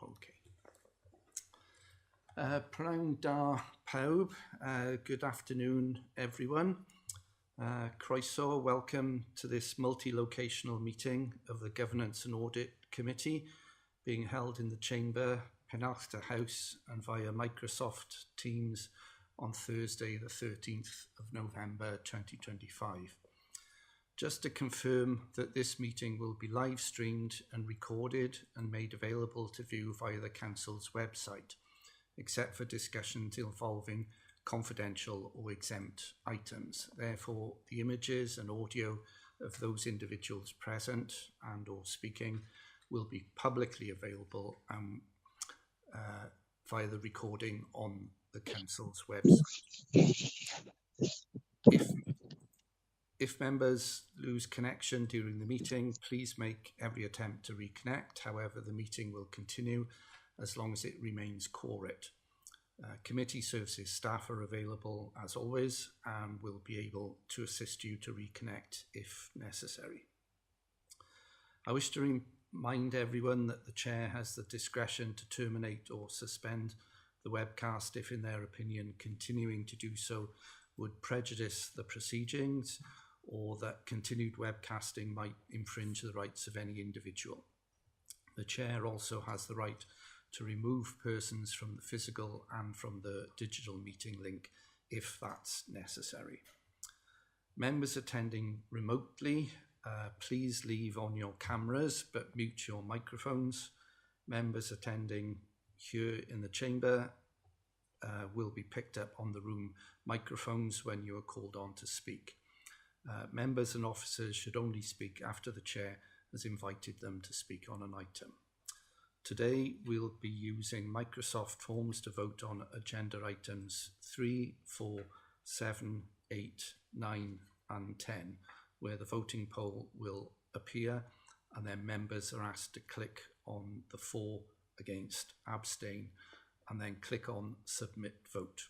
Okay. Pnawn da pawb. Good afternoon, everyone. Croeso, welcome to this multi-locational meeting of the Governance and Audit Committee being held in the Chamber, Penarth House and via Microsoft Teams on Thursday the 13th of November 2025. Just to confirm that this meeting will be live streamed and recorded and made available to view via the Council's website, except for discussions involving confidential or exempt items. Therefore, the images and audio of those individuals present and or speaking will be publicly available via the recording on the Council's website. If members lose connection during the meeting, please make every attempt to reconnect. However, the meeting will continue as long as it remains quorate. Committee services staff are available as always and will be able to assist you to reconnect if necessary. I wish to remind everyone that the Chair has the discretion to terminate or suspend the webcast if, in their opinion, continuing to do so would prejudice the proceedings or that continued webcasting might infringe the rights of any individual. The Chair also has the right to remove persons from the physical and from the digital meeting link if that's necessary. Members attending remotely, please leave on your cameras but mute your microphones. Members attending here in the chamber will be picked up on the room microphones when you are called on to speak. Members and officers should only speak after the Chair has invited them to speak on an item. Today, we'll be using Microsoft Forms to vote on agenda items 3, 4, 7, 8, 9 and 10, where the voting poll will appear and then members are asked to click on the for, against, abstain and then click on submit vote.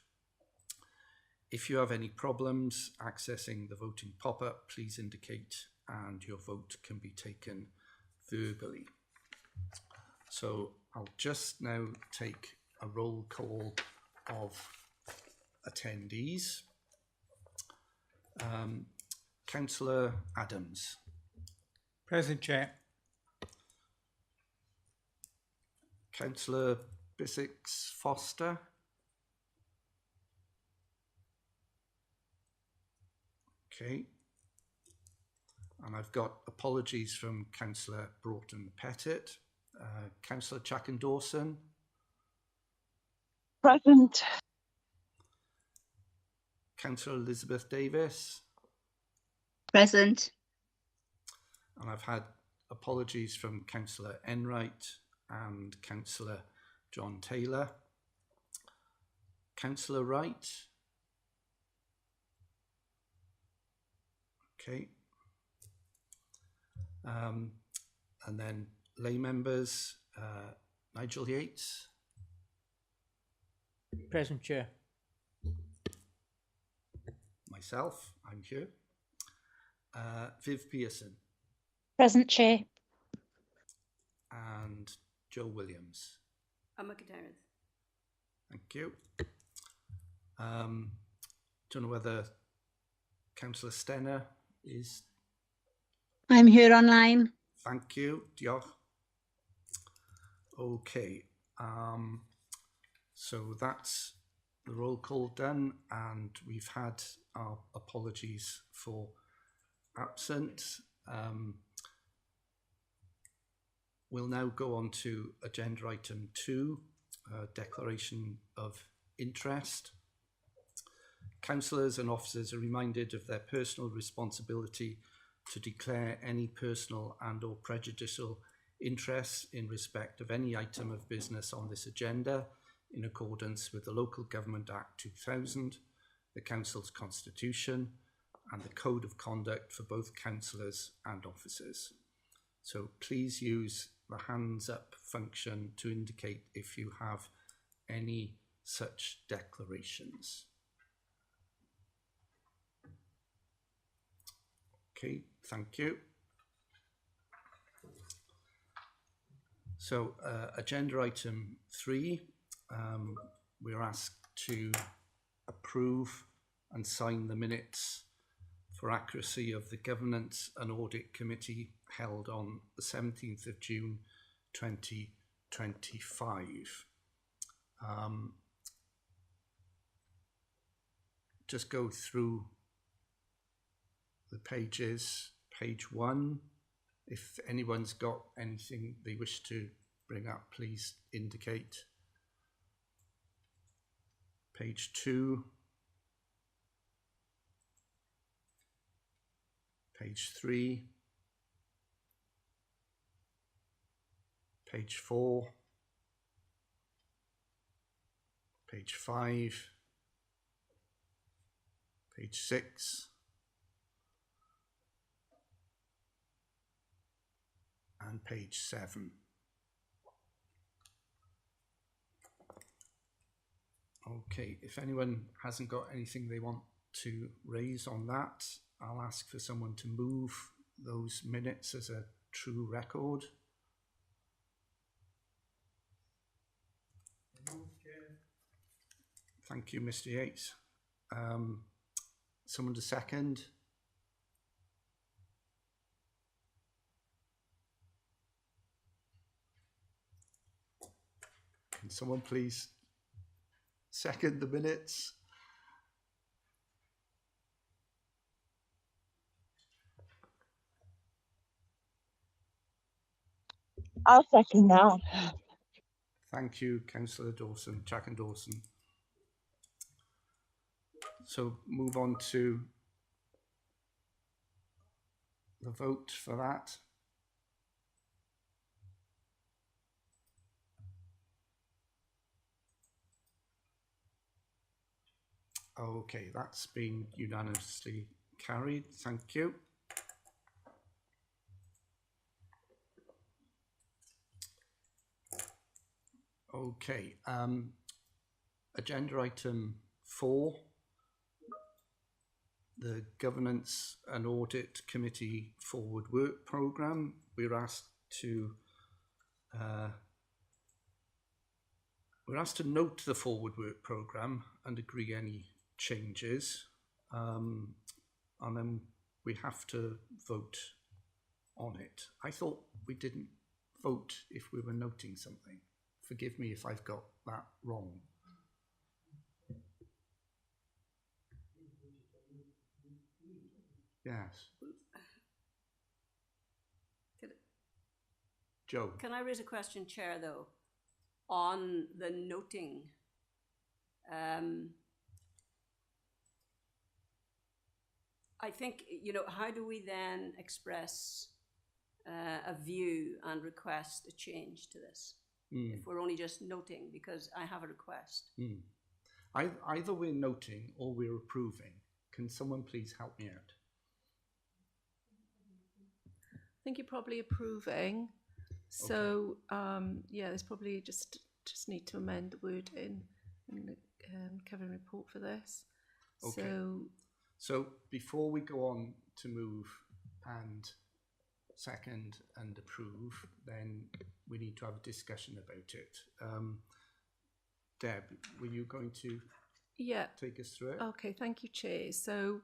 If you have any problems accessing the voting pop-up, please indicate and your vote can be taken verbally. So I'll just now take a roll call of attendees. Councillor Adams. Present, Chair. Councillor Bissix Foster. Okay. And I've got apologies from Councillor Broughton Pettit. Councillor Chacon Dawson. Present. Councillor Elizabeth Davis. Present. And I've had apologies from Councillor Enright and Councillor John Taylor. Councillor Wright. Okay. And then lay members, Nigel Yates. Present, Chair. Myself, I'm here. Viv Pearson. Present, Chair. And Joe Williams. Emma Gutierrez. Thank you. Don't know whether Councillor Stenner is. I'm here online. Thank you. Diolch. Okay. So that's the roll call done, and we've had our apologies for absent. We'll now go on to agenda item 2, declaration of interest. Councillors and officers are reminded of their personal responsibility to declare any personal and or prejudicial interests in respect of any item of business on this agenda in accordance with the Local Government Act 2000, the Council's Constitution and the Code of Conduct for both councillors and officers. So please use the hands up function to indicate if you have any such declarations. Okay, thank you. So agenda item 3, we're asked to approve and sign the minutes for accuracy of the Governance and Audit Committee held on the 17th of June 2025. Just go through the pages. Page 1, if anyone's got anything they wish to bring up, please indicate. Page 2, page 3, page 4, page 5, page 6, and page 7. Okay, if anyone hasn't got anything they want to raise on that, I'll ask for someone to move those minutes as a true record. Thank you, Mr. Yates. Someone to second? Can someone please second the minutes? I'll second now. Thank you, Councillor Dawson, Jack and Dawson. So move on to the vote for that. Okay, that's been unanimously carried. Thank you. Okay, agenda item 4, the Governance and Audit Committee Forward Work Programme. We're asked to note the Forward Work Programme and agree any changes, and then we have to vote on it. I thought we didn't vote if we were noting something. Forgive me if I've got that wrong. Yes. Joe. Can I raise a question, Chair, though, on the noting? I think, how do we then express a view and request a change to this? If we're only just noting, because I have a request. Either we're noting or we're approving. Can someone please help me out? I think you're probably approving. So, yeah, there's probably just need to amend the word in the covering report for this. Okay. So before we go on to move and second and approve, then we need to have a discussion about it. Deb, were you going to take us through it? Okay, thank you, Chair. So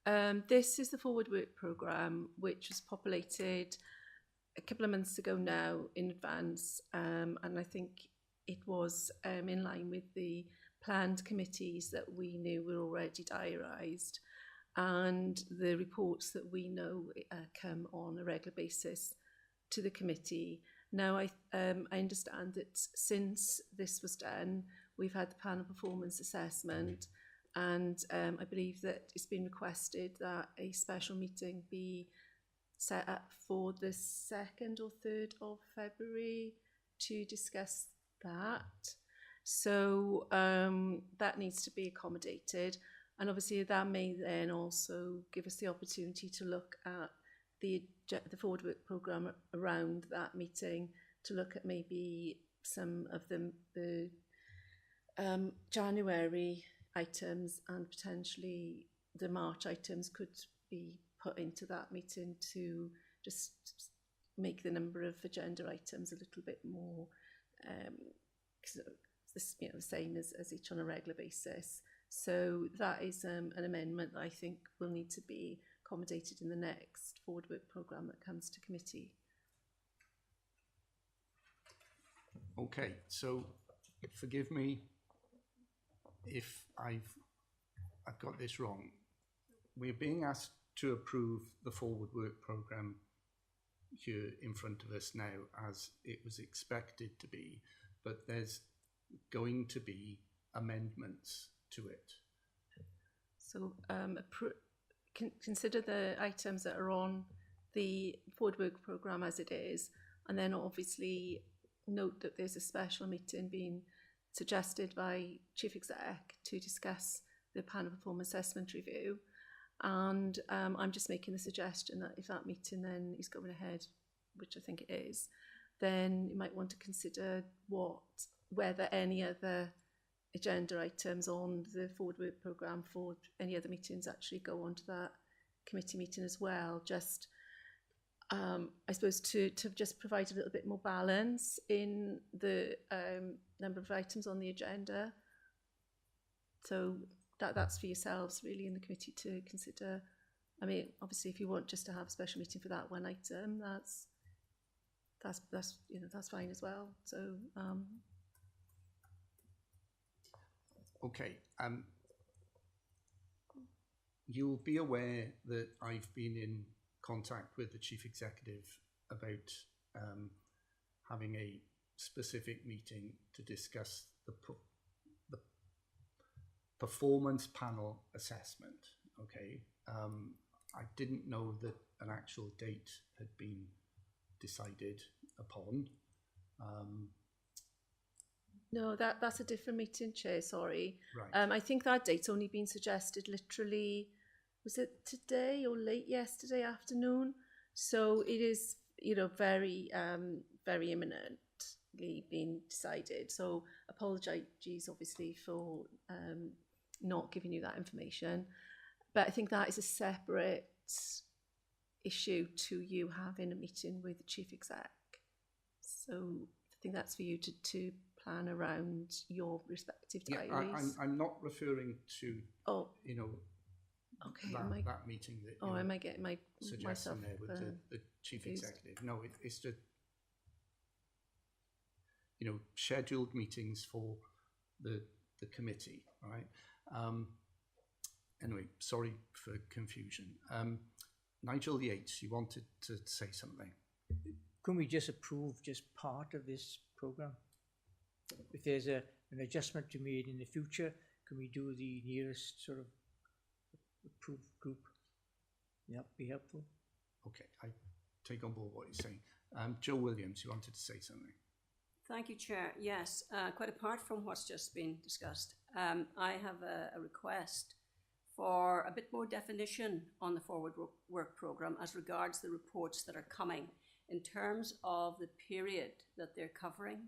this is the Forward Work Programme, which was populated a couple of months ago now in advance, and I think it was in line with the planned committees that we knew were already diarised, and the reports that we know come on a regular basis to the committee. Now, I understand that since this was done, we've had the panel performance assessment, and I believe that it's been requested that a special meeting be set up for the 2nd or 3rd of February to discuss that. So that needs to be accommodated. And obviously that may then also give us the opportunity to look at the Forward Work Programme around that meeting, to look at maybe some of the January items, and potentially the March items could be put into that meeting to just make the number of agenda items a little bit more the same as each on a regular basis. So that is an amendment that I think will need to be accommodated in the next forward work programme that comes to committee. Okay, so forgive me if I've got this wrong. We're being asked to approve the forward work programme here in front of us now as it was expected to be, but there's going to be amendments to it. So consider the items that are on the forward work programme as it is, and then obviously note that there's a special meeting being suggested by Chief Exec to discuss the panel performance assessment review. And I'm just making the suggestion that if that meeting then is going ahead, which I think it is, then you might want to consider whether any other agenda items on the forward work programme for any other meetings actually go onto that committee meeting as well. Just I suppose to just provide a little bit more balance in the number of items on the agenda. So that's for yourselves really in the committee to consider. I mean, obviously, if you want just to have a special meeting for that one item, that's fine as well. So okay, you'll be aware that I've been in contact with the Chief Executive about having a specific meeting to discuss the performance panel assessment. Okay, I didn't know that an actual date had been decided upon. No, that's a different meeting, Chair, sorry. Right. I think that date's only been suggested literally, was it today or late yesterday afternoon? So it is, very, very imminently being decided. So apologies, obviously, for not giving you that information. But I think that is a separate issue to you having a meeting with the Chief Exec. So I think that's for you to plan around your respective diaries. I'm not referring to, okay, that meeting that I might get suggesting myself there with the Chief Executive. No, it's just, scheduled meetings for the committee, right? Anyway, sorry for confusion. Nigel Yates, you wanted to say something. Can we just approve just part of this programme? If there's an adjustment to be made in the future, can we do the nearest sort of approved group? Yep, be helpful. Okay, I take on board what you're saying. Joe Williams, you wanted to say something. Thank you, Chair. Yes, quite apart from what's just been discussed, I have a request for a bit more definition on the forward work programme as regards the reports that are coming in terms of the period that they're covering.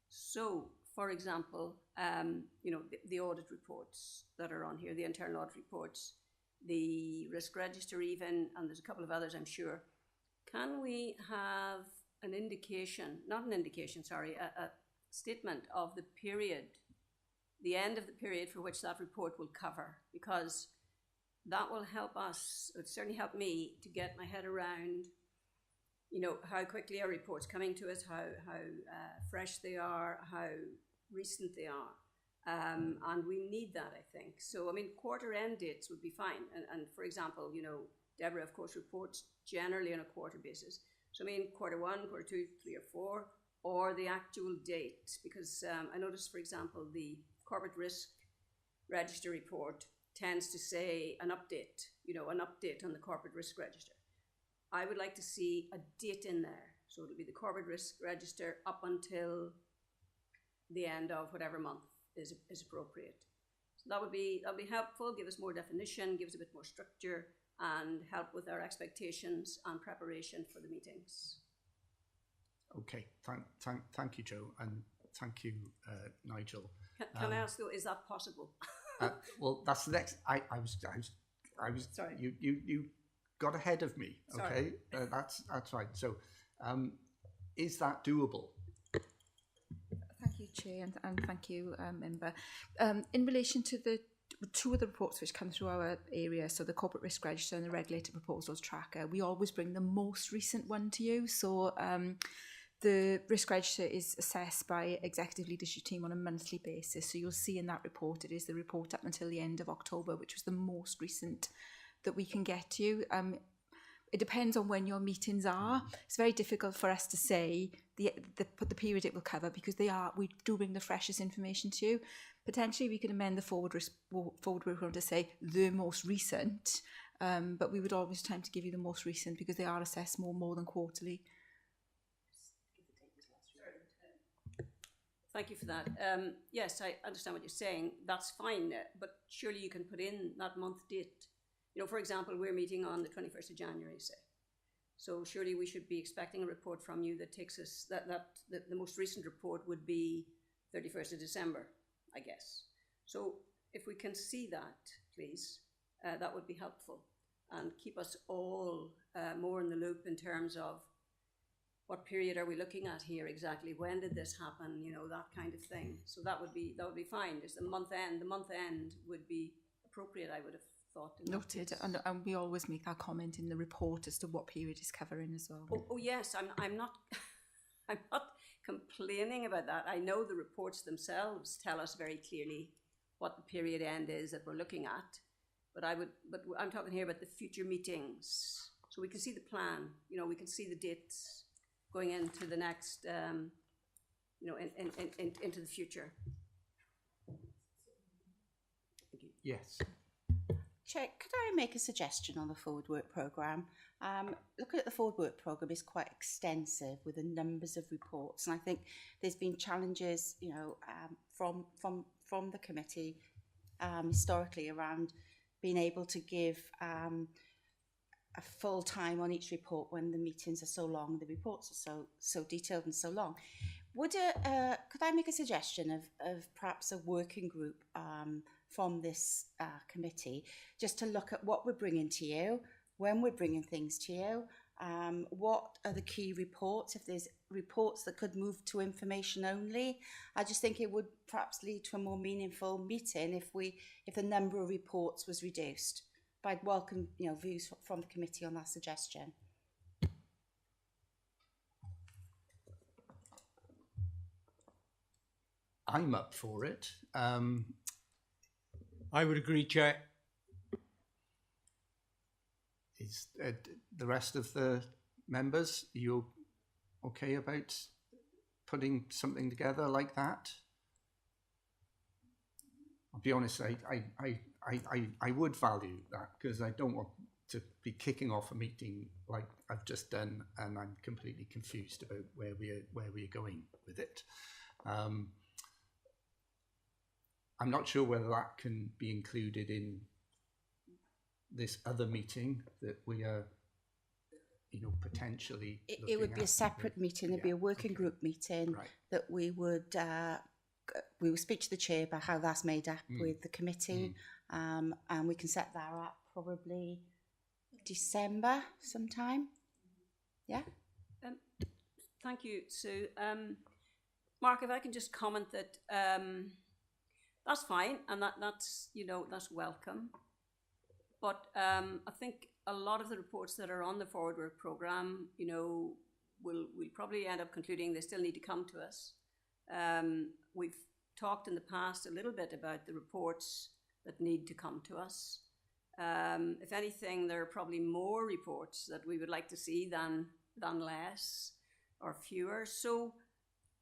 So, for example, the audit reports that are on here, the internal audit reports, the risk register even, and there's a couple of others, I'm sure. Can we have an indication, not an indication, sorry, a statement of the period, the end of the period for which that report will cover? Because that will help us, it certainly help me to get my head around how quickly our reports coming to us, how fresh they are, how recent they are. And we need that, I think. So, quarter end dates would be fine. And for example, Deborah, of course, reports generally on a quarter basis. So, quarter one, quarter two, 3 or 4, or the actual date. Because I noticed, for example, the corporate risk register report tends to say an update, an update on the corporate risk register. I would like to see a date in there. So it'll be the corporate risk register up until the end of whatever month is appropriate. So that would be helpful, give us more definition, give us a bit more structure, and help with our expectations and preparation for the meetings. Okay, thank you, Joe, and thank you, Nigel. Can I ask though, is that possible? Well, that's the next. I was. Sorry. You got ahead of me. Okay, that's right. So, Is that doable? Thank you, Chair, and thank you, Member. In relation to the two of the reports which come through our area, so the Corporate Risk Register and the Regulator Proposals Tracker, we always bring the most recent one to you. So the Risk Register is assessed by Executive Leadership Team on a monthly basis. So you'll see in that report, it is the report up until the end of October, which was the most recent that we can get to you. It depends on when your meetings are. It's very difficult for us to say the period it will cover, because we do bring the freshest information to you. Potentially we could amend the forward program to say the most recent, but we would always attempt to give you the most recent, because they are assessed more than quarterly. Thank you for that. Yes, I understand what you're saying. That's fine, but surely you can put in that month date. You know, for example, we're meeting on the 21st of January, say. So surely we should be expecting a report from you that takes us, the most recent report would be 31st of December, I guess. So if we can see that, please, that would be helpful, and keep us all more in the loop in terms of what period are we looking at here exactly? When did this happen? You know, that kind of thing. So that would be fine. There's the month end would be appropriate, I would have thought. Noted, and we always make that comment in the report as to what period is covering as well. Oh yes, I'm not I'm not complaining about that. I know the reports themselves tell us very clearly what the period end is that we're looking at, but I'm talking here about the future meetings, so we can see the plan. You know, we can see the dates going into the next, you know, into the future. Thank you. Yes. Chair, could I make a suggestion on the forward work programme? Looking at the forward work programme is quite extensive with the numbers of reports, and I think there's been challenges, you know, from the committee historically around being able to give a full time on each report when the meetings are so long, the reports are so detailed and so long. Could I make a suggestion of perhaps a working group from this committee, just to look at what we're bringing to you, when we're bringing things to you, what are the key reports, if there's reports that could move to information only. I just think it would perhaps lead to a more meaningful meeting if the number of reports was reduced. But I'd welcome, you know, views from the committee on that suggestion. I'm up for it. I would agree, Chair. Is the rest of the members, are you okay about putting something together like that? I'll be honest, I would value that, because I don't want to be kicking off a meeting like I've just done and I'm completely confused about where we're going with it. I'm not sure whether that can be included in this other meeting that we are, you know, potentially. It would be a separate meeting. It'd be a working group meeting that we would speak to the chair about how that's made up with the committee, and we can set that up probably December sometime. Yeah. Thank you, Sue. Mark, if I can just comment that that's fine, and that's, you know, that's welcome. But I think a lot of the reports that are on the forward work programme, you know, we'll probably end up concluding they still need to come to us. We've talked in the past a little bit about the reports that need to come to us. If anything, there are probably more reports that we would like to see than less or fewer. So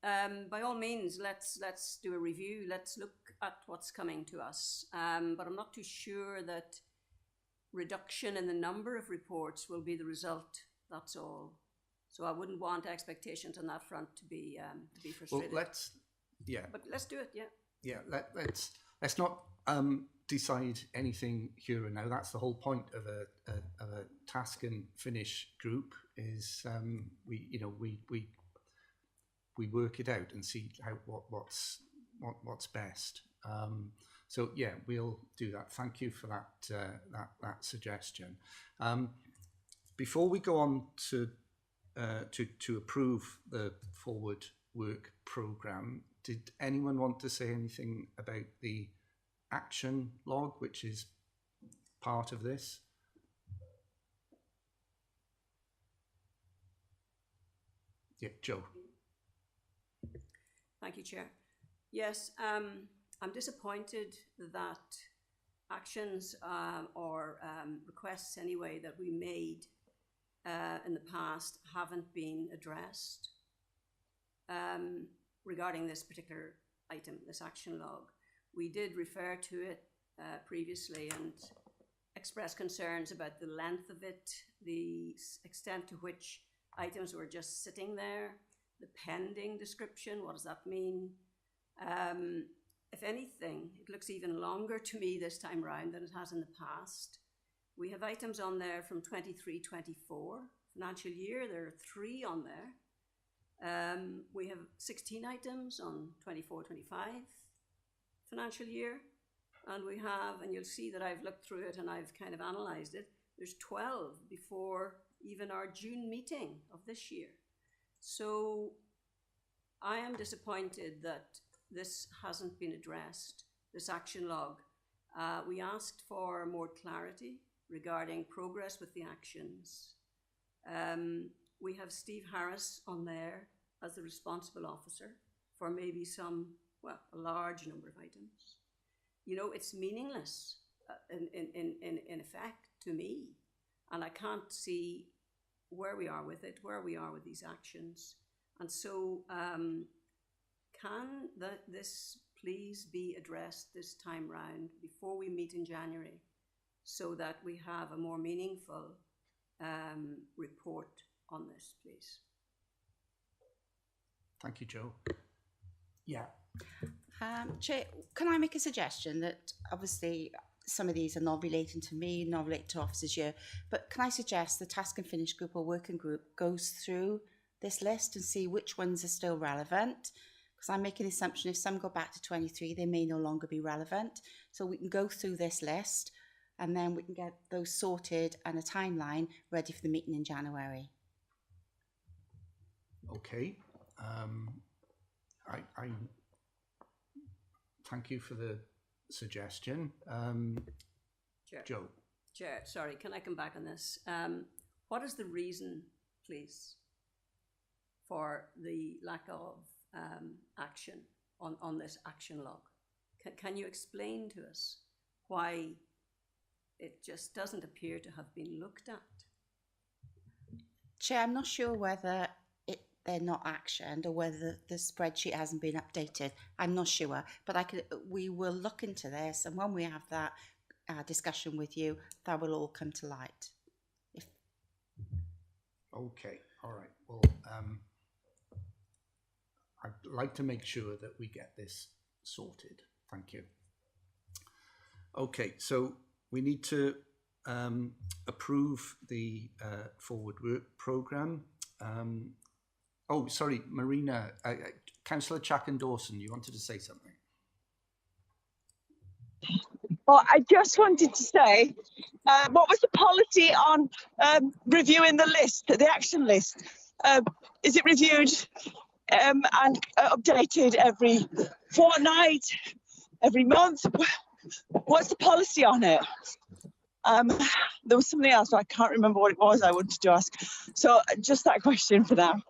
by all means, let's do a review. Let's look at what's coming to us. But I'm not too sure that reduction in the number of reports will be the result. That's all. So I wouldn't want expectations on that front to be frustrated. Well, But let's do it. Yeah. Yeah. Let's not decide anything here and now. That's the whole point of a task and finish group. Is we work it out and see what's best. So yeah, we'll do that. Thank you for that suggestion. Before we go on to to approve the forward work programme. Did anyone want to say anything about the action log, which is part of this? Yeah, Joe. Thank you, Chair. Yes, I'm disappointed that actions or requests anyway that we made in the past haven't been addressed regarding this particular item, this action log. We did refer to it previously and express concerns about the length of it, the extent to which items were just sitting there, the pending description, what does that mean? If anything, it looks even longer to me this time round than it has in the past. We have items on there from 23-24 financial year. There are 3 on there. We have 16 items on 24-25 financial year. And we have, and you'll see that I've looked through it and I've kind of analysed it, there's 12 before even our June meeting of this year. So I am disappointed that this hasn't been addressed, this action log. We asked for more clarity regarding progress with the actions. We have Steve Harris on there as the responsible officer for maybe some, well, a large number of items. You know, it's meaningless in effect to me, and I can't see where we are with it, where we are with these actions. And so can this please be addressed this time round before we meet in January, so that we have a more meaningful report on this, please? Thank you, Joe. Yeah. Chair, can I make a suggestion that obviously some of these are not relating to me, not related to officers here, but can I suggest the task and finish group or working group goes through this list and see which ones are still relevant? Because I'm making the assumption if some go back to 23, they may no longer be relevant. So we can go through this list and then we can get those sorted and a timeline ready for the meeting in January. Okay. I thank you for the suggestion. Chair. Joe. Chair, sorry, can I come back on this? What is the reason, please, for the lack of action on this action log? Can you explain to us why it just doesn't appear to have been looked at? Chair, I'm not sure whether they're not actioned or whether the spreadsheet hasn't been updated. I'm not sure, but we will look into this, and when we have that discussion with you, that will all come to light. Okay, all right. Well, I'd like to make sure that we get this sorted. Thank you. Okay, so we need to approve the forward work programme. Oh, sorry, Marina, Councillor Chacken Dawson, you wanted to say something? Well, I just wanted to say, what was the policy on reviewing the list, the action list? Is it reviewed and updated every fortnight, every month? What's the policy on it? There was something else, but I can't remember what it was I wanted to ask. So just that question for now.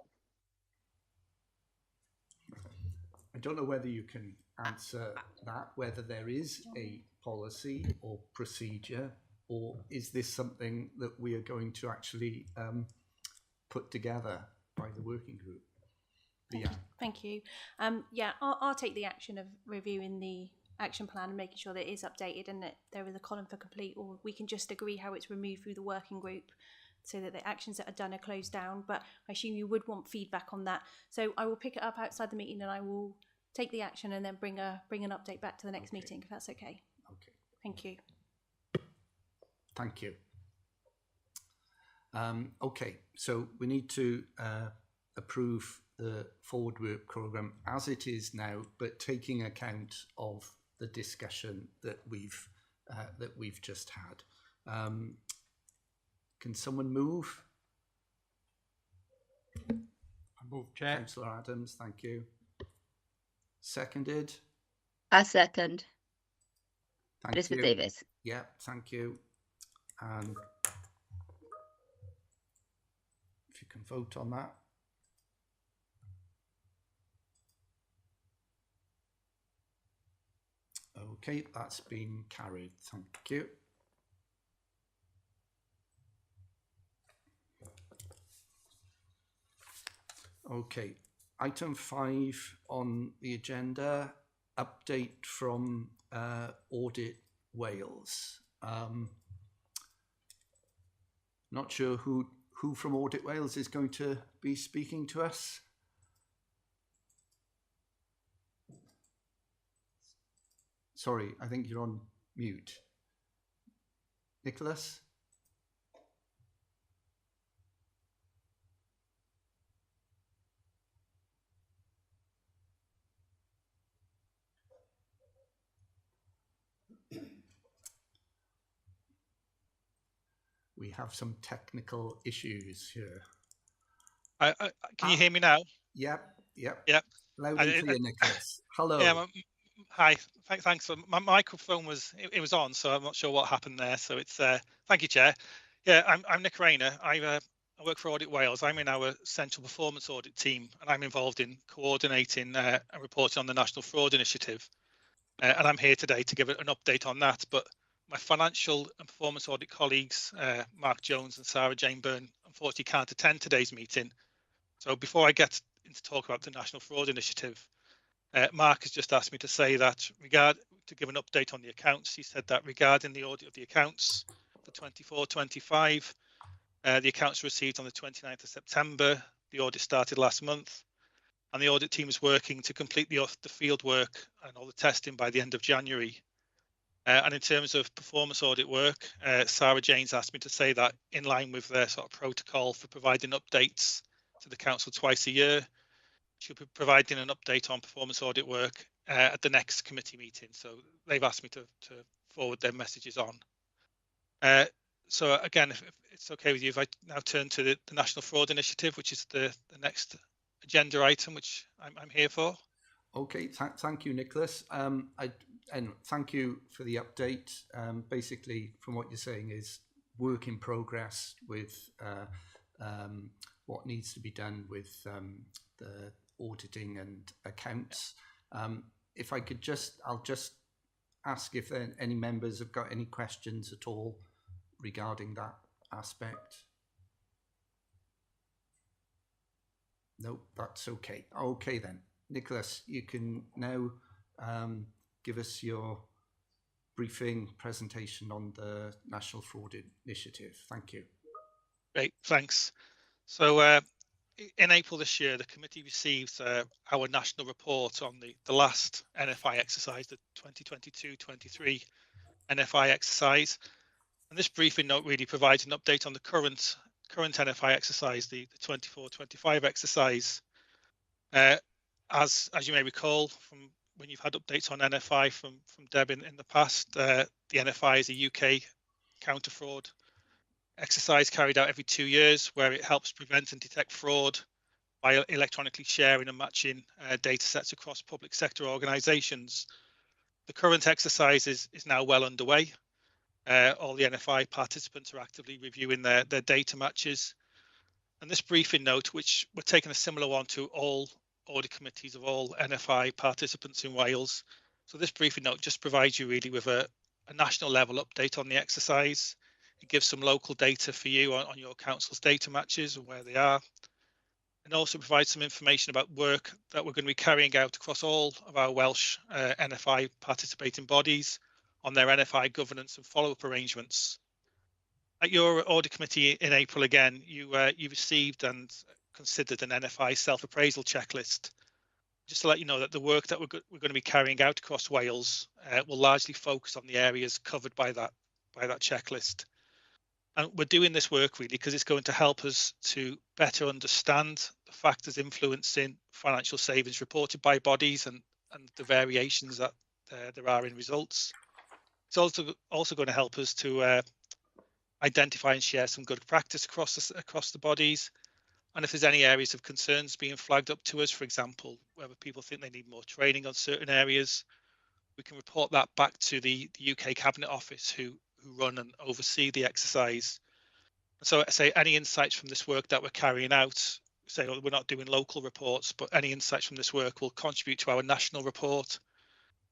I don't know whether you can answer that, whether there is a policy or procedure, or is this something that we are going to actually put together by the working group? Thank you. Yeah, I'll take the action of reviewing the action plan and making sure that it is updated and that there is a column for complete, or we can just agree how it's removed through the working group so that the actions that are done are closed down. But I assume you would want feedback on that. So I will pick it up outside the meeting and I will take the action and then bring an update back to the next meeting, if that's okay. Okay. Thank you. Thank you. Okay, so we need to approve the forward work programme as it is now, but taking account of the discussion that we've just had. Can someone move? I move, Chair. Councillor Adams, thank you. Seconded. I second. Thank Elizabeth you. Davis. Yeah, thank you. And if you can vote on that. Okay, that's been carried. Thank you. Okay, item 5 on the agenda, update from Audit Wales. Not sure who from Audit Wales is going to be speaking to us. Sorry, I think you're on mute. Nicholas? We have some technical issues here. Can you hear me now? Yep. Loud I- and clear, Nicholas. Hello. Yeah, hi. Thanks. My microphone was on, so I'm not sure what happened there. So it's thank you, Chair. Yeah, I'm Nick Rayner. I work for Audit Wales. I'm in our central performance audit team, and I'm involved in coordinating and reporting on the National Fraud Initiative. And I'm here today to give an update on that. But my financial and performance audit colleagues, Mark Jones and Sarah Jane Byrne, unfortunately can't attend today's meeting. So before I get into talk about the National Fraud Initiative, Mark has just asked me to say that to give an update on the accounts. He said that regarding the audit of the accounts for 24-25, the accounts were received on the 29th of September. The audit started last month, and the audit team is working to complete the field work and all the testing by the end of January. And in terms of performance audit work, Sarah Jane's asked me to say that in line with their sort of protocol for providing updates to the council twice a year, she'll be providing an update on performance audit work at the next committee meeting. So they've asked me to forward their messages on. So again, if it's okay with you, if I now turn to the National Fraud Initiative, which is the next agenda item, which I'm here for. Okay, thank you, Nicholas. And thank you for the update. Basically, from what you're saying is work in progress with what needs to be done with the auditing and accounts. If I could I'll just ask if any members have got any questions at all regarding that aspect. No, that's okay. Okay then. Nicholas, you can now give us your briefing presentation on the National Fraud Initiative. Thank you. Great, thanks. So in April this year, the committee received our national report on the last NFI exercise, the 2022-23 NFI exercise. And this briefing note really provides an update on the current NFI exercise, the 24-25 exercise. As you may recall from when you've had updates on NFI from Deb in the past, the NFI is a UK counter fraud exercise carried out every 2 years, where it helps prevent and detect fraud by electronically sharing and matching data sets across public sector organisations. The current exercise is now well underway. All the NFI participants are actively reviewing their data matches. And this briefing note, which we're taking a similar one to all audit committees of all NFI participants in Wales. So this briefing note just provides you really with a national level update on the exercise. It gives some local data for you on your council's data matches and where they are. And also provides some information about work that we're going to be carrying out across all of our Welsh NFI participating bodies on their NFI governance and follow-up arrangements. At your audit committee in April again, you received and considered an NFI self-appraisal checklist. Just to let you know that the work that we're going to be carrying out across Wales will largely focus on the areas covered by that checklist. And we're doing this work really because it's going to help us to better understand the factors influencing financial savings reported by bodies and the variations that there are in results. It's also going to help us to identify and share some good practice across the bodies, And if there's any areas of concerns being flagged up to us, for example, whether people think they need more training on certain areas, we can report that back to the UK Cabinet Office who run and oversee the exercise. So say any insights from this work that we're carrying out, say we're not doing local reports, but any insights from this work will contribute to our national report,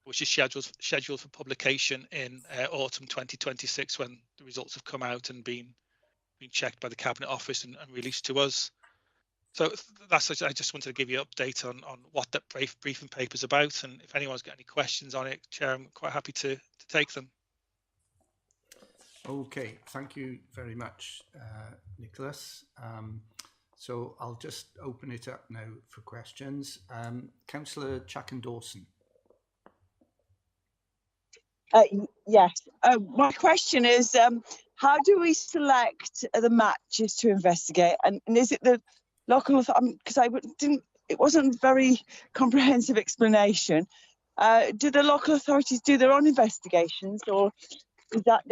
which is scheduled for publication in autumn 2026 when the results have come out and been checked by the Cabinet Office and released to us. So that's, I just wanted to give you an update on what that briefing paper is about, and if anyone's got any questions on it, Chair, I'm quite happy to take them. Okay, thank you very much, Nicholas. So I'll just open it up now for questions. Councillor Chacken-Dawson. Yes, my question is, how do we select the matches to investigate, and is it the local authority? Because it wasn't very comprehensive explanation. Do the local authorities do their own investigations, or is that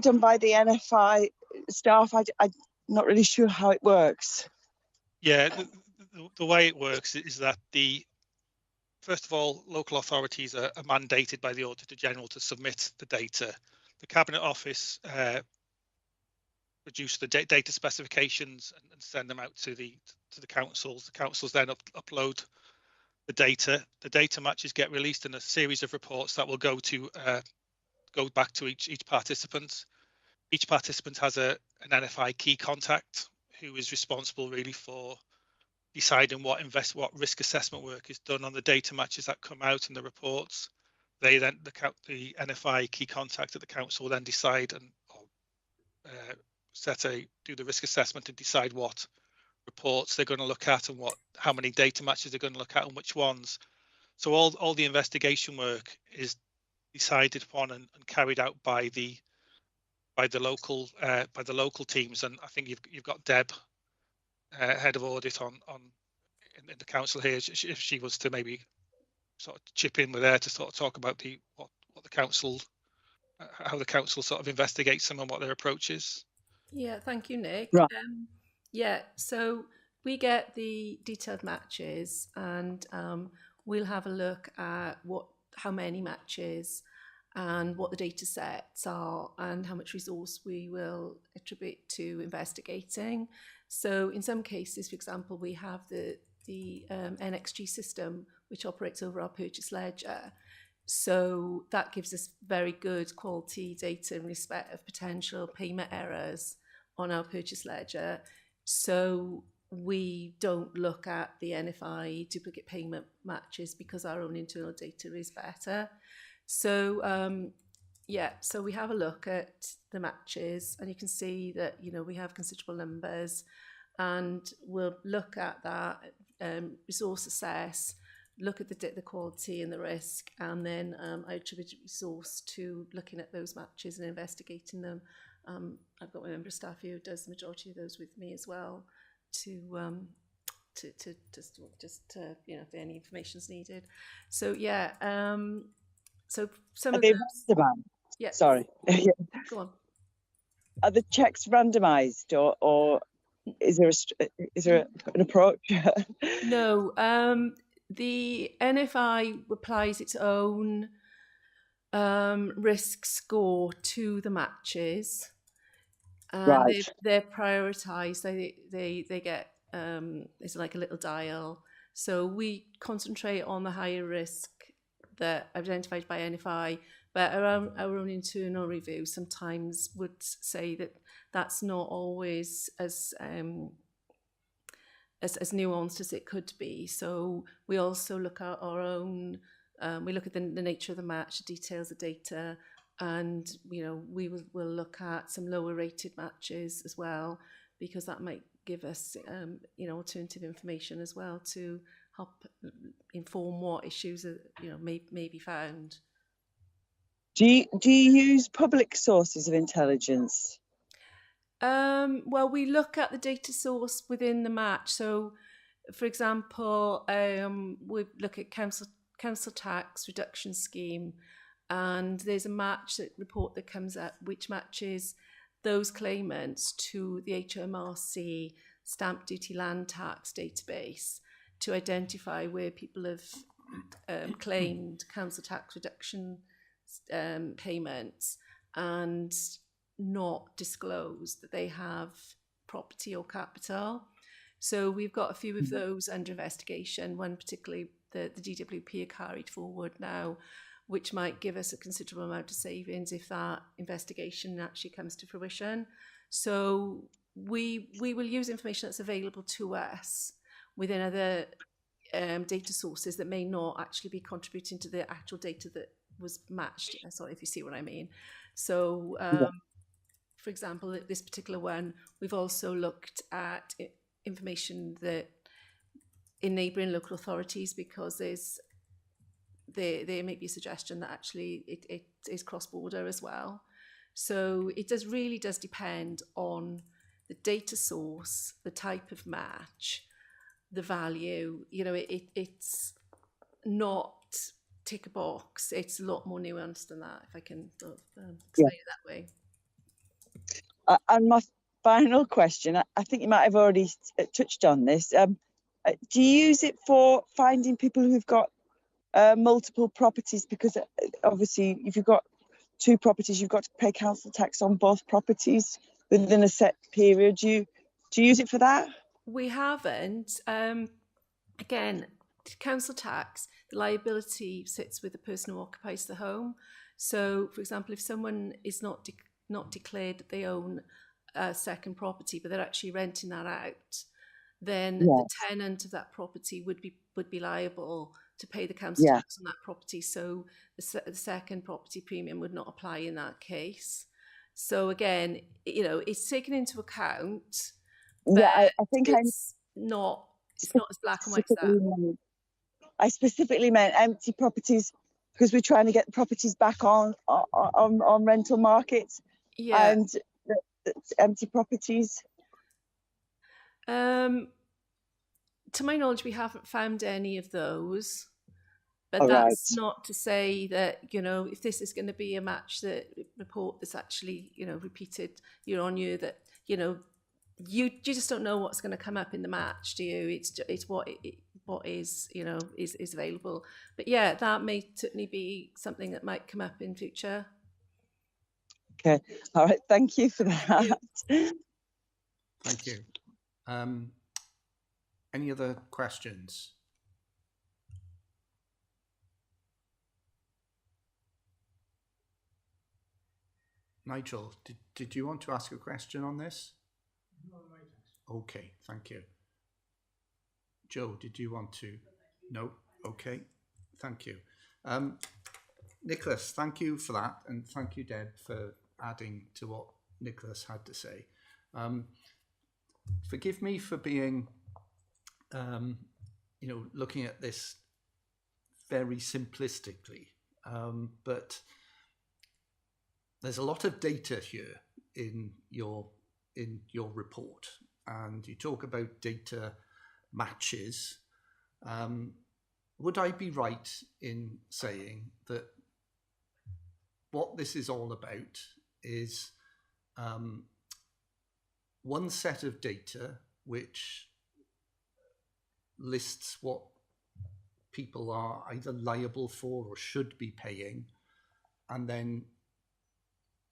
done by the NFI staff? I'm not really sure how it works. Yeah, the way it works is that first of all, local authorities are mandated by the Auditor General to submit the data. The Cabinet Office produce the data specifications and send them out to the councils. The councils then upload the data. The data matches get released in a series of reports that will go back to each participant. Each participant has an NFI key contact who is responsible really for deciding what risk assessment work is done on the data matches that come out in the reports. They then, the NFI key contact at the council will then decide and do the risk assessment and decide what reports they're going to look at and how many data matches they're going to look at and which ones. So all the investigation work is decided upon and carried out by the local teams. And I think you've got Deb, head of audit in the council here, if she was to maybe sort of chip in with her to sort of talk about what the council, how the council sort of investigates them and what their approach is. Yeah, thank you, Nick. Right. Yeah, so we get the detailed matches, and we'll have a look at how many matches and what the data sets are and how much resource we will attribute to investigating. So in some cases, for example, we have the NXG system, which operates over our purchase ledger. So that gives us very good quality data in respect of potential payment errors on our purchase ledger. So we don't look at the NFI duplicate payment matches because our own internal data is better. So so we have a look at the matches, and you can see that we have considerable numbers, and we'll look at that, resource assess, look at the quality and the risk, and then I attribute resource to looking at those matches and investigating them. I've got my member of staff here who does the majority of those with me as well, to if any information is needed. So so some of them. Yeah. Sorry. Go on. Are the checks randomised, or is there an approach? No. The NFI applies its own risk score to the matches, and right. they're prioritised. They get it's like a little dial. So we concentrate on the higher risk that identified by NFI, but our own internal review sometimes would say that that's not always as nuanced as it could be. So we also look at our own, we look at the nature of the match, the details of data, and we will look at some lower rated matches as well, because that might give us alternative information as well to help inform what issues may be found. Do you use public sources of intelligence? Well, we look at the data source within the match. So, for example, we look at council tax reduction scheme, and there's a report that comes up which matches those claimants to the HMRC stamp duty land tax database to identify where people have claimed council tax reduction payments and not disclose that they have property or capital. So we've got a few of those under investigation, one particularly the DWP are carried forward now, which might give us a considerable amount of savings if that investigation actually comes to fruition. So we will use information that's available to us within other data sources that may not actually be contributing to the actual data that was matched. Sorry if you see what I mean. So, for example, this particular one, we've also looked at information that in neighbouring local authorities, because there may be a suggestion that actually it is cross-border as well. So it really does depend on the data source, the type of match, the value. You know, it's not tick a box. It's a lot more nuanced than that, if I can explain it that way. And my final question, I think you might have already touched on this. Do you use it for finding people who've got multiple properties? Because obviously, if you've got 2 properties, you've got to pay council tax on both properties within a set period. Do you use it for that? We haven't. Again, council tax, the liability sits with the person who occupies the home. So, for example, if someone is not declared that they own a second property, but they're actually renting that out, then the tenant of that property would be liable to pay the council tax on that property. So the second property premium would not apply in that case. So again, you know, it's taken into account. I think it's not as black and white as that. I specifically meant empty properties because we're trying to get the properties back on rental markets. Yeah. And the empty properties. To my knowledge, we haven't found any of those. But All that's right. not to say that, you know, if this is going to be a match that report that's actually, you know, repeated year on year, that, you know, you just don't know what's going to come up in the match, do you? It's what is, you know, is available. But yeah, that may certainly be something that might come up in future. Okay. All right. Thank you for that. Thank you. Any other questions? Nigel, did you want to ask a question on this? No, right. Okay, thank you. Joe, did you want to? No? Okay, thank you. Nicholas, thank you for that, and thank you, Deb, for adding to what Nicholas had to say. Forgive me for being, you know, looking at this very simplistically, but there's a lot of data here in your report, and you talk about data matches. Would I be right in saying that what this is all about is one set of data which lists what people are either liable for or should be paying, and then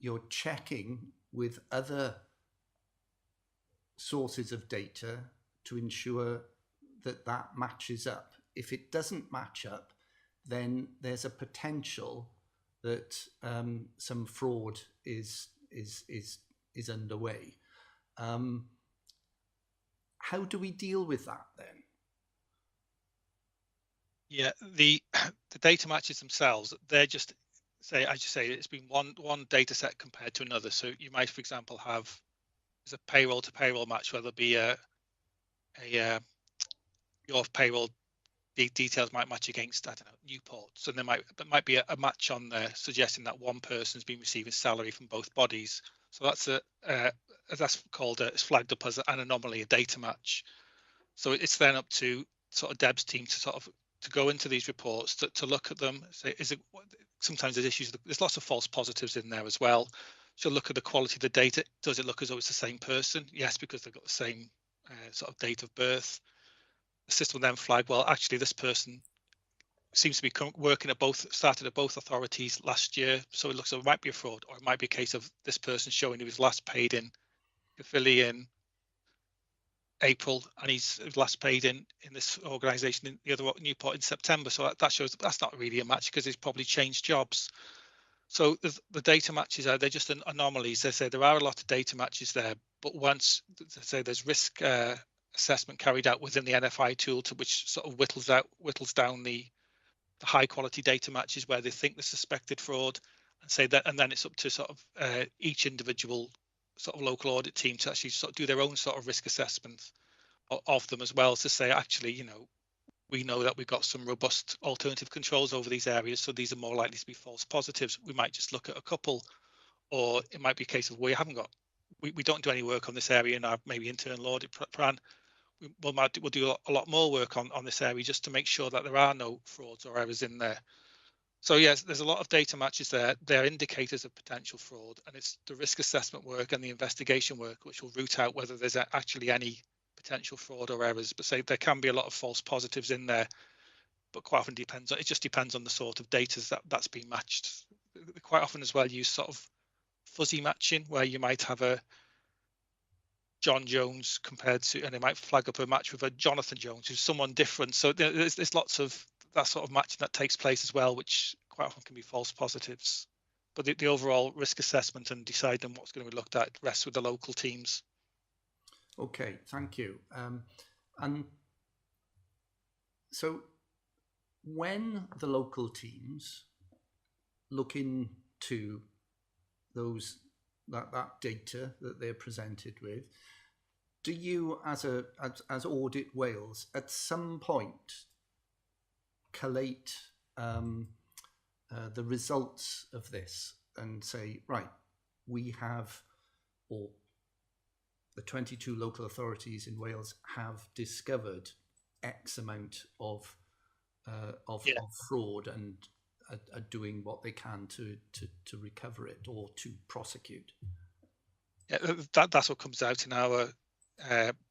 you're checking with other sources of data to ensure that that matches up. If it doesn't match up, then there's a potential that some fraud is underway. How do we deal with that then? Yeah, the data matches themselves, they're just say, as you say, it's been one data set compared to another. So you might, for example, have as a payroll to payroll match where there'll be your payroll details might match against, I don't know, Newport. So there might be a match on there suggesting that one person's been receiving salary from both bodies. So that's called it's flagged up as an anomaly, a data match. So it's then up to sort of Deb's team to go into these reports to look at them. Say, sometimes there's issues. There's lots of false positives in there as well. she'll look at the quality of the data. Does it look as though it's the same person? Yes, because they've got the same sort of date of birth. The system will then flag, well, actually, this person seems to be working started at both authorities last year, so it looks like it might be a fraud, or it might be a case of this person showing he was last paid in Caerphilly in April, and he's last paid in this organisation in the other Newport in September. So that shows that's not really a match because he's probably changed jobs. So the data matches they're just anomalies. They say there are a lot of data matches there, but once they say there's risk assessment carried out within the NFI tool, which sort of whittles down the high quality data matches where they think the suspected fraud, and say that, and then it's up to sort of each individual sort of local audit team to actually sort of do their own sort of risk assessment of them as well, to say, actually, we know that we've got some robust alternative controls over these areas, so these are more likely to be false positives. We might just look at a couple, or it might be a case of we don't do any work on this area in our maybe internal audit plan. We'll do a lot more work on this area just to make sure that there are no frauds or errors in there. So yes, there's a lot of data matches there. They're indicators of potential fraud, and it's the risk assessment work and the investigation work which will root out whether there's actually any potential fraud or errors. But say there can be a lot of false positives in there, but quite often it just depends on the sort of data that's been matched. They quite often as well use sort of fuzzy matching, where you might have a John Jones compared to, and they might flag up a match with a Jonathan Jones, who's someone different. So there's lots of that sort of matching that takes place as well, which quite often can be false positives. But the overall risk assessment and deciding what's going to be looked at rests with the local teams. Okay, thank you. And so when the local teams look into that data that they're presented with, do you as Audit Wales at some point collate the results of this and say, right, we have, or the 22 local authorities in Wales have discovered X amount of fraud and are doing what they can to recover it or to prosecute? Yeah, that's what comes out in our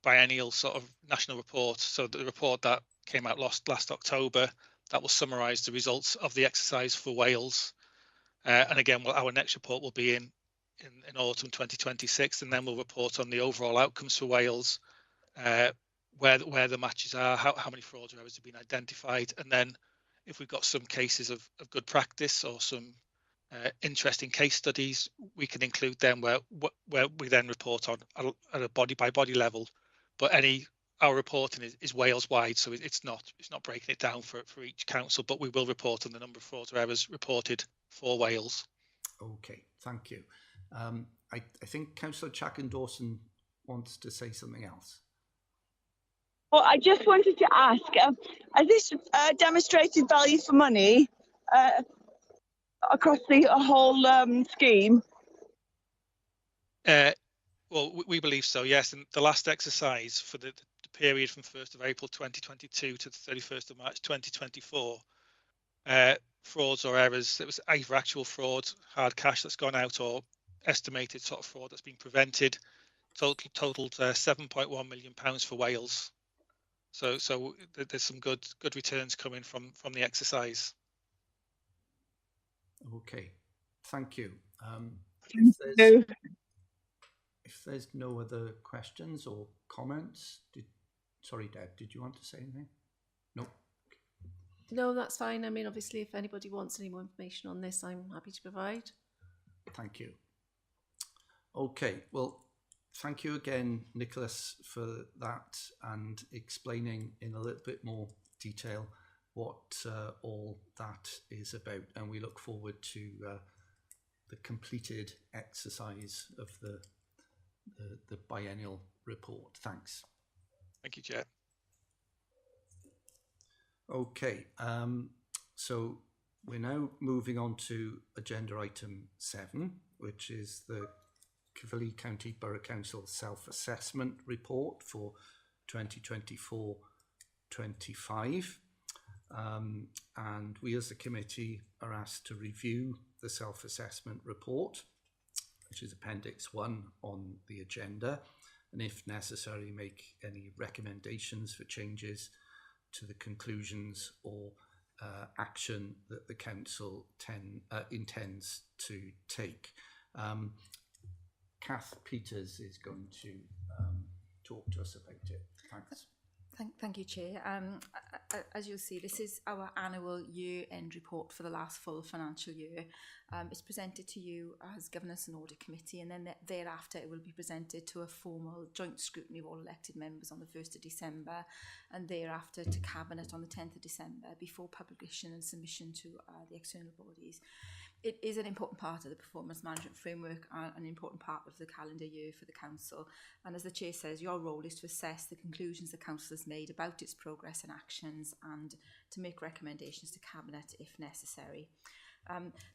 biennial sort of national report. So the report that came out last October, that will summarise the results of the exercise for Wales. And again, our next report will be in autumn 2026, and then we'll report on the overall outcomes for Wales, where the matches are, how many frauds or errors have been identified, and then if we've got some cases of good practice or some interesting case studies, we can include them where we then report on at a body by body level. But our reporting is Wales wide, so it's not breaking it down for each council, but we will report on the number of frauds or errors reported for Wales. Okay, thank you. I think Councillor Chacon-Dawson wants to say something else. Well, I just wanted to ask, has this demonstrated value for money across the whole scheme? Well, we believe so, yes. And the last exercise for the period from 1st of April 2022 to the 31st of March 2024, frauds or errors, it was either actual fraud, hard cash that's gone out, or estimated sort of fraud that's been prevented, totaled £7.1 million for Wales. So there's some good returns coming from the exercise. Okay, thank you. If there's no other questions or comments, sorry, Deb, did you want to say anything? No. No, that's fine. I mean, obviously, if anybody wants any more information on this, I'm happy to provide. Thank you. Okay, well, thank you again, Nicholas, for that and explaining in a little bit more detail what all that is about. And we look forward to the completed exercise of the biennial report. Thanks. Thank you, Chair. Okay, so we're now moving on to agenda item 7, which is the Caerphilly County Borough Council self-assessment report for 2024-25. And we as a committee are asked to review the self-assessment report. which is Appendix 1 on the agenda, and if necessary, make any recommendations for changes to the conclusions or action that the Council intends to take. Kath Peters is going to talk to us about it. Thanks. Thank you, Chair. As you'll see, this is our annual year-end report for the last full financial year. It's presented to you as Governance and Audit Committee, and then thereafter it will be presented to a formal joint scrutiny of all elected members on the 1st of December, and thereafter to Cabinet on the 10th of December before publication and submission to the external bodies. It is an important part of the performance management framework and an important part of the calendar year for the Council. And as the Chair says, your role is to assess the conclusions the Council has made about its progress and actions and to make recommendations to Cabinet if necessary.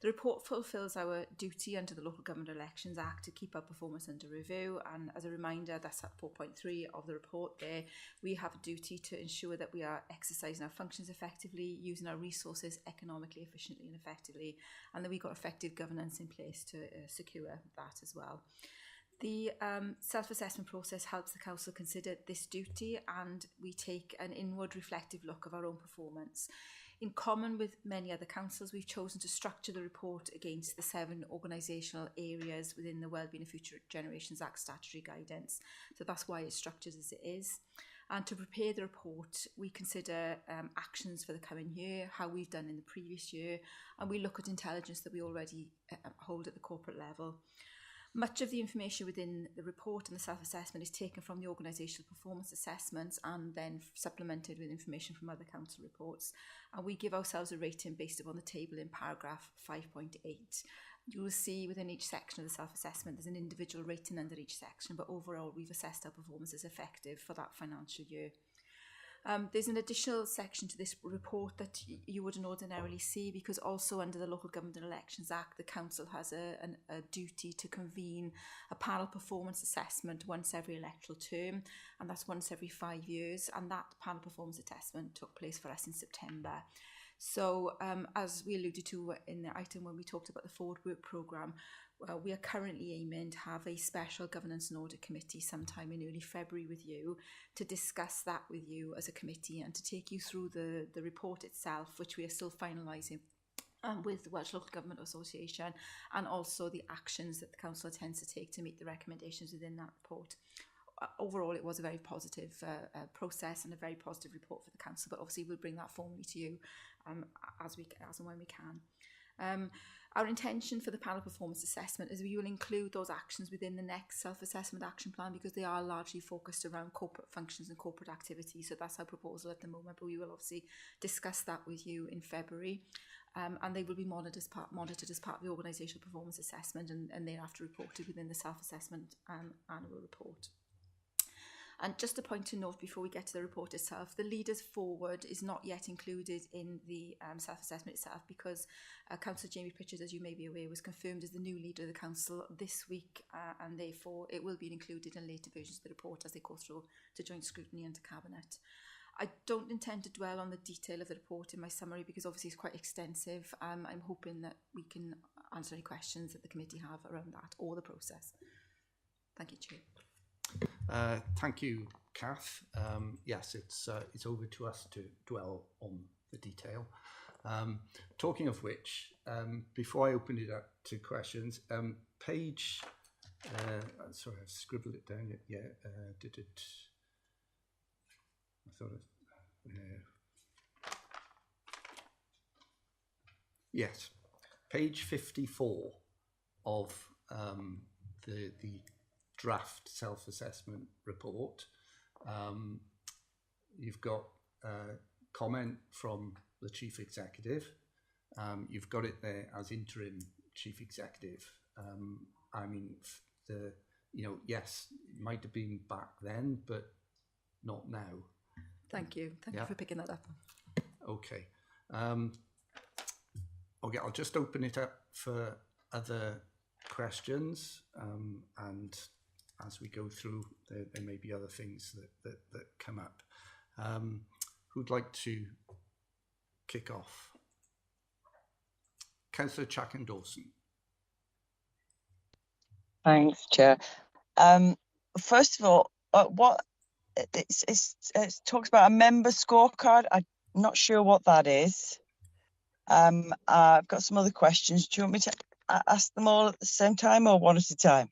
The report fulfills our duty under the Local Government Elections Act to keep our performance under review, and as a reminder, that's at 4.3 of the report there, we have a duty to ensure that we are exercising our functions effectively, using our resources economically, efficiently and effectively, and that we've got effective governance in place to secure that as well. The self-assessment process helps the Council consider this duty, and we take an inward reflective look of our own performance. In common with many other councils, we've chosen to structure the report against the 7 organisational areas within the Wellbeing of Future Generations Act statutory guidance. So that's why it's structured as it is. And to prepare the report, we consider actions for the coming year, how we've done in the previous year, and we look at intelligence that we already hold at the corporate level. Much of the information within the report and the self-assessment is taken from the organisational performance assessments and then supplemented with information from other council reports. And we give ourselves a rating based upon the table in paragraph 5.8. You will see within each section of the self-assessment there's an individual rating under each section, but overall we've assessed our performance as effective for that financial year. There's an additional section to this report that you wouldn't ordinarily see, because also under the Local Government and Elections Act, the Council has a duty to convene a panel performance assessment once every electoral term, and that's once every 5 years, and that panel performance assessment took place for us in September. So as we alluded to in the item when we talked about the forward work programme, we are currently aiming to have a special governance and audit committee sometime in early February with you to discuss that with you as a committee and to take you through the report itself, which we are still finalising with the Welsh Local Government Association, and also the actions that the Council intends to take to meet the recommendations within that report. Overall, it was a very positive process and a very positive report for the Council, but obviously we'll bring that formally to you as and when we can. Our intention for the panel performance assessment is we will include those actions within the next self-assessment action plan, because they are largely focused around corporate functions and corporate activities. So that's our proposal at the moment, but we will obviously discuss that with you in February. And they will be monitored as part of the organisational performance assessment and thereafter reported within the self-assessment annual report. And just a point to note before we get to the report itself, the Leaders Forward is not yet included in the self-assessment itself, because Councillor Jamie Pritchard, as you may be aware, was confirmed as the new leader of the Council this week, and therefore it will be included in later versions of the report as they go through to joint scrutiny and to Cabinet. I don't intend to dwell on the detail of the report in my summary, because obviously it's quite extensive. I'm hoping that we can answer any questions that the committee have around that or the process. Thank you, Chair. Thank you, Kath. Yes, it's over to us to dwell on the detail. Talking of which, before I open it up to questions, page, sorry, I've scribbled it down. Yeah, did it? I thought it. Yes, page 54 of the draft self-assessment report. You've got a comment from the Chief Executive. You've got it there as interim Chief Executive. I mean, yes, it might have been back then, but not now. Thank you. Thank you for picking that up. Okay. Okay, I'll just open it up for other questions, and as we go through, there may be other things that come up. Who'd like to kick off? Councillor Chacken Dawson. Thanks, Chair. First of all, it talks about a member scorecard. I'm not sure what that is. I've got some other questions. Do you want me to ask them all at the same time or one at a time?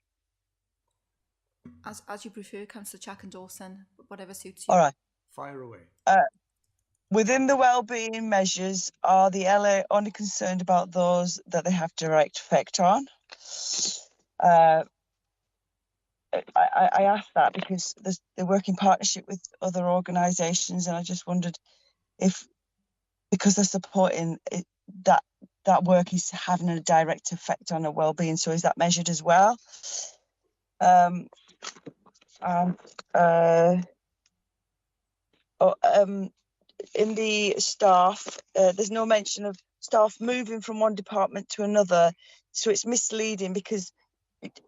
As you prefer, Councillor Chack and Dawson, whatever suits you. All right. Fire away. Within the wellbeing measures, are the LA only concerned about those that they have direct effect on? I asked that because they work in partnership with other organisations, and I just wondered if, because they're supporting it, that work is having a direct effect on their wellbeing. So is that measured as well? In the staff, there's no mention of staff moving from one department to another, so it's misleading because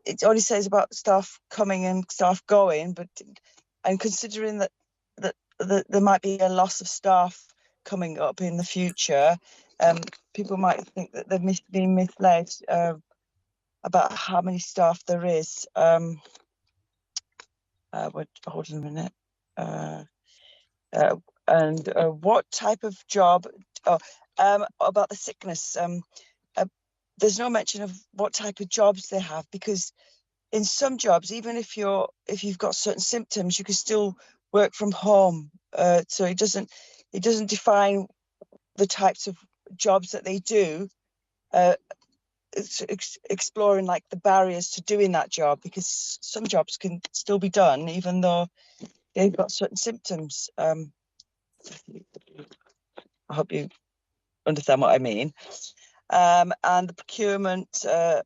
it only says about staff coming and staff going, and considering that there might be a loss of staff coming up in the future, people might think that they've been misled about how many staff there is. Hold on a minute. And what type of job? About the sickness. There's no mention of what type of jobs they have, because in some jobs, even if you've got certain symptoms, you can still work from home. So it doesn't define the types of jobs that they do. It's exploring like the barriers to doing that job, because some jobs can still be done even though they've got certain symptoms. I hope you understand what I mean. And the procurement, I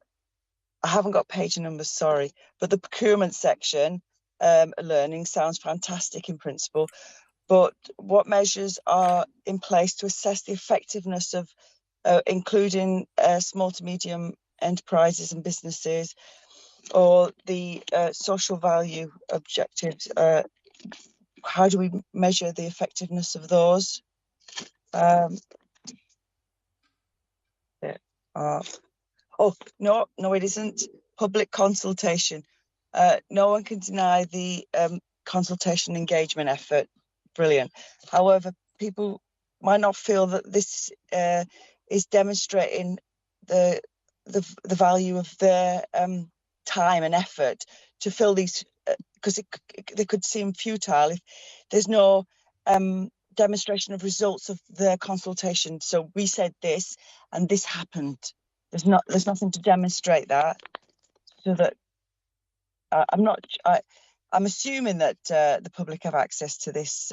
haven't got page numbers, sorry, but the procurement section, learning sounds fantastic in principle, but what measures are in place to assess the effectiveness of including small to medium enterprises and businesses, or the social value objectives? How do we measure the effectiveness of those? Oh, no, it isn't. Public consultation. No one can deny the consultation engagement effort. Brilliant. However, people might not feel that this is demonstrating the value of their time and effort to fill these, because they could seem futile if there's no demonstration of results of their consultation. So we said this and this happened. There's nothing to demonstrate that. So that I'm assuming that the public have access to this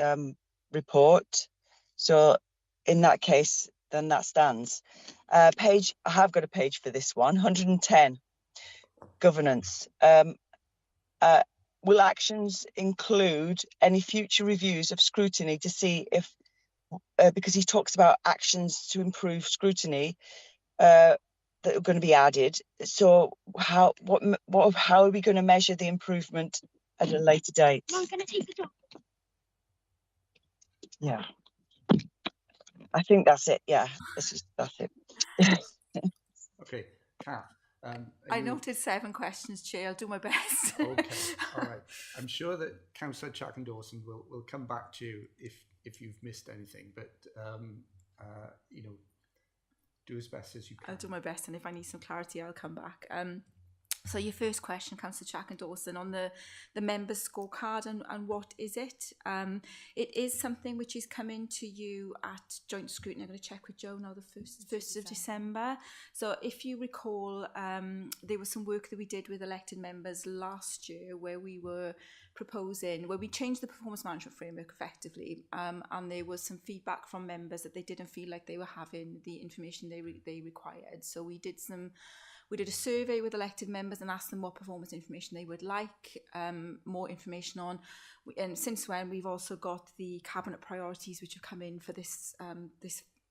report. So in that case, then that stands. I have got a page for this one, 110, governance. Will actions include any future reviews of scrutiny to see if, because he talks about actions to improve scrutiny that are going to be added. So how are we going to measure the improvement at a later date? No, I'm going to take the job. Yeah, I think that's it. Yeah, that's it. Okay, Kath. I noted 7 questions, Chair. I'll do my best. Okay, all right. I'm sure that Councillor Chack and Dawson will come back to you if you've missed anything, but do as best as you can. I'll do my best, and if I need some clarity, I'll come back. So your first question, Councillor Chack and Dawson, on the members' scorecard and what is it? It is something which is coming to you at joint scrutiny. I'm going to check with Joe now, the 1st of December. So if you recall, there was some work that we did with elected members last year where we were proposing, where we changed the performance management framework effectively, and there was some feedback from members that they didn't feel like they were having the information they required. So we did a survey with elected members and asked them what performance information they would like more information on. And since when, we've also got the cabinet priorities which have come in for this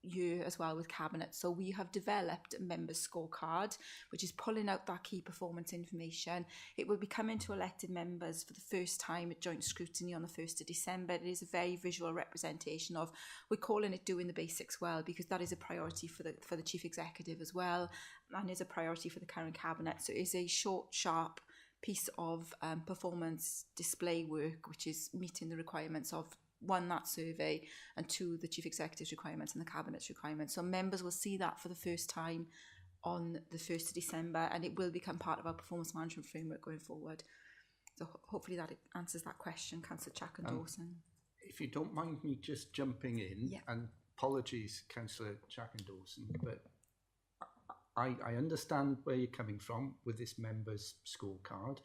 year as well with Cabinet. So we have developed a members scorecard, which is pulling out that key performance information. It will be coming to elected members for the first time at joint scrutiny on the 1st of December. It is a very visual representation of, we're calling it doing the basics well, because that is a priority for the Chief Executive as well, and is a priority for the current Cabinet. So it is a short, sharp piece of performance display work, which is meeting the requirements of, one, that survey, and two, the Chief Executive's requirements and the Cabinet's requirements. So members will see that for the first time on the 1st of December, and it will become part of our performance management framework going forward. So hopefully that answers that question, Councillor Chacken Dawson. If you don't mind me just jumping in, and apologies, Councillor Chacken Dawson, but I understand where you're coming from with this members scorecard.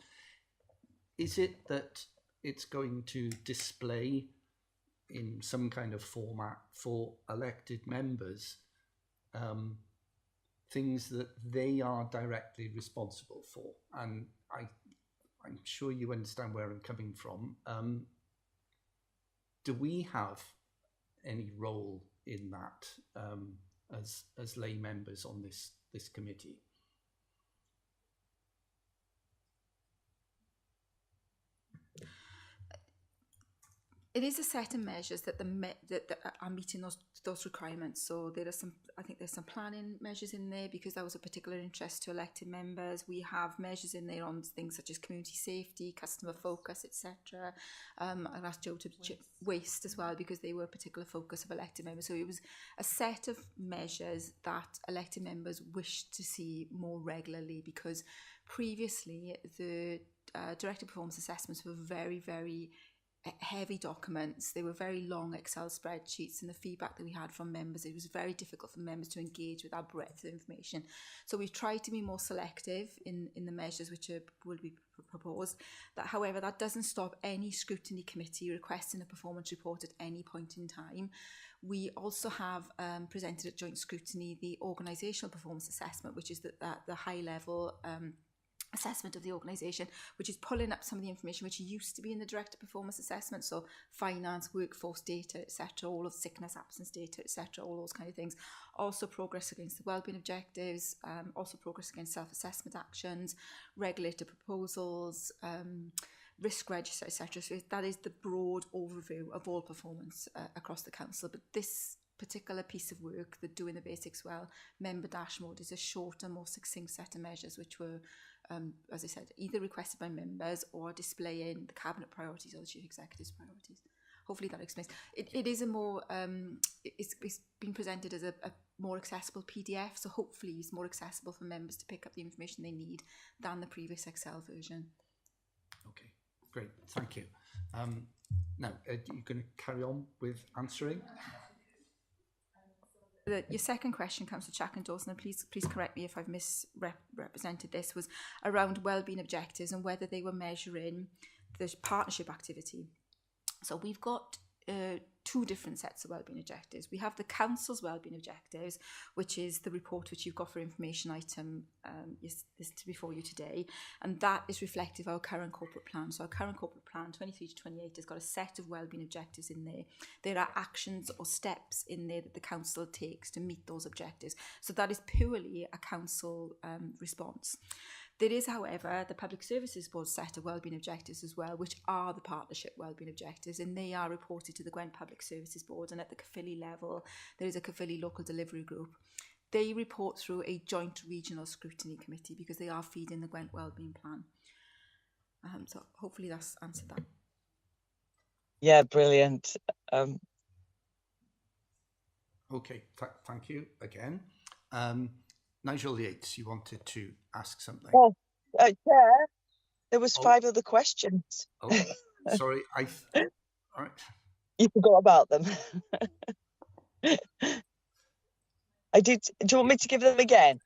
Is it that it's going to display in some kind of format for elected members things that they are directly responsible for? And I'm sure you understand where I'm coming from. Do we have any role in that as lay members on this committee? It is a set of measures that that are meeting those requirements. So there are some, I think there's some planning measures in there because that was a particular interest to elected members. We have measures in there on things such as community safety, customer focus, etc. I've asked Joe to waste as well because they were a particular focus of elected members. So it was a set of measures that elected members wished to see more regularly, because previously the director performance assessments were very, very heavy documents. They were very long Excel spreadsheets, and the feedback that we had from members, it was very difficult for members to engage with our breadth of information. So we've tried to be more selective in the measures which will be proposed. However, that doesn't stop any scrutiny committee requesting a performance report at any point in time. We also have presented at joint scrutiny the organisational performance assessment, which is the high level assessment of the organisation, which is pulling up some of the information which used to be in the director performance assessment, so finance, workforce data, etc., all of sickness, absence data, etc., all those kind of things. Also progress against the wellbeing objectives, also progress against self-assessment actions, regulator proposals, risk register, etc. So that is the broad overview of all performance across the council. But this particular piece of work, the doing the basics well member dashboard, is a shorter, more succinct set of measures which were as I said, either requested by members or displaying the cabinet priorities or the chief executive's priorities. Hopefully that explains. It is a more, it's been presented as a more accessible PDF, so hopefully it's more accessible for members to pick up the information they need than the previous Excel version. Okay, great, thank you. Now, are you going to carry on with answering? Your second question, Councillor Chacken Dawson, and please correct me if I've misrepresented this, was around wellbeing objectives and whether they were measuring the partnership activity. So we've got two different sets of wellbeing objectives. We have the council's wellbeing objectives, which is the report which you've got for information item is before you today, and that is reflective of our current corporate plan. So our current corporate plan 23 to 28 has got a set of wellbeing objectives in there. There are actions or steps in there that the council takes to meet those objectives. So that is purely a council response. There is, however, the Public Services Board set of wellbeing objectives as well, which are the partnership wellbeing objectives, and they are reported to the Gwent Public Services Board, and at the Caerphilly level, there is a Caerphilly local delivery group. They report through a joint regional scrutiny committee because they are feeding the Gwent wellbeing plan. So hopefully that's answered that. Yeah, brilliant. Okay, thank you again. Nigel Yates, you wanted to ask something. Oh, Chair, there was 5 other questions. Oh, sorry, all right. You forgot about them. I did. Do you want me to give them again?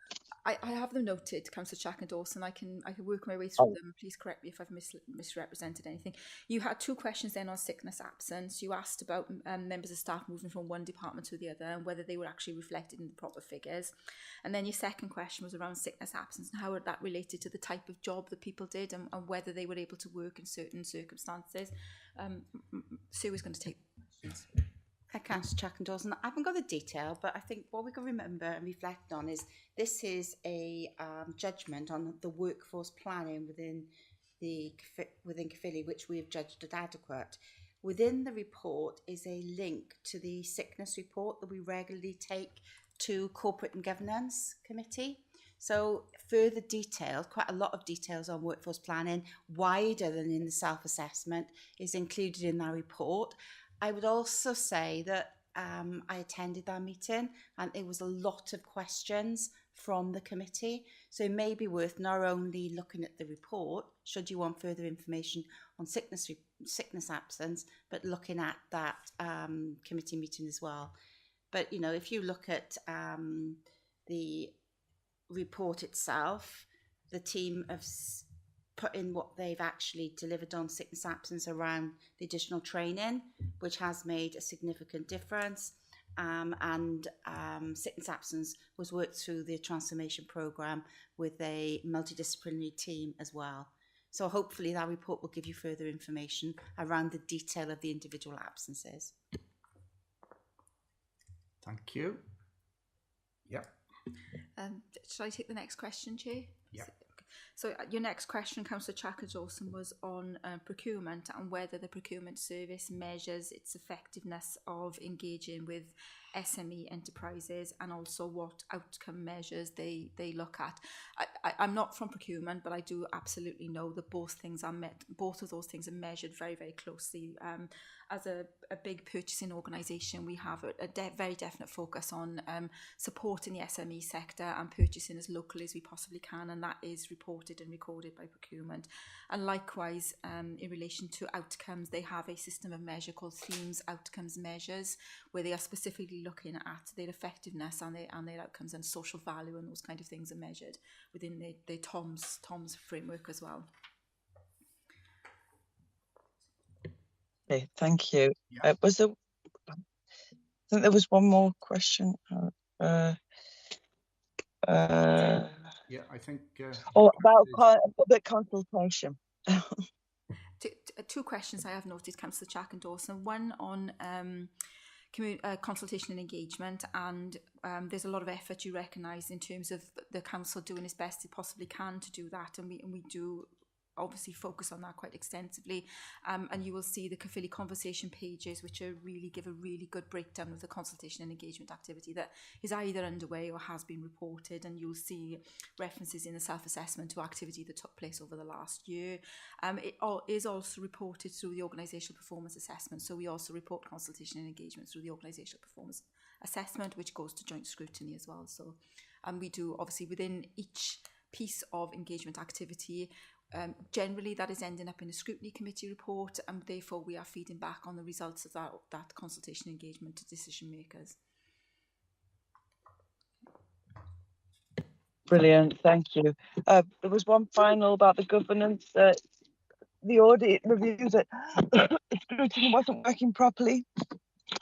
I have them noted, Councillor Chacken Dawson. I can work my way through them. Please correct me if I've misrepresented anything. You had 2 questions then on sickness absence. You asked about members of staff moving from one department to the other and whether they were actually reflected in the proper figures. And then your second question was around sickness absence and how that related to the type of job that people did and whether they were able to work in certain circumstances. Sue is going to take questions. Hi, Councillor Chacken-Dawson. I haven't got the detail, but I think what we can remember and reflect on is this is a judgment on the workforce planning within Caerphilly, which we have judged as adequate. Within the report is a link to the sickness report that we regularly take to Corporate and Governance Committee. So further detail, quite a lot of details on workforce planning, wider than in the self-assessment, is included in that report. I would also say that I attended that meeting and there was a lot of questions from the committee. So it may be worth not only looking at the report, should you want further information on sickness absence, but looking at that committee meeting as well. But, you know, if you look at the report itself, the team have put in what they've actually delivered on sickness absence around the additional training, which has made a significant difference. Sickness absence was worked through the transformation programme with a multidisciplinary team as well. So hopefully that report will give you further information around the detail of the individual absences. Thank you. Yep. Shall I take the next question, Chair? Yeah. So your next question, Councillor Chacker-Dawson, was on procurement and whether the procurement service measures its effectiveness of engaging with SME enterprises and also what outcome measures they look at. I'm not from procurement, but I do absolutely know that both of those things are measured very, very closely. As a big purchasing organisation, we have a very definite focus on supporting the SME sector and purchasing as locally as we possibly can, and that is reported and recorded by procurement. And likewise, in relation to outcomes, they have a system of measure called themes outcomes measures, where they are specifically looking at their effectiveness and their outcomes, and social value and those kind of things are measured within the TOMS framework as well. Okay, thank you. Yeah. I think there was one more question. Yeah, I think. About public consultation. Two questions I have noted, Councillor Chacken-Dawson. One on consultation and engagement, and there's a lot of effort you recognise in terms of the council doing its best it possibly can to do that, and we do obviously focus on that quite extensively, and you will see the Caerphilly conversation pages, which give a really good breakdown of the consultation and engagement activity that is either underway or has been reported, and you'll see references in the self-assessment to activity that took place over the last year. It is also reported through the organisational performance assessment, so we also report consultation and engagement through the organisational performance assessment, which goes to joint scrutiny as well. So we do, obviously, within each piece of engagement activity, generally that is ending up in a scrutiny committee report, and therefore we are feeding back on the results of that consultation engagement to decision makers. Brilliant, thank you. There was one final about the governance. The audit review that scrutiny wasn't working properly,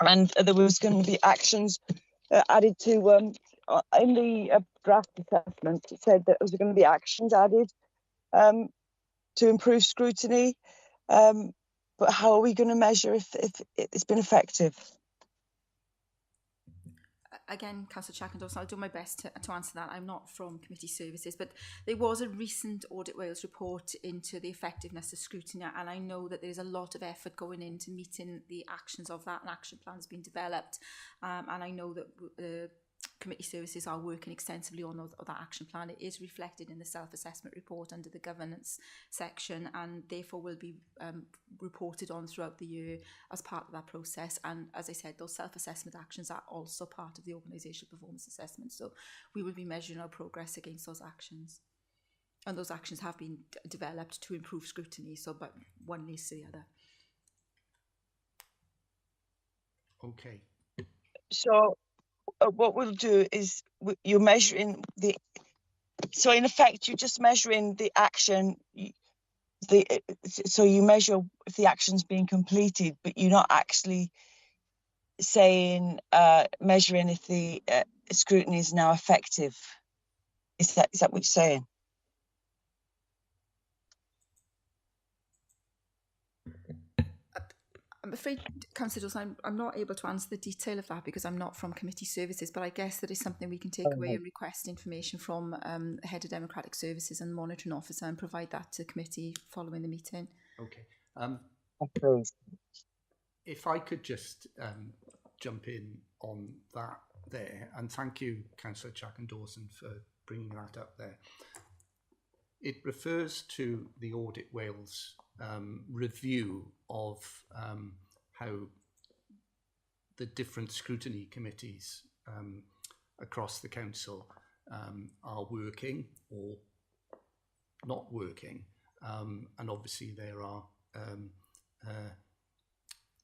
and there was going to be actions added to in the draft assessment. It said that there was going to be actions added to improve scrutiny, but how are we going to measure if it's been effective? Again, Councillor Chacken-Dawson, I'll do my best to answer that. I'm not from committee services, but there was a recent Audit Wales report into the effectiveness of scrutiny, and I know that there's a lot of effort going into meeting the actions of that, and action plans being developed, and I know that committee services are working extensively on that action plan. It is reflected in the self-assessment report under the governance section, and therefore will be reported on throughout the year as part of that process. And as I said, those self-assessment actions are also part of the organisational performance assessment, so we will be measuring our progress against those actions, and those actions have been developed to improve scrutiny, so but one leads to the other. Okay. So what we'll do is you're measuring so in effect you're just measuring the action, so you measure if the action's being completed, but you're not actually saying measuring if the scrutiny is now effective. Is that what you're saying? I'm afraid, Councillor Dawson, I'm not able to answer the detail of that because I'm not from committee services, but I guess that is something we can take away and request information from the Head of Democratic Services and Monitoring Officer and provide that to committee following the meeting. Okay. If I could just jump in on that there, and thank you, Councillor Chacken-Dawson, for bringing that up there. It refers to the Audit Wales review of how the different scrutiny committees across the council are working or not working, and obviously there are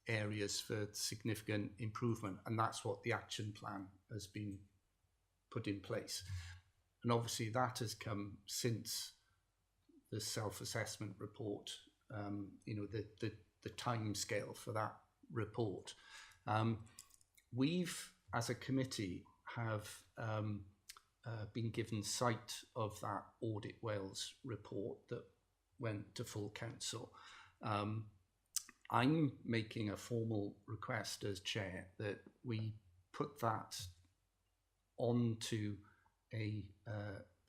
areas for significant improvement, and that's what the action plan has been put in place. And obviously that has come since the self-assessment report, the time scale for that report. We've, as a committee, have been given sight of that Audit Wales report that went to full council. I'm making a formal request as chair that we put that onto a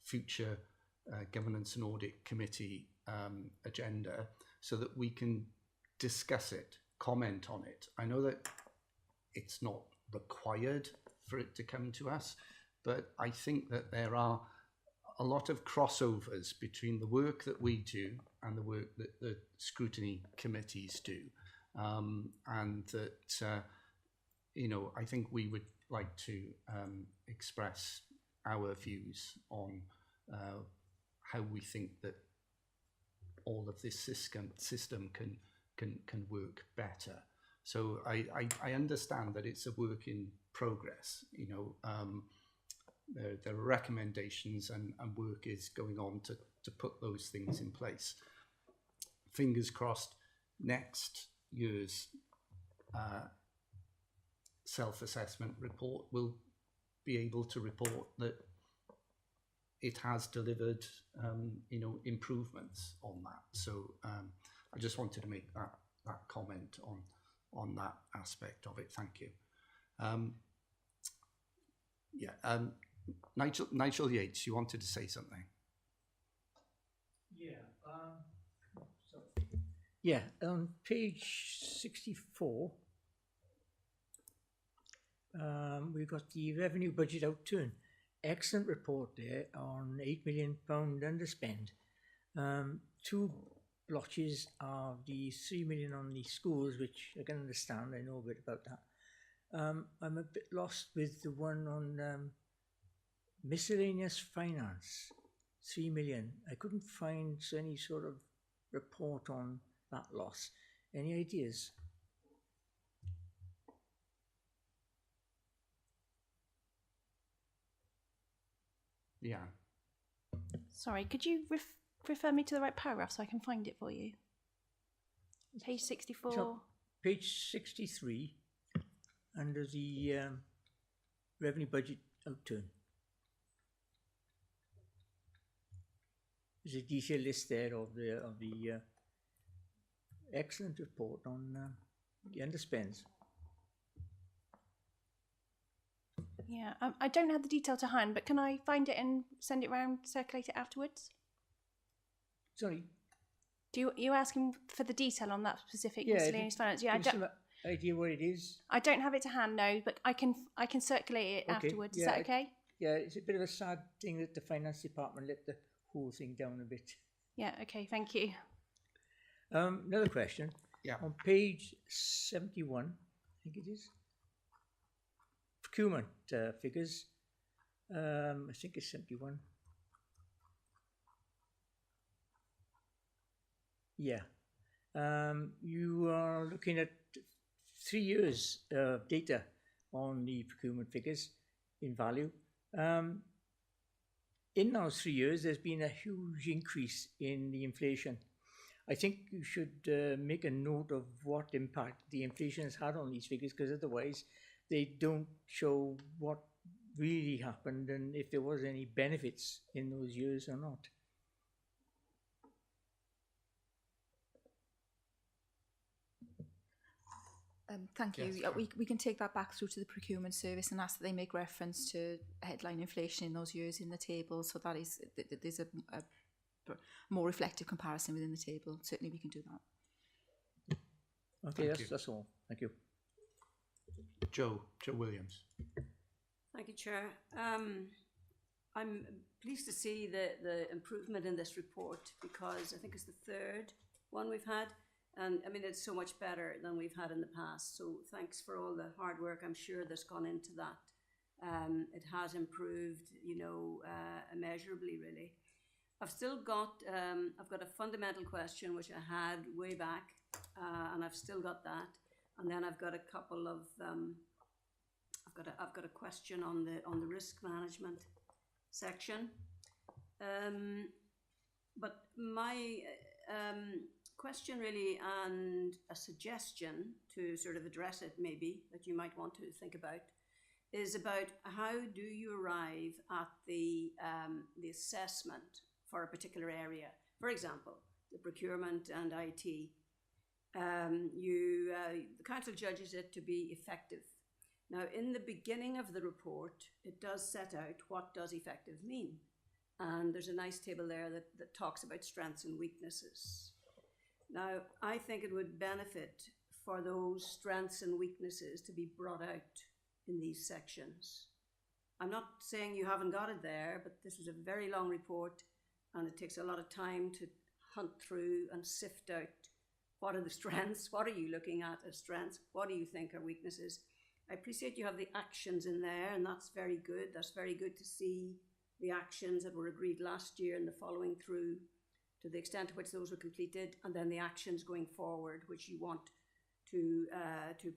future Governance and Audit Committee agenda so that we can discuss it, comment on it. I know that it's not required for it to come to us, but I think that there are a lot of crossovers between the work that we do and the work that the scrutiny committees do. And that, I think we would like to express our views on how we think that all of this system can work better. So I understand that it's a work in progress. There are recommendations and work is going on to put those things in place. Fingers crossed, next year's self-assessment report will be able to report that it has delivered, improvements on that. So I just wanted to make that comment on that aspect of it. Thank you. Nigel Yates, you wanted to say something? On page 64, we've got the revenue budget outturn. Excellent report there on £8 million underspend. Two blotches are the 3 million on the schools, which I can understand, I know a bit about that. I'm a bit lost with the one on miscellaneous finance, 3 million. I couldn't find any sort of report on that loss. Any ideas? Yeah. Sorry, could you refer me to the right paragraph so I can find it for you? Page 64. So, page 63, under the revenue budget outturn. There's a detailed list there of the excellent report on the underspends. Yeah, I don't have the detail to hand, but can I find it and send it around, circulate it afterwards? Sorry? You asking for the detail on that specific miscellaneous finance? Yeah, I don't have an idea what it is. I don't have it to hand, no, but I can circulate it afterwards. Yeah, is that okay? Yeah, it's a bit of a sad thing that the finance department let the whole thing down a bit. Yeah, okay, thank you. Another question. Yeah. On page 71, I think it is, procurement figures. I think it's 71. Yeah. You are looking at 3 years data on the procurement figures in value. In those 3 years, there's been a huge increase in the inflation. I think you should make a note of what impact the inflation has had on these figures, because otherwise they don't show what really happened and if there was any benefits in those years or not. Thank you. Yes, We can take that back through to the procurement service and ask that they make reference to headline inflation in those years in the table. So that is, there's a more reflective comparison within the table. Certainly we can do that. Okay, that's all. Thank you. Joe Williams. Thank you, Chair. I'm pleased to see the improvement in this report, because I think it's the third one we've had. And I mean, it's so much better than we've had in the past. So thanks for all the hard work, I'm sure, that's gone into that. It has improved, immeasurably, really. I've still got, I've got a fundamental question, which I had way back, and I've still got that. And then I've got a couple of, I've got a question on the risk management section. But my question really, and a suggestion to sort of address it maybe, that you might want to think about, is about how do you arrive at the assessment for a particular area. For example, the procurement and IT. The council judges it to be effective. Now, in the beginning of the report, it does set out what does effective mean. And there's a nice table there that talks about strengths and weaknesses. Now, I think it would benefit for those strengths and weaknesses to be brought out in these sections. I'm not saying you haven't got it there, but this is a very long report, and it takes a lot of time to hunt through and sift out what are the strengths, what are you looking at as strengths, what do you think are weaknesses. I appreciate you have the actions in there, and that's very good. That's very good to see the actions that were agreed last year and the following through, to the extent to which those were completed, and then the actions going forward, which you want to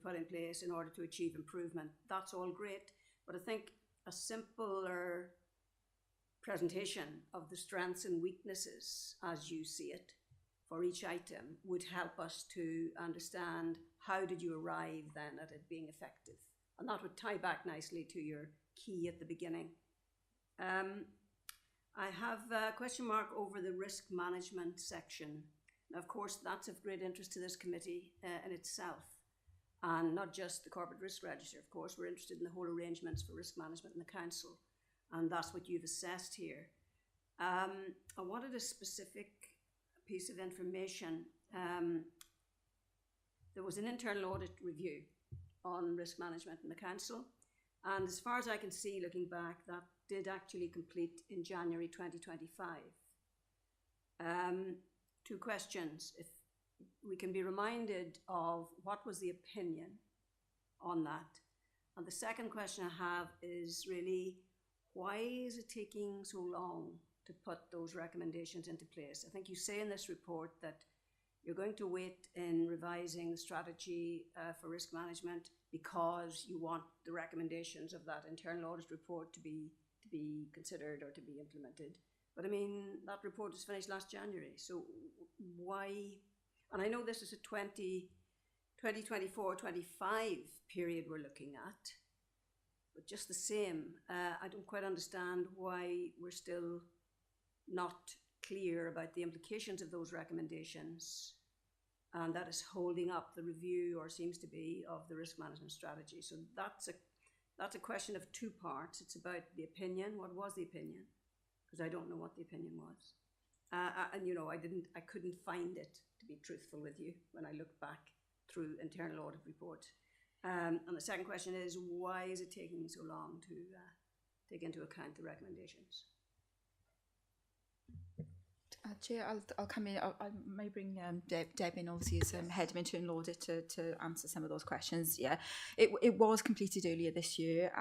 put in place in order to achieve improvement. That's all great, but I think a simpler presentation of the strengths and weaknesses as you see it for each item would help us to understand how did you arrive then at it being effective. And that would tie back nicely to your key at the beginning. I have a question mark over the risk management section. Now, of course, that's of great interest to this committee in itself, and not just the corporate risk register. Of course, we're interested in the whole arrangements for risk management in the council, and that's what you've assessed here. I wanted a specific piece of information. There was an internal audit review on risk management in the council, and as far as I can see, looking back, that did actually complete in January 2025. Two questions. If we can be reminded of what was the opinion on that. And the second question I have is really, why is it taking so long to put those recommendations into place? I think you say in this report that you're going to wait in revising the strategy for risk management because you want the recommendations of that internal audit report to be considered or to be implemented. But I mean, that report was finished last January, so why? And I know this is a 2024-25 period we're looking at, but just the same, I don't quite understand why we're still not clear about the implications of those recommendations, and that is holding up the review, or seems to be, of the risk management strategy. So that's a question of two parts. It's about the opinion. What was the opinion? Because I don't know what the opinion was. And you know, I couldn't find it, to be truthful with you, when I looked back through internal audit reports. And the second question is, why is it taking so long to take into account the recommendations? Chair, I'll come in. I may bring Deb in, obviously, as head of internal audit to answer some of those questions. Yeah, it was completed earlier this year,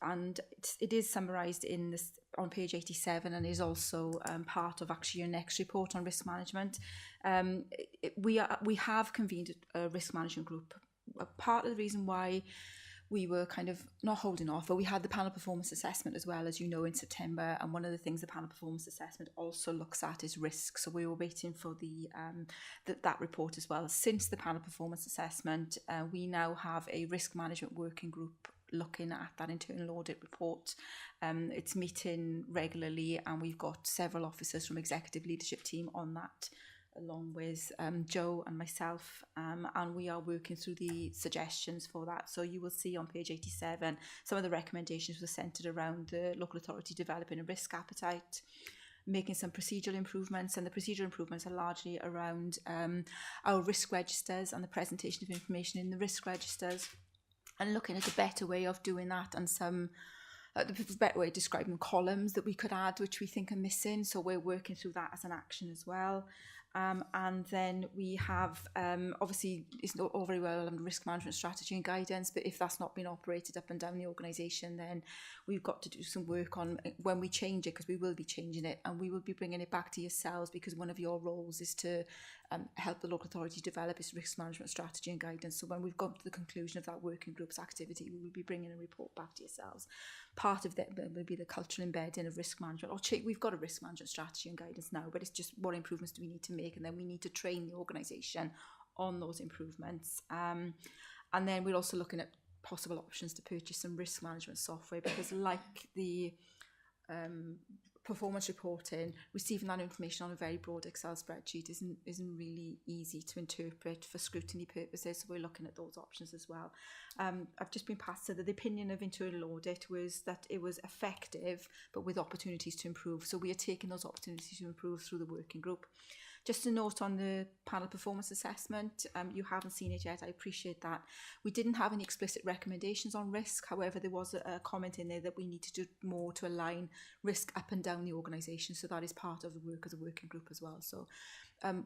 and it is summarised in this on page 87, and is also part of actually your next report on risk management. We have convened a risk management group. Part of the reason why we were kind of not holding off, but we had the panel performance assessment as well, as you know, in September. And one of the things the panel performance assessment also looks at is risk. So we were waiting for that report as well. Since the panel performance assessment, we now have a risk management working group looking at that internal audit report. It's meeting regularly, and we've got several officers from executive leadership team on that along with Joe and myself, and we are working through the suggestions for that. So you will see on page 87, some of the recommendations were centred around the local authority developing a risk appetite, making some procedural improvements, and the procedural improvements are largely around our risk registers and the presentation of information in the risk registers, and looking at a better way of doing that, and some the better way of describing columns that we could add which we think are missing. So we're working through that as an action as well. And then we have, obviously, it's not all very well under risk management strategy and guidance, but if that's not been operated up and down the organisation, then we've got to do some work on when we change it, because we will be changing it, and we will be bringing it back to yourselves, because one of your roles is to help the local authority develop its risk management strategy and guidance. So when we've got to the conclusion of that working group's activity, we will be bringing a report back to yourselves. Part of that will be the cultural embedding of risk management. We've got a risk management strategy and guidance now, but it's just what improvements do we need to make, and then we need to train the organisation on those improvements. And then we're also looking at possible options to purchase some risk management software, because like the performance reporting, receiving that information on a very broad Excel spreadsheet isn't really easy to interpret for scrutiny purposes, so we're looking at those options as well. I've just been passed so that the opinion of internal audit was that it was effective but with opportunities to improve, so we are taking those opportunities to improve through the working group. Just a note on the panel performance assessment, you haven't seen it yet, I appreciate that. We didn't have any explicit recommendations on risk, however there was a comment in there that we need to do more to align risk up and down the organisation, so that is part of the work of the working group as well. So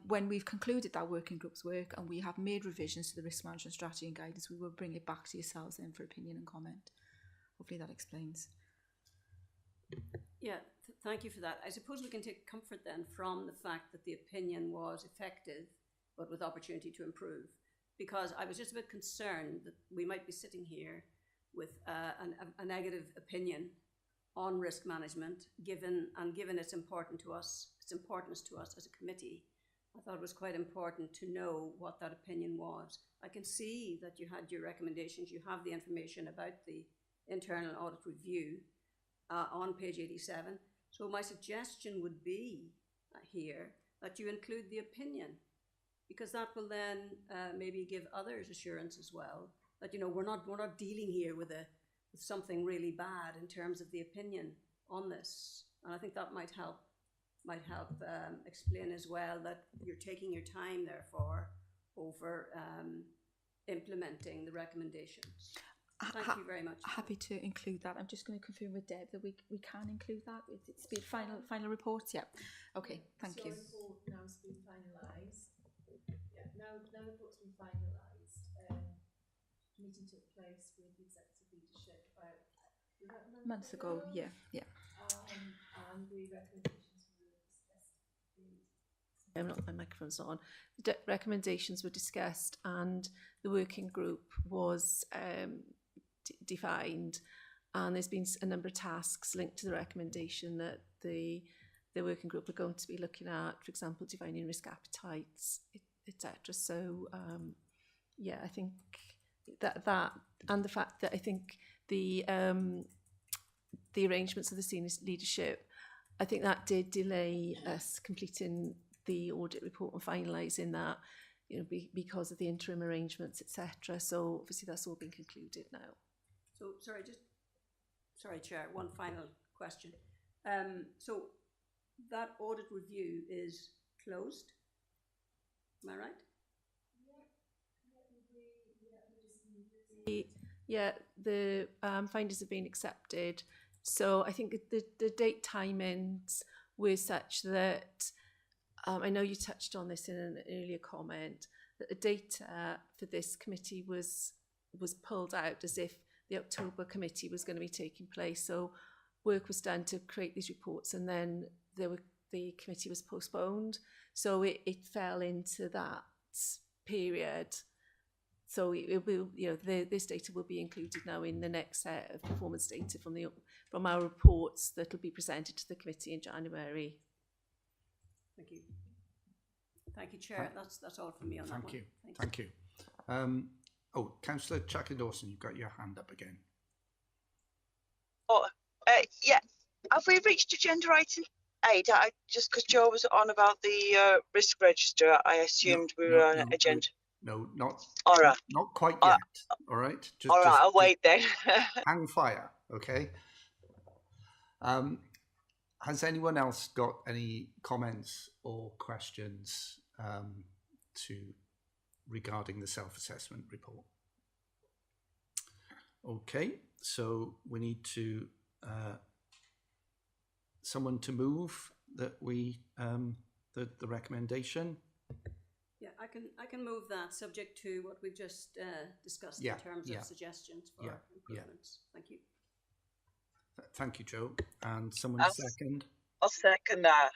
when we've concluded that working group's work and we have made revisions to the risk management strategy and guidance, we will bring it back to yourselves then for opinion and comment. Hopefully that explains. Yeah, thank you for that. I suppose we can take comfort then from the fact that the opinion was effective, but with opportunity to improve. Because I was just a bit concerned that we might be sitting here with a negative opinion on risk management, given its importance to us as a committee. I thought it was quite important to know what that opinion was. I can see that you had your recommendations, you have the information about the internal audit review on page 87. So my suggestion would be here that you include the opinion, because that will then maybe give others assurance as well that, you know, we're not dealing here with something really bad in terms of the opinion on this. And I think that might help explain as well that you're taking your time, therefore, over implementing the recommendations. Thank you very much. Happy to include that. I'm just going to confirm with Deb that we can include that. It's been final reports. Yeah. Okay. Thank you. So report now has been finalised. Yeah. Now the report's been finalised. Meeting took place with the executive leadership about months ago. Yeah. And the recommendations were discussed. My microphone's not on. The recommendations were discussed, and the working group was defined, and there's been a number of tasks linked to the recommendation that the working group are going to be looking at, for example, defining risk appetites, etc. So yeah, I think that and the fact that I think the arrangements of the senior leadership, I think that did delay us completing the audit report and finalising that, you know, because of the interim arrangements, etc. So obviously that's all been concluded now. So sorry, Chair, one final question. So that audit review is closed, am I right? Yeah, the findings have been accepted. So I think the date timings were such that, I know you touched on this in an earlier comment, that the data for this committee was pulled out as if the October committee was going to be taking place. So work was done to create these reports, and then the committee was postponed. So it fell into that period. So it will, you know, this data will be included now in the next set of performance data from our reports that will be presented to the committee in January. Thank you. Thank you, Chair. That's all from me on that one. Thank you. Councillor Chacken-Dawson, you've got your hand up again. Yeah. Have we reached agenda item 8. I just because Joe was on about the risk register, I assumed we were on agenda. No, not All right. not quite yet. All right. Just, all right, I'll wait then. Hang fire, okay? Has anyone else got any comments or questions regarding the self-assessment report? Okay, so we need to someone to move that we the recommendation. Yeah, I can move that, subject to what we've just discussed in terms of suggestions for improvements. Thank you. Thank you, Joe. And someone second? I'll second that.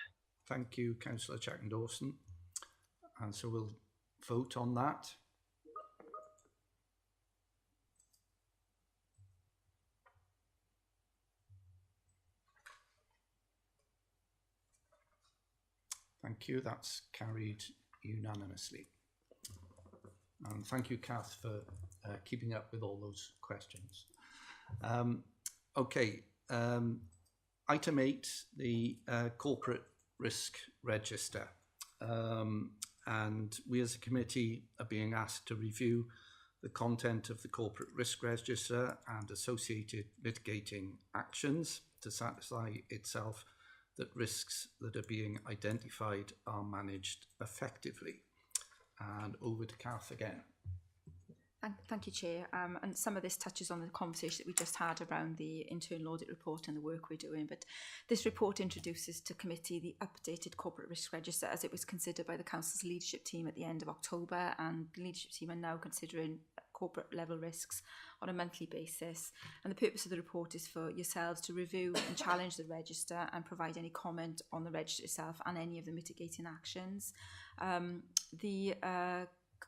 Thank you, Councillor Chapman-Dawson. And so we'll vote on that. Thank you. That's carried unanimously. And thank you, Kath, for keeping up with all those questions. Okay, item 8, the corporate risk register. And we as a committee are being asked to review the content of the corporate risk register and associated mitigating actions to satisfy itself that risks that are being identified are managed effectively. And over to Kath again. Thank you, Chair. And some of this touches on the conversation that we just had around the internal audit report and the work we're doing. But this report introduces to committee the updated corporate risk register as it was considered by the Council's leadership team at the end of October. And the leadership team are now considering corporate level risks on a monthly basis. And the purpose of the report is for yourselves to review and challenge the register and provide any comment on the register itself and any of the mitigating actions.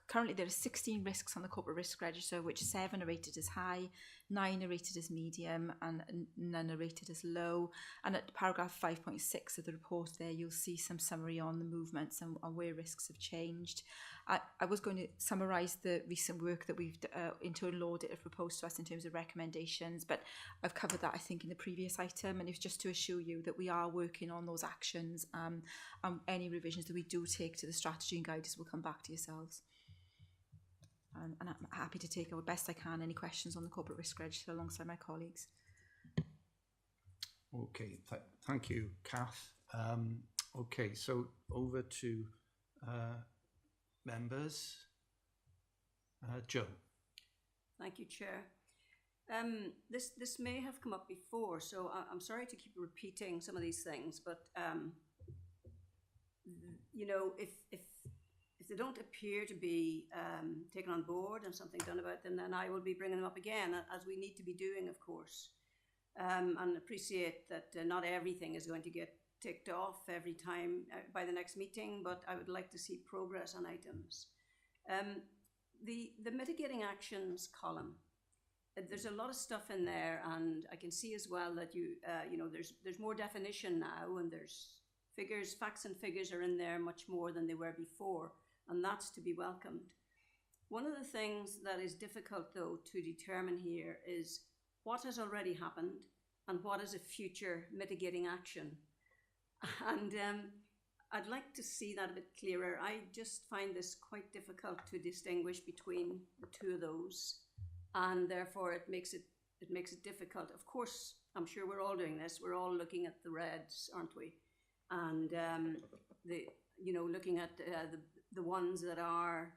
Currently, there are 16 risks on the corporate risk register, which 7 are rated as high, 9 are rated as medium, and none are rated as low. And at paragraph 5.6 of the report there, you'll see some summary on the movements and where risks have changed. I was going to summarise the recent work that we've internal audit have proposed to us in terms of recommendations, but I've covered that, I think, in the previous item, and it's just to assure you that we are working on those actions, and any revisions that we do take to the strategy and guidance will come back to yourselves. And I'm happy to take our best I can any questions on the corporate risk register alongside my colleagues. Okay, thank you, Kath. Okay, so over to members. Joe. Thank you, Chair. This may have come up before, so I'm sorry to keep repeating some of these things, but you know, if they don't appear to be taken on board and something done about them, then I will be bringing them up again, as we need to be doing, of course. And appreciate that not everything is going to get ticked off every time by the next meeting, but I would like to see progress on items. The mitigating actions column, there's a lot of stuff in there, and I can see as well that you know, there's more definition now, and there's figures, facts and figures are in there much more than they were before. And that's to be welcomed. One of the things that is difficult, though, to determine here is what has already happened and what is a future mitigating action. And I'd like to see that a bit clearer. I just find this quite difficult to distinguish between the two of those, and therefore it makes it difficult. Of course, I'm sure we're all doing this. We're all looking at the reds, aren't we? And looking at the ones that are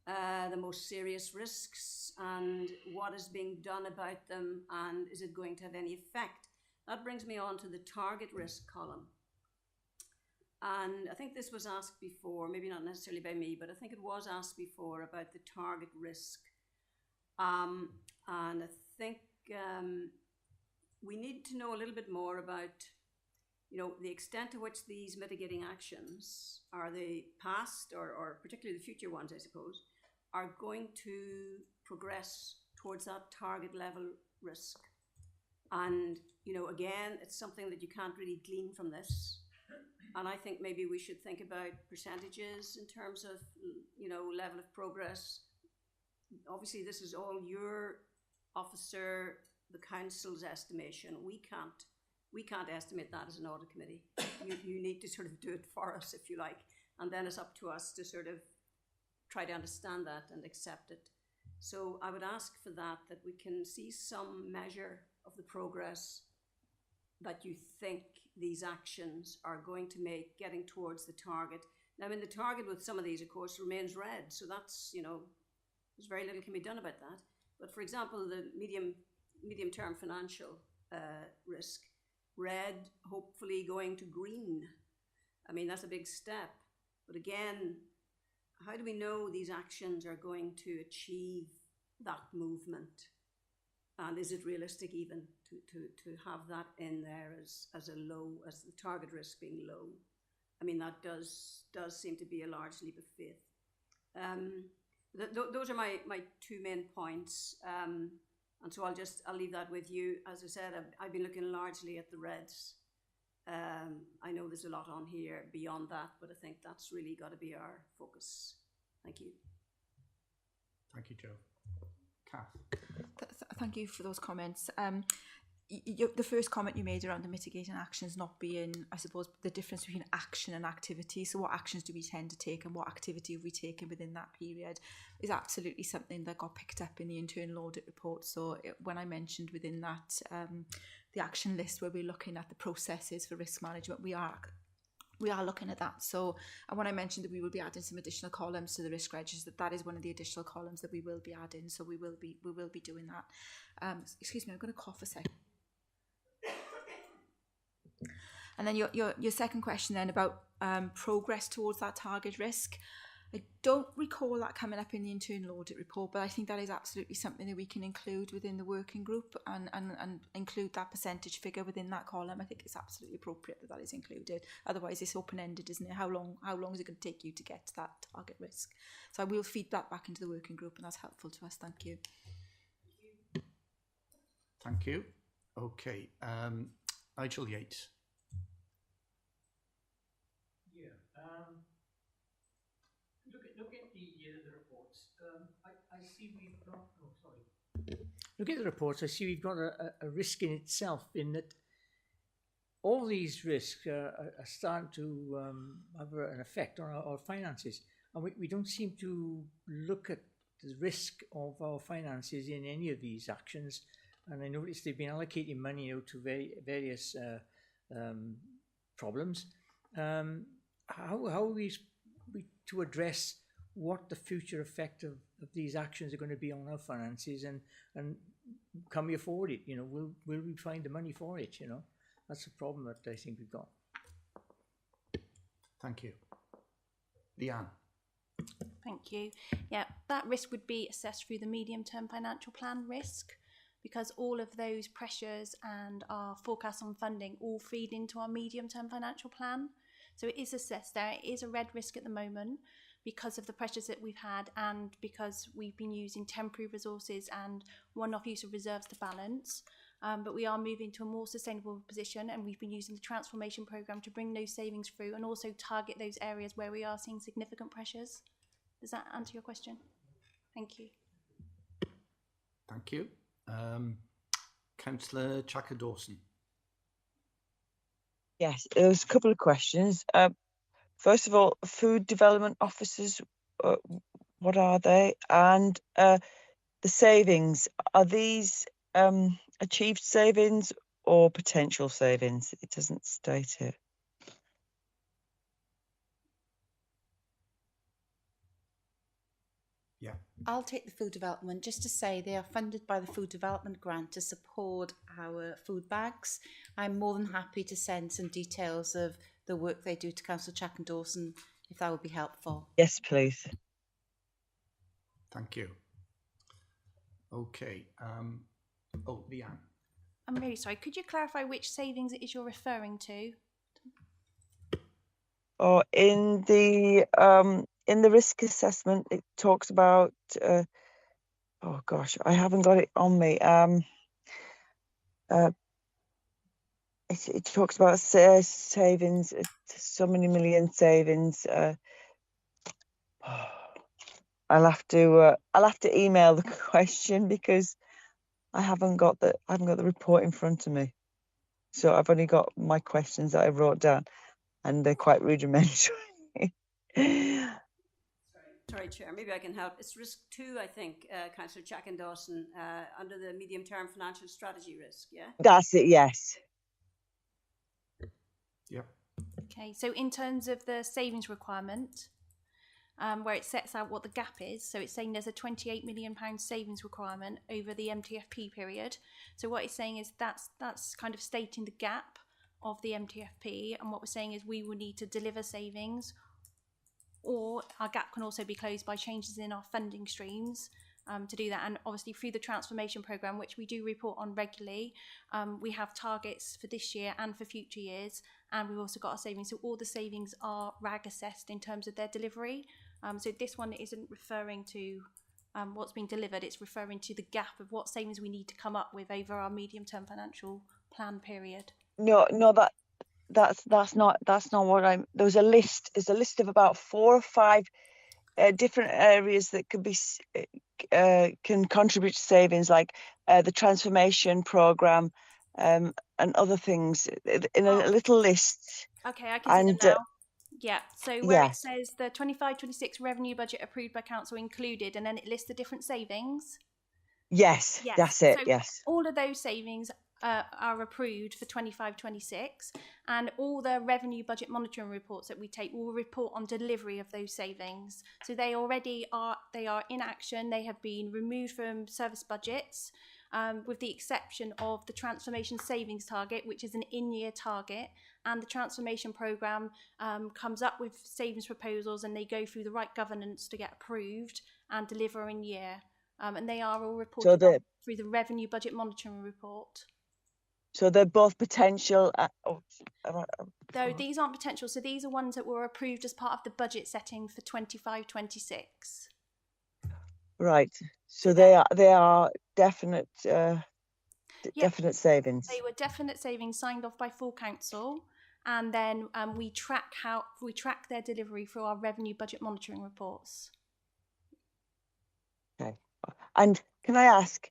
the most serious risks and what is being done about them, and is it going to have any effect? That brings me on to the target risk column. And I think this was asked before, maybe not necessarily by me, but I think it was asked before about the target risk. And I think we need to know a little bit more about, you know, the extent to which these mitigating actions, are they past or particularly the future ones, I suppose, are going to progress towards that target level risk. And, you know, again, it's something that you can't really glean from this. And I think maybe we should think about percentages in terms of, you know, level of progress. Obviously, this is all your officer, the council's estimation. We can't We can't estimate that as an audit committee. You need to sort of do it for us, if you like, and then it's up to us to sort of try to understand that and accept it. So I would ask for that we can see some measure of the progress that you think these actions are going to make getting towards the target. Now, I mean, the target with some of these, of course, remains red. So that's, there's very little can be done about that. But for example, the medium-term financial risk, red, hopefully going to green. I mean, that's a big step. But again, how do we know these actions are going to achieve that movement? And is it realistic even to have that in there as a low, as the target risk being low? I mean, that does seem to be a large leap of faith. Those are my two main points. And so I'll leave that with you. As I said, I've been looking largely at the reds. I know there's a lot on here beyond that, but I think that's really got to be our focus. Thank you. Thank you, Joe. Kath. Thank you for those comments. The first comment you made around the mitigating actions not being, I suppose, the difference between action and activity. So what actions do we tend to take and what activity have we taken within that period is absolutely something that got picked up in the internal audit report. So when I mentioned within that, the action list where we're looking at the processes for risk management, we are looking at that. So, and when I mentioned that we will be adding some additional columns to the risk register, that is one of the additional columns that we will be adding. So we will be doing that. Excuse me, I'm going to cough a second. And then your second question then about progress towards that target risk. I don't recall that coming up in the internal audit report, but I think that is absolutely something that we can include within the working group and include that percentage figure within that column. I think it's absolutely appropriate that is included. Otherwise, it's open-ended, isn't it? How long is it going to take you to get to that target risk? So I will feed that back into the working group, and that's helpful to us. Thank you. Thank you. Okay. Nigel Yates. Look at the reports. I see we've got. Oh, sorry. Look at the reports. I see we've got a risk in itself. In that, all these risks are starting to have an effect on our finances, and we don't seem to look at the risk of our finances in any of these actions. And I noticed they've been allocating money to various problems. How are we to address what the future effect of these actions are going to be on our finances, and can we afford it? Will we find the money for it? That's the problem that I think we've got. Thank you. Leanne. Thank you. Yeah, that risk would be assessed through the medium-term financial plan risk, because all of those pressures and our forecast on funding all feed into our medium-term financial plan. So it is assessed there. It is a red risk at the moment because of the pressures that we've had and because we've been using temporary resources and one-off use of reserves to balance. But we are moving to a more sustainable position, and we've been using the transformation programme to bring those savings through and also target those areas where we are seeing significant pressures. Does that answer your question? Thank you. Thank you. Councillor Chaka-Dawson. Yes, there was a couple of questions. First of all, food development officers, what are they? And the savings, are these achieved savings or potential savings? It doesn't state it. Yeah. I'll take the food development. Just to say, they are funded by the food development grant to support our food bags. I'm more than happy to send some details of the work they do to Councillor Chaka-Dawson, if that would be helpful. Yes, please. Thank you. Okay. Leanne. I'm really sorry. Could you clarify which savings it is you're referring to? Oh, in the risk assessment, it talks about. Oh gosh, I haven't got it on me. It talks about savings, so many million savings. I'll have to email the question because I haven't got the report in front of me. So I've only got my questions that I wrote down, and they're quite rudimentary. Sorry, Chair, maybe I can help. It's risk 2, I think, Councillor Jack and Dawson, under the medium-term financial strategy risk, yeah? That's it, yes. Yep. Okay, so in terms of the savings requirement, where it sets out what the gap is, so it's saying there's a £28 million savings requirement over the MTFP period. So what it's saying is that's kind of stating the gap of the MTFP, and what we're saying is we will need to deliver savings, or our gap can also be closed by changes in our funding streams to do that. And obviously through the transformation programme, which we do report on regularly, we have targets for this year and for future years, and we've also got our savings. So all the savings are RAG assessed in terms of their delivery. So this one isn't referring to what's being delivered, it's referring to the gap of what savings we need to come up with over our medium-term financial plan period. No, that's not what I'm. There's a list of about 4 or 5 different areas that could be can contribute to savings, like the transformation programme and other things in a little list. Okay, I can see them now. Yeah, so where it says the 25-26 revenue budget approved by council included, and then it lists the different savings. Yes, that's it. So yes. All of those savings are approved for 25-26, and all the revenue budget monitoring reports that we take will report on delivery of those savings. So they already are in action. They have been removed from service budgets, with the exception of the transformation savings target, which is an in-year target, and the transformation programme comes up with savings proposals, and they go through the right governance to get approved and deliver in year. And they are all reported through the revenue budget monitoring report. So they're both potential. Though these aren't potential, so these are ones that were approved as part of the budget setting for 25-26. Right. So they are definite definite savings. They were definite savings signed off by full council, and then we track their delivery through our revenue budget monitoring reports. Okay. And can I ask,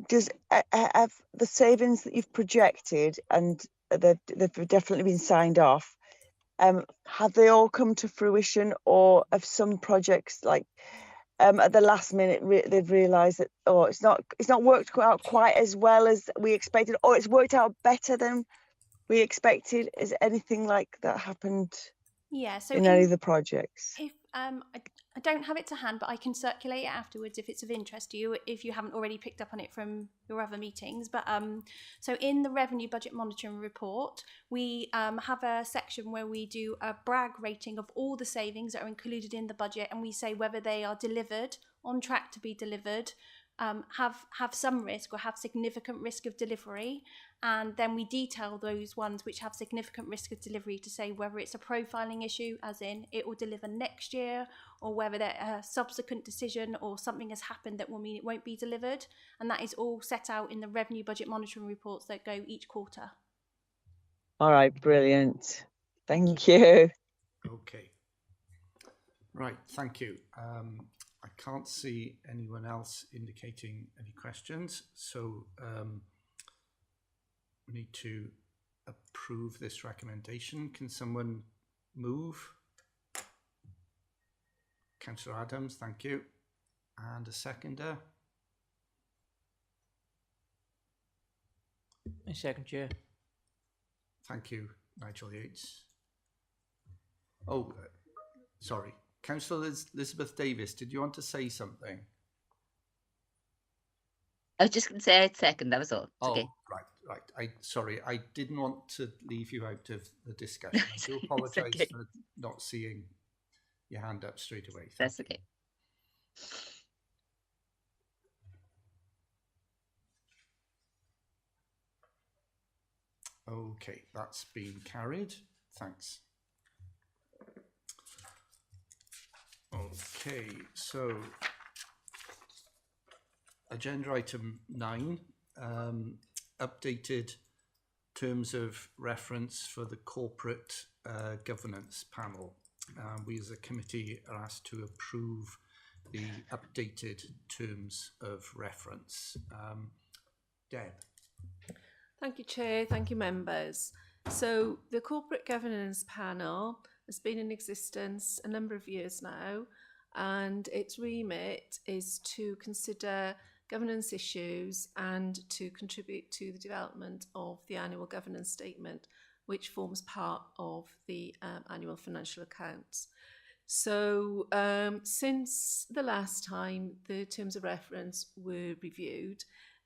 does have the savings that you've projected and they've definitely been signed off, have they all come to fruition, or have some projects, like at the last minute they've realised that it's not worked out quite as well as we expected, or it's worked out better than we expected? Is anything like that happened? Yeah. So in any of the projects? If I don't have it to hand, but I can circulate it afterwards if it's of interest to you, if you haven't already picked up on it from your other meetings. But so in the revenue budget monitoring report, we have a section where we do a brag rating of all the savings that are included in the budget, and we say whether they are delivered, on track to be delivered, have some risk or have significant risk of delivery, and then we detail those ones which have significant risk of delivery to say whether it's a profiling issue, as in it will deliver next year, or whether a subsequent decision or something has happened that will mean it won't be delivered. And that is all set out in the revenue budget monitoring reports that go each quarter. All right, brilliant. Thank you. Okay. Right, thank you. I can't see anyone else indicating any questions, so we need to approve this recommendation. Can someone move? Councillor Adams, thank you. And a seconder? A second, Chair. Thank you, Nigel Yates. Oh, sorry. Councillor Elizabeth Davis, did you want to say something? I was just going to say I'd second, that was all. It's okay. Right. Sorry, I didn't want to leave you out of the discussion. I do apologise okay. for not seeing your hand up straight away. That's okay. Okay, that's been carried. Thanks. Okay, so agenda item 9, updated terms of reference for the corporate governance panel. We as a committee are asked to approve the updated terms of reference. Deb. Thank you, Chair. Thank you, members. So the Corporate Governance Panel has been in existence a number of years now, and its remit is to consider governance issues and to contribute to the development of the annual governance statement, which forms part of the annual financial accounts. So since the last time the terms of reference were reviewed,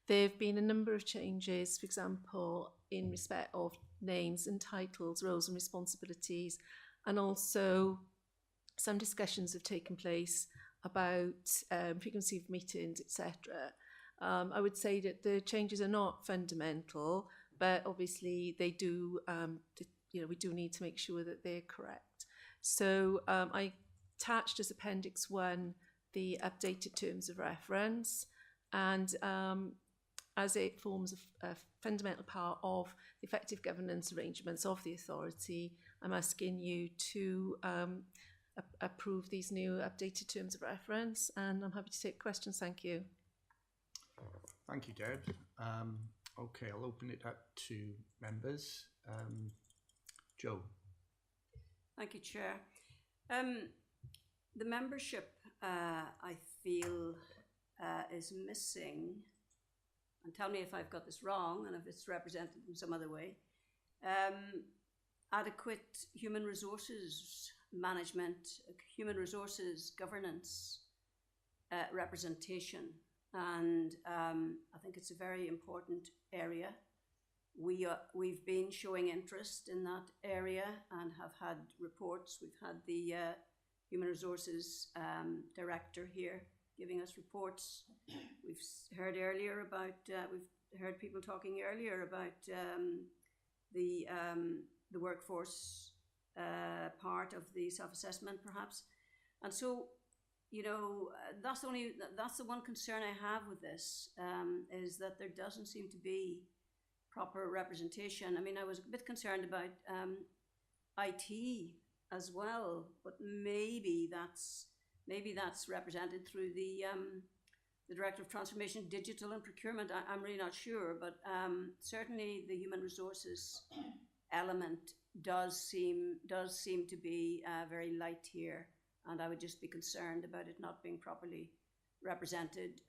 there have been a number of changes, for example, in respect of names and titles, roles and responsibilities, and also some discussions have taken place about frequency of meetings, etc. I would say that the changes are not fundamental, but obviously they do, we do need to make sure that they're correct. So I attached as Appendix 1 the updated terms of reference, and as it forms a fundamental part of the effective governance arrangements of the authority, I'm asking you to approve these new updated terms of reference, and I'm happy to take questions. Thank you. Thank you, Deb. Okay, I'll open it up to members. Joe. Thank you, Chair. The membership, I feel, is missing, and tell me if I've got this wrong and if it's represented in some other way, adequate human resources management, human resources governance representation. And I think it's a very important area. We've been showing interest in that area and have had reports. We've had the Human Resources Director here giving us reports. We've heard earlier about, we've heard people talking earlier about the workforce part of the self-assessment perhaps. And so, you know, that's the one concern I have with this, is that there doesn't seem to be proper representation. I mean, I was a bit concerned about IT as well, but maybe that's represented through the Director of Transformation, Digital and Procurement. I'm really not sure, but certainly the human resources element does seem to be very light here, and I would just be concerned about it not being properly represented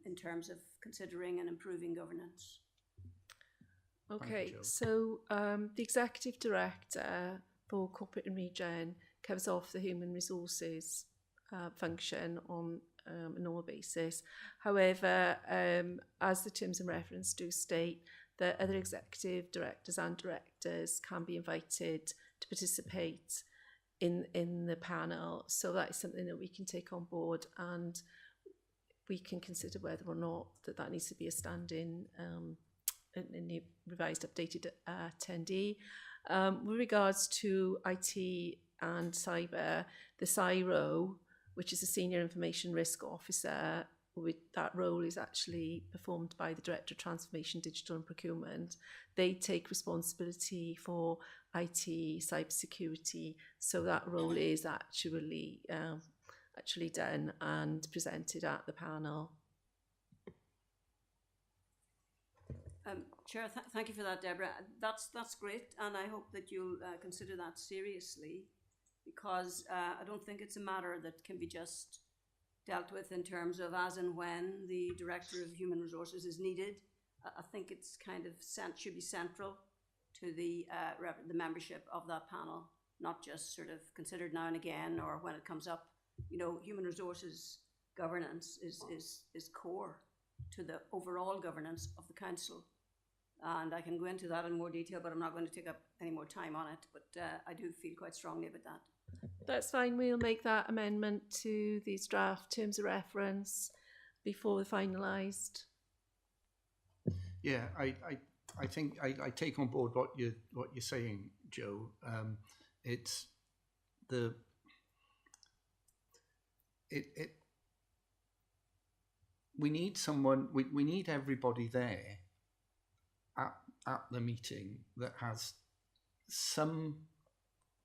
in terms of considering and improving governance. Okay, so the Executive Director for Corporate and Regen covers off the human resources function on a normal basis. However, as the terms of reference do state, that other executive directors and directors can be invited to participate in the panel. So that is something that we can take on board, and we can consider whether or not that needs to be a stand-in in the revised updated attendee. With regards to IT and cyber, the CIRO, which is a Senior Information Risk Officer, that role is actually performed by the Director of Transformation, Digital and Procurement. They take responsibility for IT, cybersecurity, so that role is actually done and presented at the panel. Chair, thank you for that, Deborah. That's great, and I hope that you'll consider that seriously, because I don't think it's a matter that can be just dealt with in terms of as and when the Director of Human Resources is needed. I think it's kind of should be central to the membership of that panel, not just sort of considered now and again or when it comes up. You know, human resources governance is core to the overall governance of the council. And I can go into that in more detail, but I'm not going to take up any more time on it. But I do feel quite strongly about that. That's fine. We'll make that amendment to these draft terms of reference before they're finalised. Yeah, I think I take on board what you're saying, Joe. It's the we need someone. We need everybody there at the meeting that has some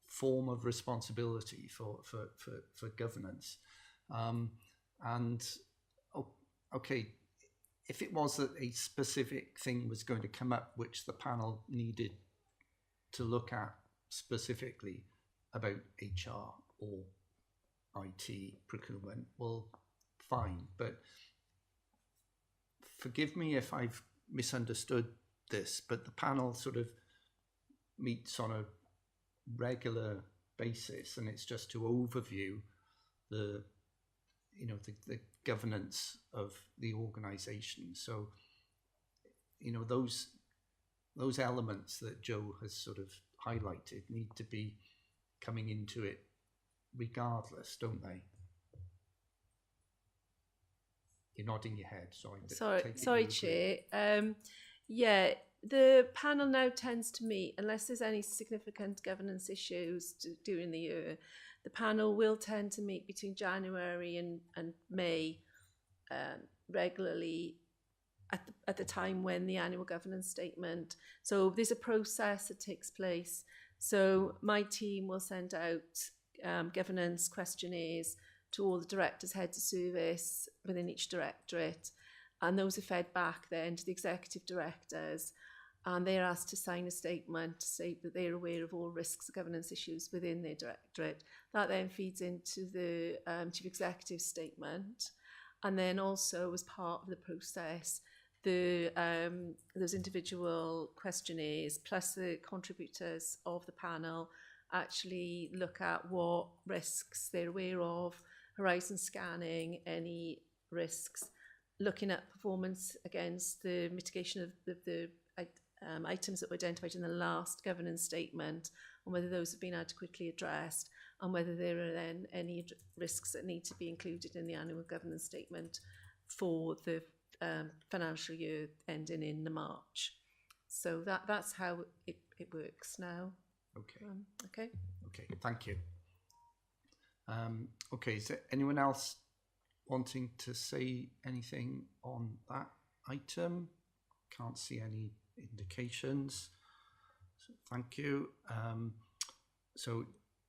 form of responsibility for governance. And okay, if it was that a specific thing was going to come up which the panel needed to look at specifically about HR or IT procurement, well, fine. But forgive me if I've misunderstood this, but the panel sort of meets on a regular basis, and it's just to overview the governance of the organisation. So, those elements that Joe has sort of highlighted need to be coming into it regardless, don't they? You're nodding your head. Sorry, Chair. Yeah, the panel now tends to meet, unless there's any significant governance issues during the year, the panel will tend to meet between January and May regularly at the time when the annual governance statement. So there's a process that takes place. So my team will send out governance questionnaires to all the directors, heads of service within each directorate, and those are fed back then to the executive directors, and they're asked to sign a statement to say that they're aware of all risks and governance issues within their directorate. That then feeds into the chief executive's statement, and then also as part of the process, those individual questionnaires plus the contributors of the panel actually look at what risks they're aware of, horizon scanning any risks, looking at performance against the mitigation of the items that were identified in the last governance statement, and whether those have been adequately addressed, and whether there are then any risks that need to be included in the annual governance statement for the financial year ending in March. So that's how it works now. Okay. Okay. Okay, thank you. Okay, is there anyone else wanting to say anything on that item? Can't see any indications. So thank you. So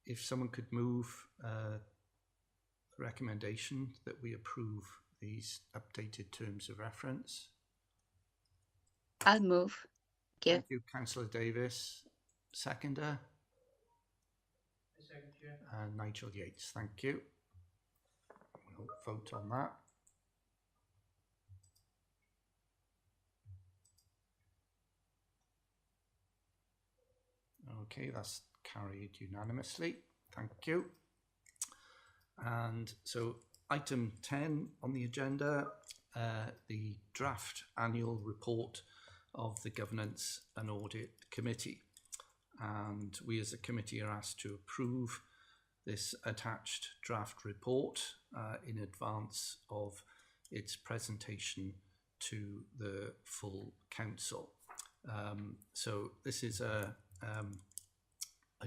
if someone could move the recommendation that we approve these updated terms of reference. I'll move. Thank you, Councillor Davis. Seconder? Second, Chair. Nigel Yates, thank you. We'll vote on that. Okay, that's carried unanimously. Thank you. And so item 10 on the agenda, the draft annual report of the Governance and Audit Committee. And we as a committee are asked to approve this attached draft report in advance of its presentation to the full council. So this is a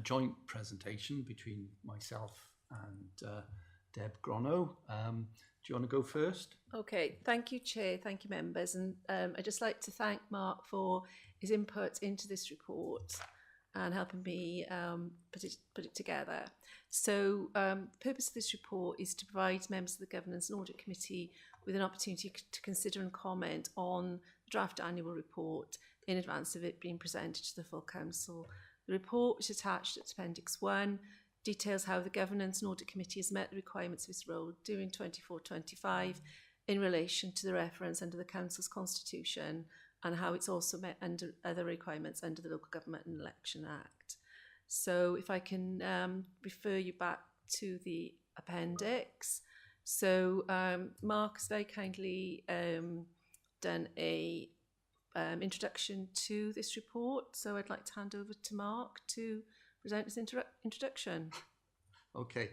joint presentation between myself and Deb Grono. Do you want to go first? Okay, thank you, Chair. Thank you, members. And I'd just like to thank Mark for his input into this report and helping me put it together. So the purpose of this report is to provide members of the Governance and Audit Committee with an opportunity to consider and comment on the draft annual report in advance of it being presented to the full council. The report, which is attached at Appendix 1, details how the Governance and Audit Committee has met the requirements of its role during 24-25 in relation to the reference under the Council's Constitution, and how it's also met under other requirements under the Local Government and Election Act. So if I can refer you back to the appendix. So Mark has very kindly done a introduction to this report. So I'd like to hand over to Mark to present his introduction. Okay,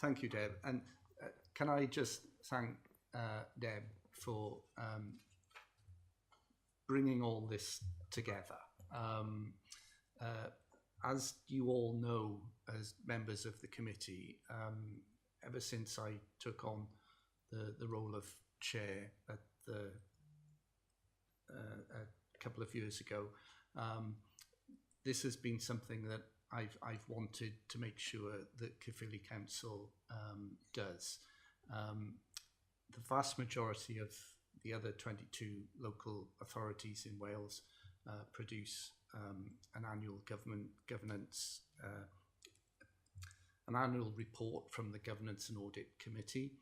thank you, Deb. And can I just thank Deb for bringing all this together. As you all know, as members of the committee, ever since I took on the role of chair at a couple of years ago, this has been something that I've wanted to make sure that Caerphilly Council does. The vast majority of the other 22 local authorities in Wales produce an annual governance an annual report from the Governance and Audit Committee.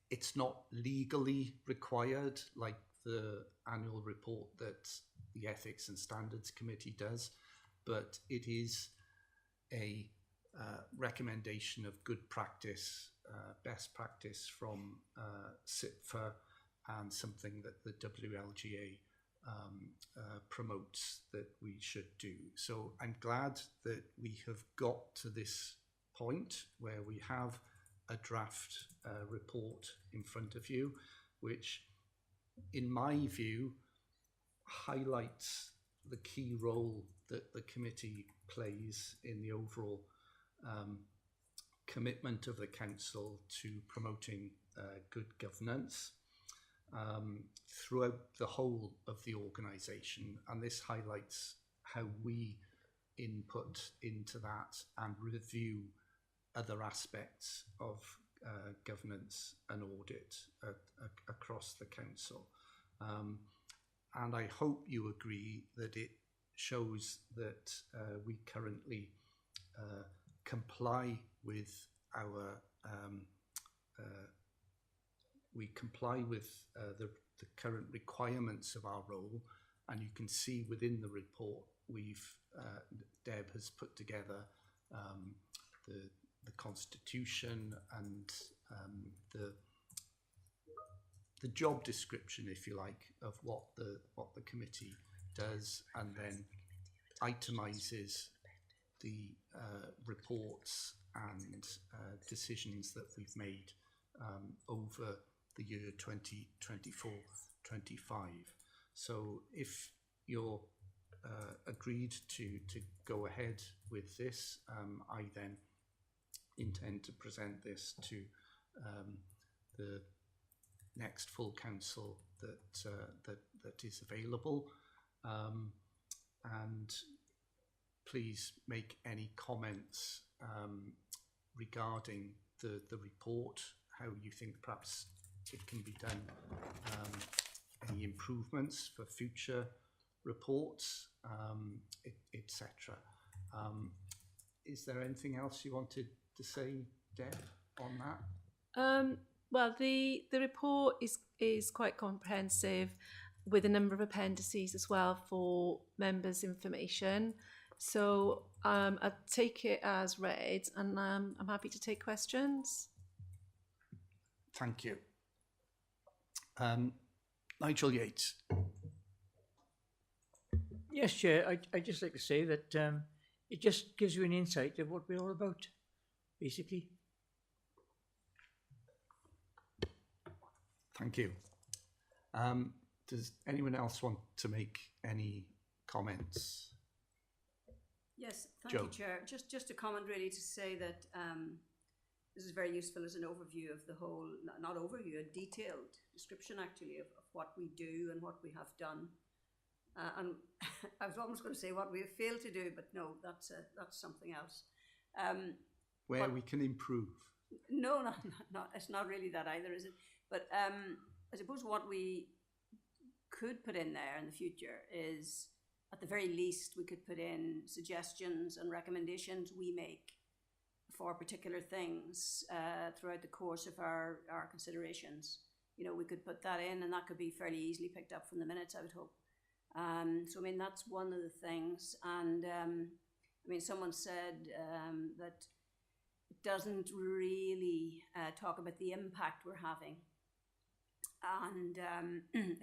It's not legally required like the annual report that the Ethics and Standards Committee does, but it is a recommendation of good practice, best practice from SIPFA, and something that the WLGA promotes that we should do. So I'm glad that we have got to this point where we have a draft report in front of you, which in my view highlights the key role that the committee plays in the overall commitment of the council to promoting good governance throughout the whole of the organisation, and this highlights how we input into that and review other aspects of governance and audit across the council. And I hope you agree that it shows that we currently comply with our the current requirements of our role, and you can see within the report Deb has put together the constitution and the job description, if you like, of what the committee does, and then itemizes the reports and decisions that we've made over the year 2024-25. So if you're agreed to go ahead with this, I then intend to present this to the next full council that is available, and please make any comments regarding the report, how you think perhaps it can be done, any improvements for future reports, etc. Is there anything else you wanted to say, Deb, on that? Well, the report is quite comprehensive, with a number of appendices as well for members' information. So I'll take it as read, and I'm happy to take questions. Thank you. Nigel Yates. Yes, Chair. I'd just like to say that it just gives you an insight of what we're all about, basically. Thank you. Does anyone else want to make any comments? Yes, thank Jo. you, Chair. Just a comment really to say that this is very useful as an overview of the whole, not overview, a detailed description actually of what we do and what we have done. And I was almost going to say what we have failed to do, but no, that's something else. Where we can improve. No, it's not really that either, is it? But I suppose what we could put in there in the future is, at the very least, we could put in suggestions and recommendations we make for particular things throughout the course of our considerations. You know, we could put that in, and that could be fairly easily picked up from the minutes, I would hope. So, I mean, that's one of the things. And, I mean, someone said that it doesn't really talk about the impact we're having. And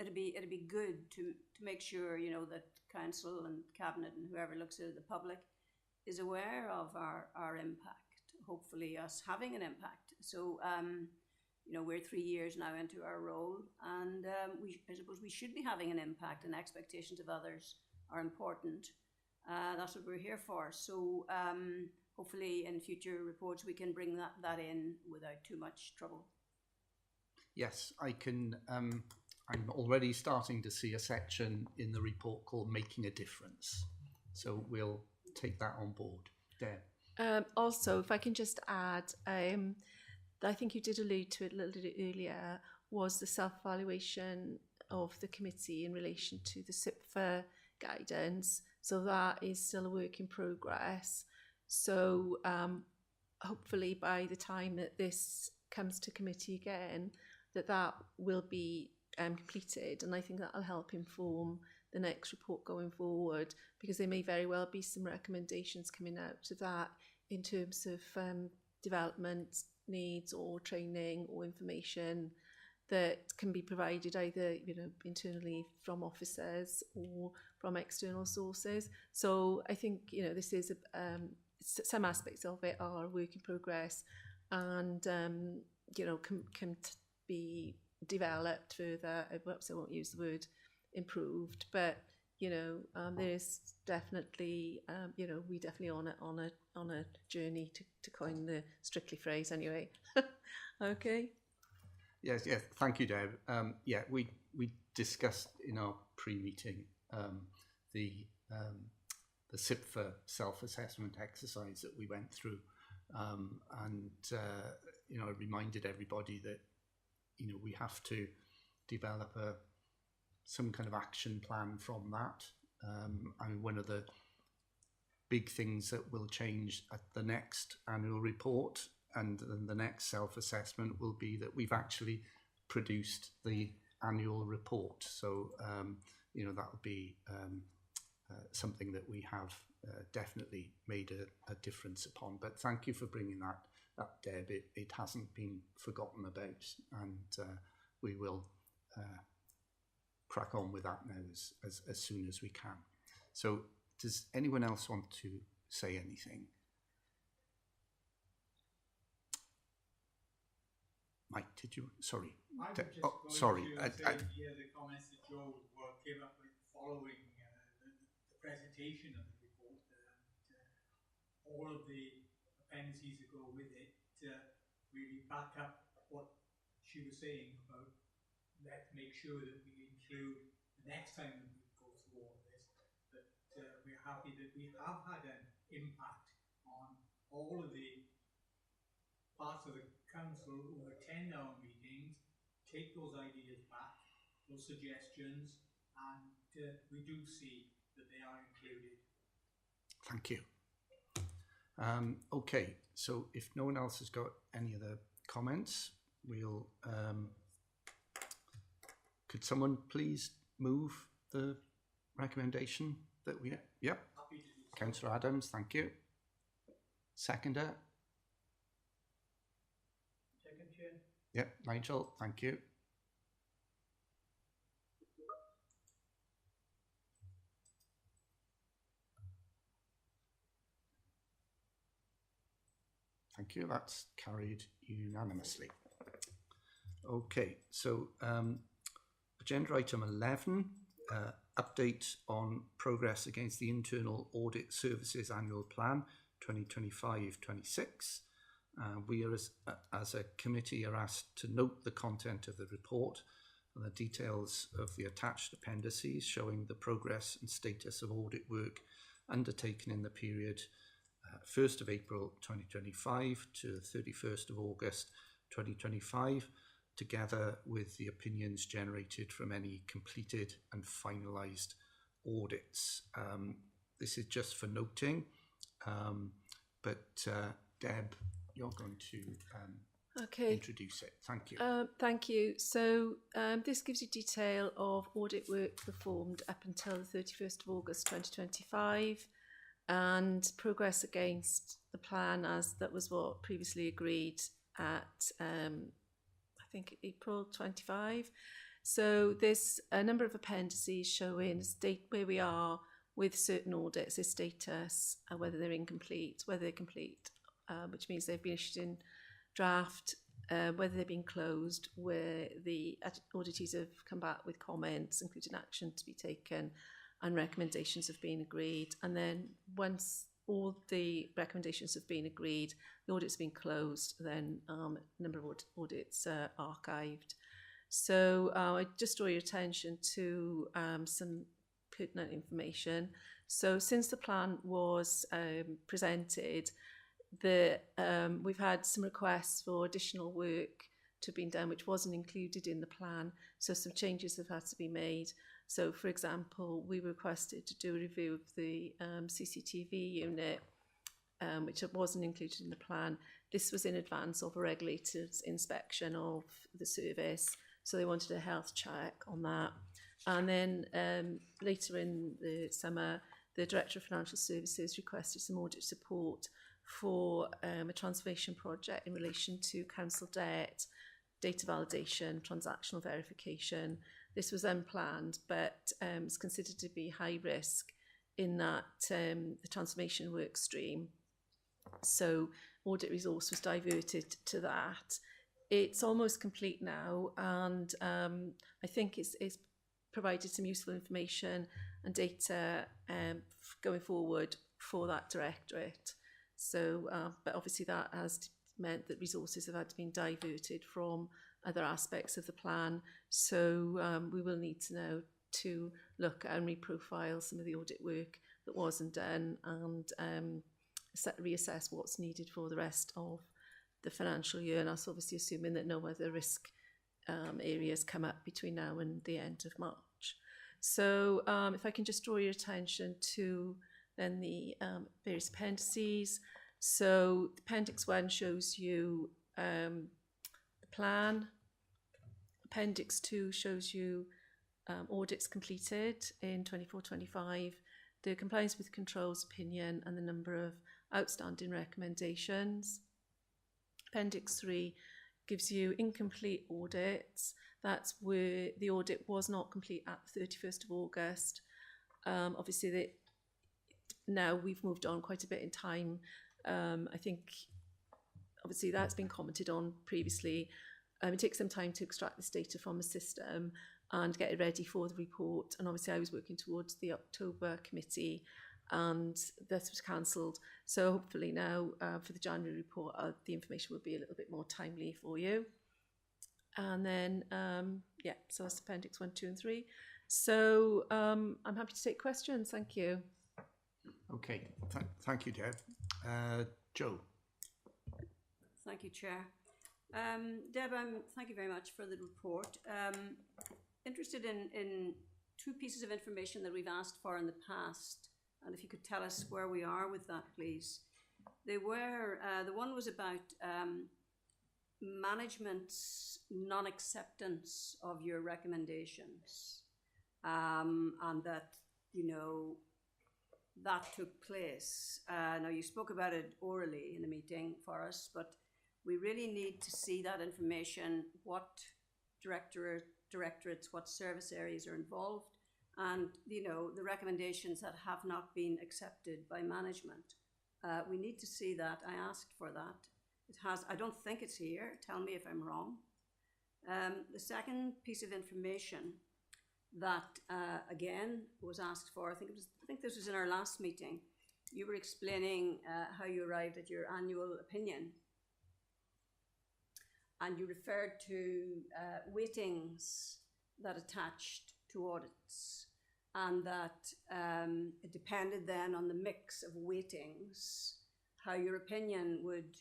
it'd be good to make sure, you know, that council and cabinet and whoever looks at the public is aware of our impact, hopefully us having an impact. So, you know, we're 3 years now into our role, and I suppose we should be having an impact, and expectations of others are important. That's what we're here for. So hopefully in future reports we can bring that in without too much trouble. Yes, I can. I'm already starting to see a section in the report called Making a Difference. So we'll take that on board. Deb. Also, if I can just add, that I think you did allude to it a little bit earlier was the self-evaluation of the committee in relation to the SIPFA guidance. So that is still a work in progress. So hopefully by the time that this comes to committee again, that will be completed, and I think that'll help inform the next report going forward, because there may very well be some recommendations coming out of that in terms of development needs or training or information that can be provided either internally from officers or from external sources. So I think this is some aspects of it are work in progress, and can be developed further. Perhaps I won't use the word improved, but there is definitely we definitely on a journey to coin the Strictly phrase anyway. Okay. Yes. Thank you, Deb. We discussed in our pre-meeting the SIPFA self-assessment exercise that we went through, and I reminded everybody that we have to develop some kind of action plan from that. And one of the big things that will change at the next annual report and then the next self-assessment will be that we've actually produced the annual report. So, that'll be something that we have definitely made a difference upon. But thank you for bringing that up, Deb. It hasn't been forgotten about, and we will crack on with that now as soon as we can. So does anyone else want to say anything? Mike, did you? Sorry. I was just sorry. To say, the comments that Joe came up with following the presentation of the report, all of the appendices that go with it really back up what she was saying about let's make sure that we include the next time that we go through all of this, that we're happy that we have had an impact on all of the parts of the council who attend our meetings, take those ideas back, those suggestions, and we do see that they are included. Thank you. Okay, so if no one else has got any other comments, we'll could someone please move the recommendation that we... Yep. Councillor Adams, thank you. Seconder. Second, Chair. Yep, Nigel, thank you. Thank you, that's carried unanimously. Okay, so agenda item 11, update on progress against the Internal Audit Services Annual Plan 2025-26. We are, as a committee, are asked to note the content of the report and the details of the attached appendices showing the progress and status of audit work undertaken in the period 1st of April 2025 to 31st of August 2025, together with the opinions generated from any completed and finalised audits. This is just for noting, but Deb, you're going to introduce it. Thank you. Thank you. So this gives you detail of audit work performed up until the 31st of August 2025 and progress against the plan as that was what previously agreed at I think April 25. So there's a number of appendices showing where we are with certain audits, their status, whether they're incomplete, whether they're complete, which means they've been issued in draft, whether they've been closed, where the auditees have come back with comments, including action to be taken, and recommendations have been agreed. And then once all the recommendations have been agreed, the audit's been closed, then a number of audits are archived. So I just draw your attention to some pertinent information. So since the plan was presented, we've had some requests for additional work to have been done, which wasn't included in the plan. So some changes have had to be made. So, for example, we requested to do a review of the CCTV unit, which wasn't included in the plan. This was in advance of a regulator's inspection of the service. So they wanted a health check on that. And then later in the summer, the Director of Financial Services requested some audit support for a transformation project in relation to council debt, data validation, transactional verification. This was unplanned, but is considered to be high risk in that the transformation work stream. So audit resource was diverted to that. It's almost complete now, and I think it's provided some useful information and data going forward for that directorate. So, but obviously that has meant that resources have had to be diverted from other aspects of the plan. So we will need to now to look at and reprofile some of the audit work that wasn't done and reassess what's needed for the rest of the financial year. And that's obviously assuming that no other risk areas come up between now and the end of March. So if I can just draw your attention to then the various appendices. So Appendix 1 shows you the plan. Appendix 2 shows you audits completed in 24-25, the compliance with controls opinion and the number of outstanding recommendations. Appendix 3 gives you incomplete audits. That's where the audit was not complete at the 31st of August. Obviously, now we've moved on quite a bit in time. I think, obviously, that's been commented on previously. It takes some time to extract this data from the system and get it ready for the report. And obviously, I was working towards the October committee, and this was cancelled. So hopefully now for the January report, the information will be a little bit more timely for you. And then, yeah, so that's Appendix 1, 2 and 3. So I'm happy to take questions. Thank you. Okay, thank you, Deb. Joe. Thank you, Chair. Deb, thank you very much for the report. Interested in two pieces of information that we've asked for in the past, and if you could tell us where we are with that, please. They were, the one was about management's non-acceptance of your recommendations, and that, you know, that took place. Now, you spoke about it orally in a meeting for us, but we really need to see that information, what directorates, what service areas are involved, and, you know, the recommendations that have not been accepted by management. We need to see that. I asked for that. It has, I don't think it's here. Tell me if I'm wrong. The second piece of information that, again, was asked for, I think this was in our last meeting. You were explaining how you arrived at your annual opinion. And you referred to weightings that attached to audits, and that it depended then on the mix of weightings, how your opinion would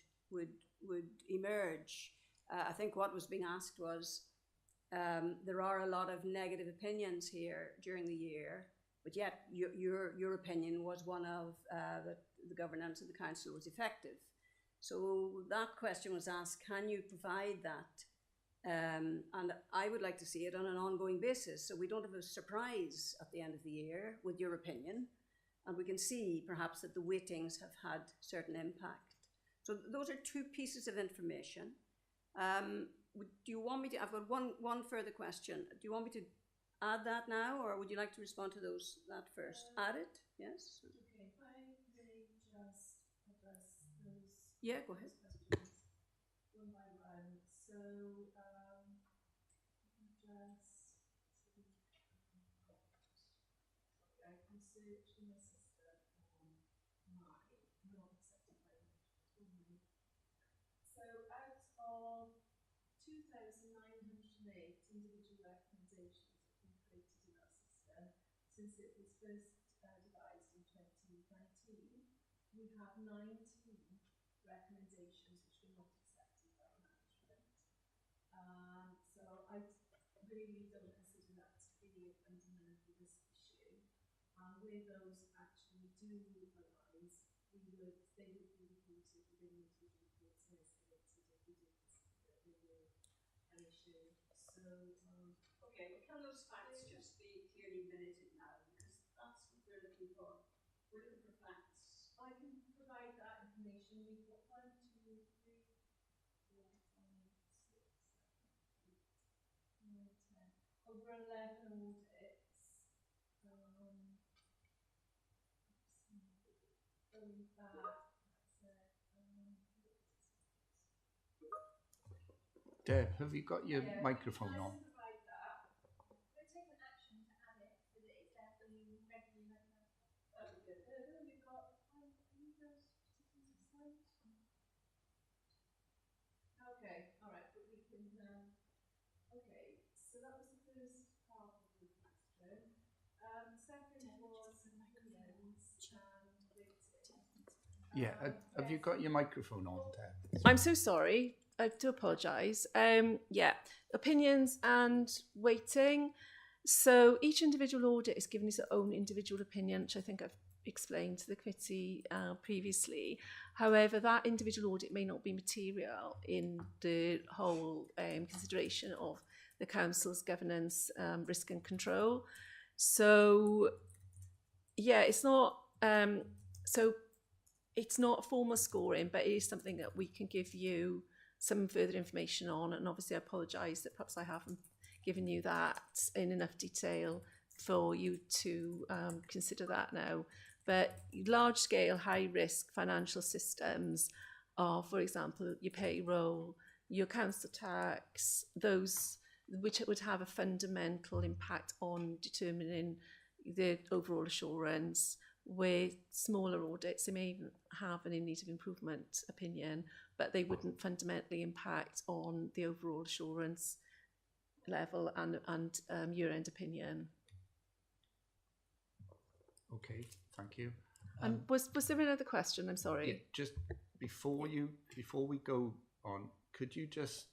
emerge. I think what was being asked was, there are a lot of negative opinions here during the year, but yet your opinion was one of that the governance of the council was effective. So that question was asked, can you provide that? And I would like to see it on an ongoing basis, so we don't have a surprise at the end of the year with your opinion, and we can see perhaps that the weightings have had certain impact. So those are two pieces of information. Do you want me to, I've got one further question. Do you want me to add that now, or would you like to respond to that first? Add it, yes? Okay, if I may just address those go ahead. questions one by one. So, I can search in the system on my non-accepted by management. So, out of 2,908 individual recommendations that have been created in our system since it was first devised in 2019, we have 19 recommendations which were not accepted by management. So I really don't consider that to be a fundamental risk issue. Where those actually do arise, they would be reported within individual reports and escalated if we did consider that they were an issue. So, okay, well, can those facts just be clearly minuted now? Because that's what we're looking for. We're looking for facts. I can provide that information. We've got 1, 2, 3, 4, 5, 6, 7, 8, 9, 10. Over 11 audits. Going back, Deb, have you got your microphone on? Provide that. We're taking action to add it so that it's definitely regularly like that. That'd be good. We've got those particular slides. Okay, all right, but we can. Okay, so that was the first part of the question. Second was opinions and waiting. Yeah, have you got your microphone on, Deb? I'm so sorry. I do apologise. Yeah, opinions and weighting. So each individual audit is given its own individual opinion, which I think I've explained to the committee previously. However, that individual audit may not be material in the whole consideration of the council's governance, risk and control. So, yeah, it's not it's not formal scoring, but it is something that we can give you some further information on. And obviously, I apologise that perhaps I haven't given you that in enough detail for you to consider that now. But large-scale, high-risk financial systems are, for example, your payroll, your council tax, those which would have a fundamental impact on determining the overall assurance. With smaller audits, they may even have an in need of improvement opinion, but they wouldn't fundamentally impact on the overall assurance level and year-end opinion. Okay, thank you. And was there another question? I'm sorry. Yeah, just before we go on, could you just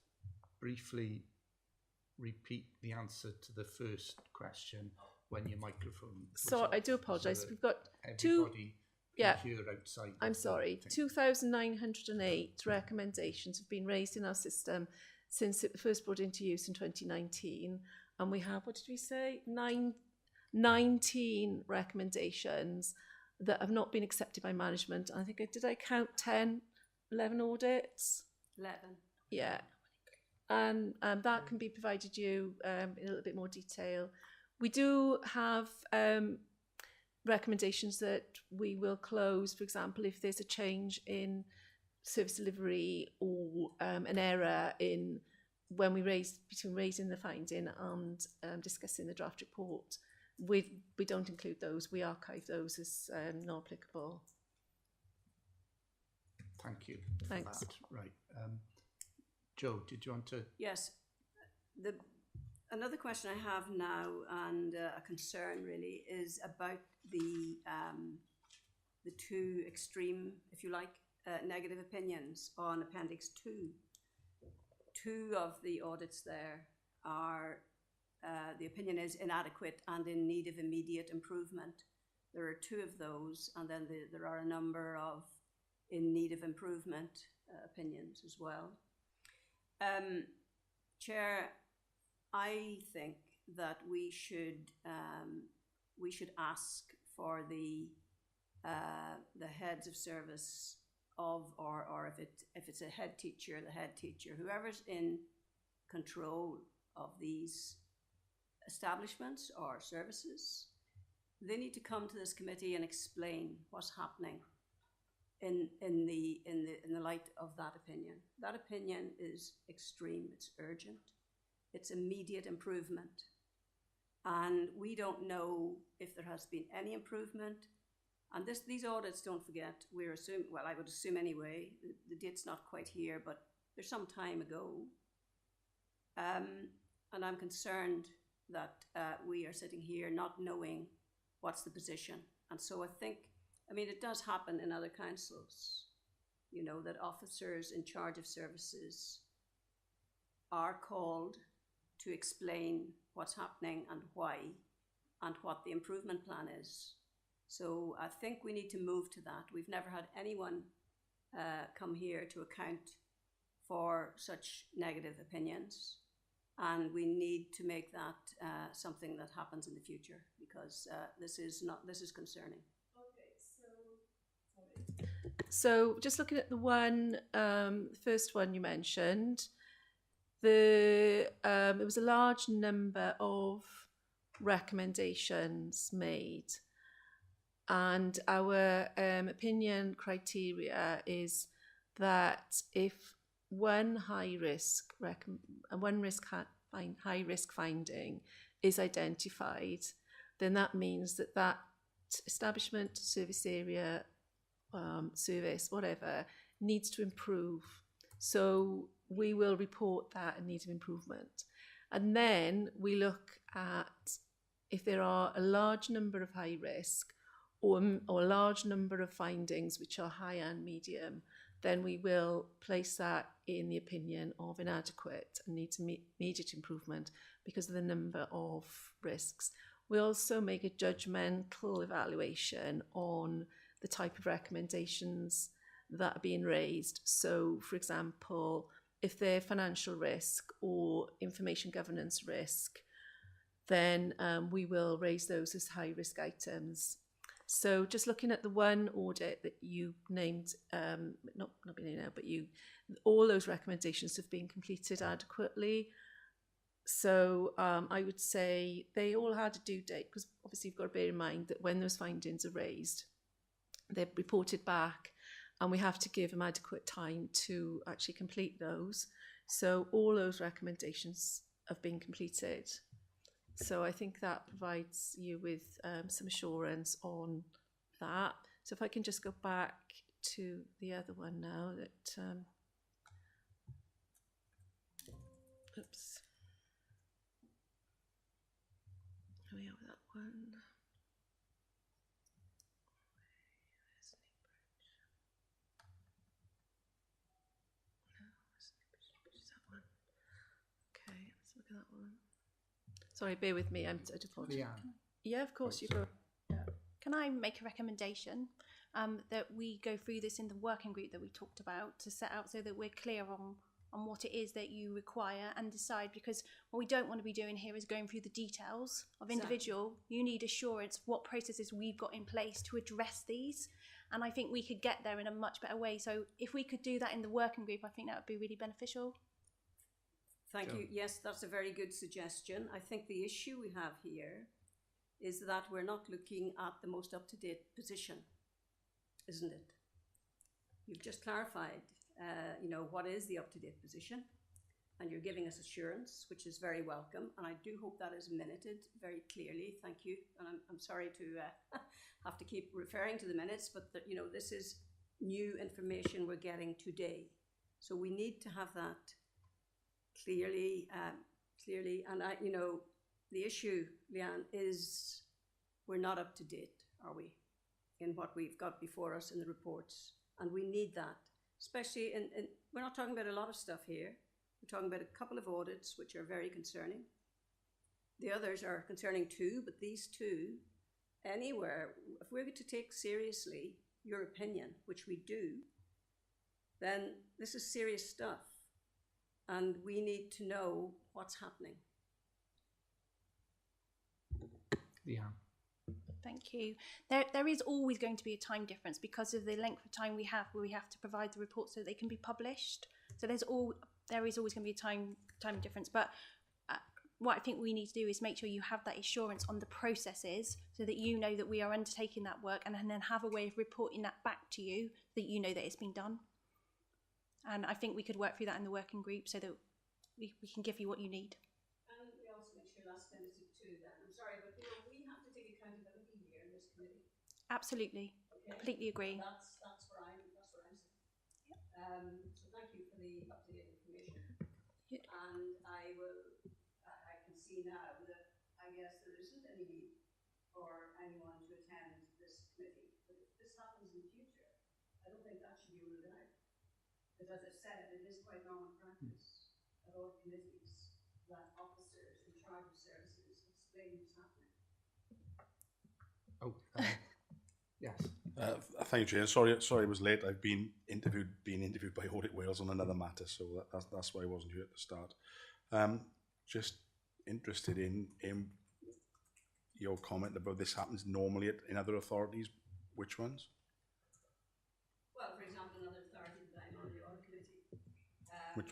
briefly repeat the answer to the first question when your microphone was So off, I do apologise. so We've got everybody yeah. hear outside. I'm sorry. 2,908 recommendations have been raised in our system since it first brought into use in 2019, and we have, what did we say, 19 recommendations that have not been accepted by management. I think did I count 11 audits? 11. Yeah. And that can be provided you in a little bit more detail. We do have recommendations that we will close, for example, if there's a change in service delivery or an error in when we between raising the finding and discussing the draft report. We don't include those. We archive those as not applicable. Thank you. Thanks. For that. Right. Joe, did you want to? Yes. Another question I have now, and a concern really, is about the two extreme, if you like, negative opinions on Appendix 2. Two of the audits there are, the opinion is inadequate and in need of immediate improvement. There are two of those, and then there are a number of in need of improvement opinions as well. Chair, I think that we should ask for the heads of service of, or if it's a head teacher, the head teacher, whoever's in control of these establishments or services, they need to come to this committee and explain what's happening in the light of that opinion. That opinion is extreme, it's urgent, it's immediate improvement. And we don't know if there has been any improvement. And these audits, don't forget, we're assuming, well, I would assume anyway, the date's not quite here, but there's some time ago. And I'm concerned that we are sitting here not knowing what's the position. And so I think, I mean, it does happen in other councils. you know, that officers in charge of services are called to explain what's happening and why, and what the improvement plan is. So I think we need to move to that. We've never had anyone come here to account for such negative opinions, and we need to make that something that happens in the future, because this is concerning. So just looking at the one, first one you mentioned, it was a large number of recommendations made, and our opinion criteria is that if one high risk finding is identified, then that means that that establishment, service area, service, whatever, needs to improve. So we will report that in need of improvement. And then we look at if there are a large number of high risk or a large number of findings which are high and medium, then we will place that in the opinion of inadequate and needs immediate improvement because of the number of risks. We also make a judgmental evaluation on the type of recommendations that are being raised. So, for example, if they're financial risk or information governance risk, then we will raise those as high risk items. So just looking at the one audit that you named, not being now, but all those recommendations have been completed adequately. So I would say they all had a due date, because obviously you've got to bear in mind that when those findings are raised, they're reported back, and we have to give them adequate time to actually complete those. So all those recommendations have been completed. So I think that provides you with some assurance on that. So if I can just go back to the other one now, that oops, here we are with that one. Okay, let's look at that one. Sorry, bear with me. I just apologize. Yeah, of course, you go. Yeah. Can I make a recommendation that we go through this in the working group that we talked about, to set out so that we're clear on what it is that you require and decide, because what we don't want to be doing here is going through the details of individual. You need assurance what processes we've got in place to address these, and I think we could get there in a much better way. So if we could do that in the working group, I think that would be really beneficial. Thank you. Yes, that's a very good suggestion. I think the issue we have here is that we're not looking at the most up-to-date position, isn't it? You've just clarified, what is the up-to-date position, and you're giving us assurance, which is very welcome, and I do hope that is minuted very clearly. Thank you, and I'm sorry to have to keep referring to the minutes, but this is new information we're getting today, so we need to have that clearly, and the issue, Leanne, is we're not up to date, are we, in what we've got before us in the reports, and we need that, especially in we're not talking about a lot of stuff here. We're talking about a couple of audits which are very concerning. The others are concerning too, but these two, anywhere, if we're going to take seriously your opinion, which we do, then this is serious stuff, and we need to know what's happening. Yeah. Thank you. There is always going to be a time difference because of the length of time we have where we have to provide the reports so they can be published. So there is always going to be a time difference. But what I think we need to do is make sure you have that assurance on the processes so that you know that we are undertaking that work, and then have a way of reporting that back to you so that you know that it's been done. And I think we could work through that in the working group so that we can give you what you need. And we also make sure that's limited to then. I'm sorry, but we have to take accountability here in this committee. Absolutely. Okay. Completely agree. That's where I'm sitting. Yep. So thank you for the up-to-date information. Yep. And I can see now that I guess there isn't any need for anyone to attend this committee. But if this happens in the future, I don't think that should be ruled out. Because as I said, it is quite normal practice at all committees that officers in charge of services explain what's happening. Oh, yes. Thank you, Chair. Sorry, I was late. I've been interviewed by Audit Wales on another matter, so that's why I wasn't here at the start. Just interested in your comment about this happens normally in other authorities. Which ones? Well, for example, another authority that I'm on the audit committee.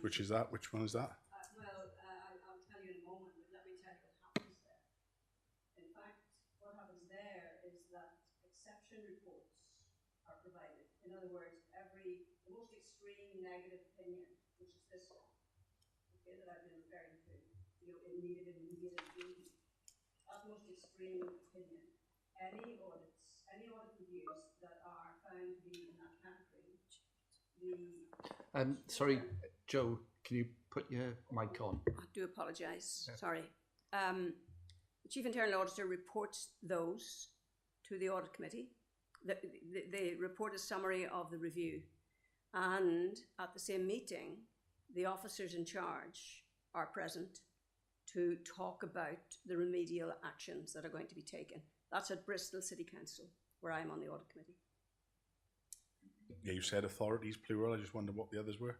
Which is that? Which one is that? I'll tell you in a moment, but let me tell you what happens there. In fact, what happens there is that exception reports are provided. In other words, the most extreme negative opinion, which is this one, okay, that I've been referring to, needed immediate improvement. That's the most extreme opinion. Any audit reviews that are found to be in that category, sorry, Joe, can you put your mic on? I do apologise. Yeah. Sorry. The Chief Internal Auditor reports those to the Audit Committee. They report a summary of the review. And at the same meeting, the officers in charge are present to talk about the remedial actions that are going to be taken. That's at Bristol City Council, where I'm on the Audit Committee. Yeah, you said authorities, plural. I just wondered what the others were.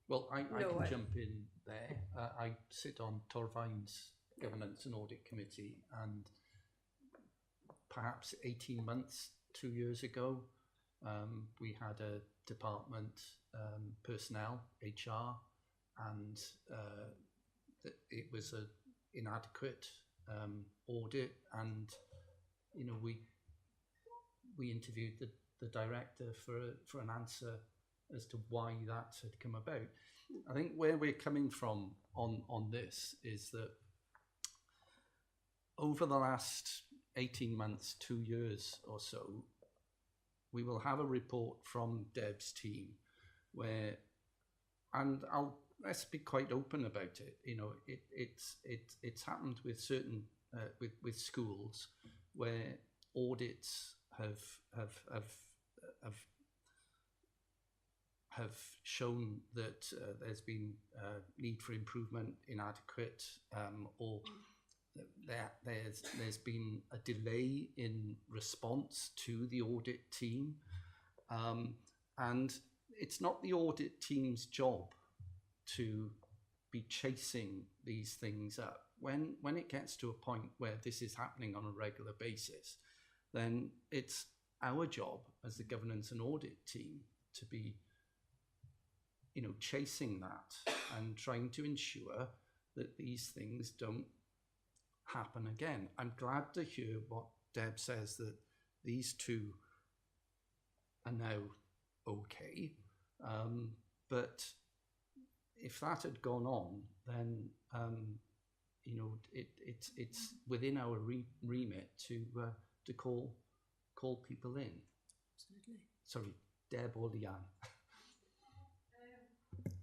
Well, I can jump in there. I sit on Torfaen's Governance and Audit Committee, and perhaps 18 months, 2 years ago, we had a department, personnel, HR, and it was an inadequate audit, and we interviewed the director for an answer as to why that had come about. I think where we're coming from on this is that over the last 18 months, 2 years or so, we will have a report from Deb's team where, and let's be quite open about it. It's happened with certain with schools where audits have shown that there's been need for improvement, inadequate, or there's been a delay in response to the audit team, and it's not the audit team's job to be chasing these things up. When it gets to a point where this is happening on a regular basis, then it's our job as the governance and audit team to be chasing that and trying to ensure that these things don't happen again. I'm glad to hear what Deb says, that these two are now okay, but if that had gone on, then it's within our remit to call people in. Absolutely. Sorry, Deb or Leanne.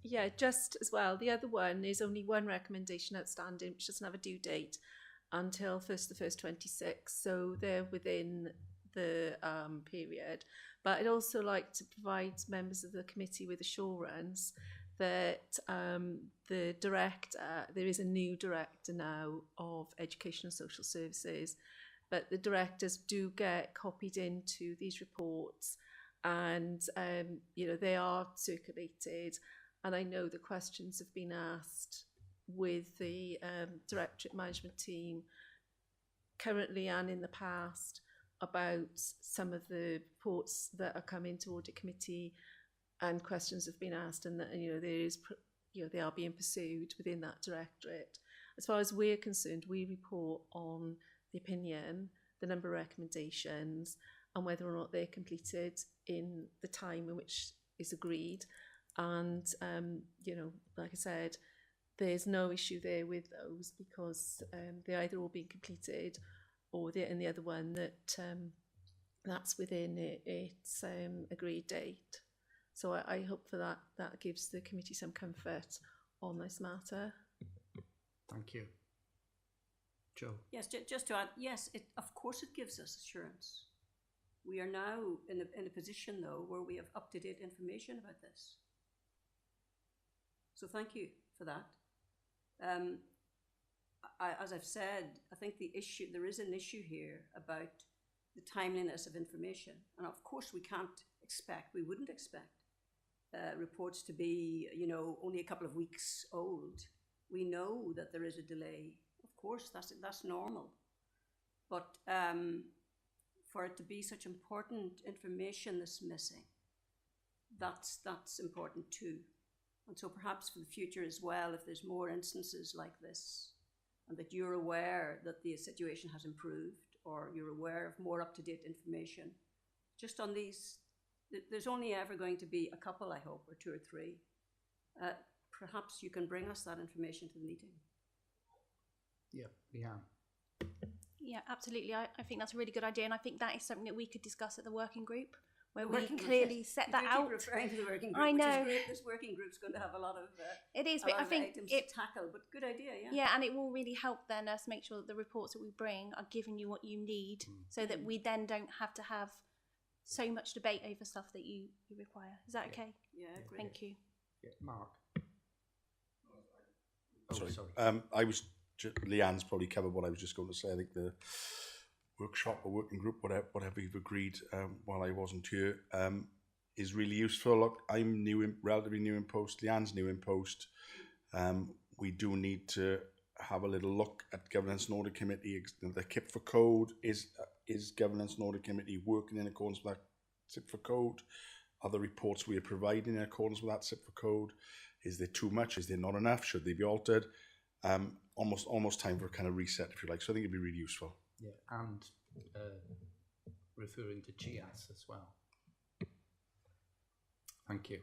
Yeah, just as well, the other one is only one recommendation outstanding, which doesn't have a due date until 1st of the 1st 26, so they're within the period. But I'd also like to provide members of the committee with assurance that the director, there is a new director now of Education and Social Services, but the directors do get copied into these reports, and they are circulated, and I know the questions have been asked with the Directorate Management team currently and in the past about some of the reports that are coming to Audit Committee, and questions have been asked, and that they are being pursued within that directorate. As far as we're concerned, we report on the opinion, the number of recommendations, and whether or not they're completed in the time in which is agreed. And like I said, there's no issue there with those, because they're either all being completed, or they're in the other one that that's within its agreed date. So I hope for that gives the committee some comfort on this matter. Thank you. Joe? Yes, just to add, yes, of course it gives us assurance. We are now in a position, though, where we have up-to-date information about this. So thank you for that. As I've said, I think there is an issue here about the timeliness of information. And of course, we wouldn't expect reports to be, only a couple of weeks old. We know that there is a delay. Of course, that's normal. But for it to be such important information that's missing, that's important too. And so perhaps for the future as well, if there's more instances like this, and that you're aware that the situation has improved, or you're aware of more up-to-date information, just on these, there's only ever going to be a couple, I hope, or 2 or 3. Perhaps you can bring us that information to the meeting. Yeah, Leanne. Yeah, absolutely. I think that's a really good idea, and I think that is something that we could discuss at the working group, where we clearly set that out. Keep referring to the working group. I know. Which is great. This working group's going to have a lot of it is, but I think items to tackle. But good idea, yeah. Yeah, and it will really help then us make sure that the reports that we bring are giving you what you need, so that we then don't have to have so much debate over stuff that you require. Is that okay? Yeah, great. Thank you. Yeah, Mark. Sorry. I was. Leanne's probably covered what I was just going to say. I think the workshop or working group, whatever you've agreed while I wasn't here, is really useful. Look, I'm relatively new in post. Leanne's new in post. We do need to have a little look at Governance and Audit Committee. The KIP for Code is Governance and Audit Committee working in accordance with that SIP for Code? Are the reports we are providing in accordance with that SIP for Code? Is there too much? Is there not enough? Should they be altered? Almost time for a kind of reset, if you like. So I think it'd be really useful. Yeah, and referring to GIAS as well. Thank you.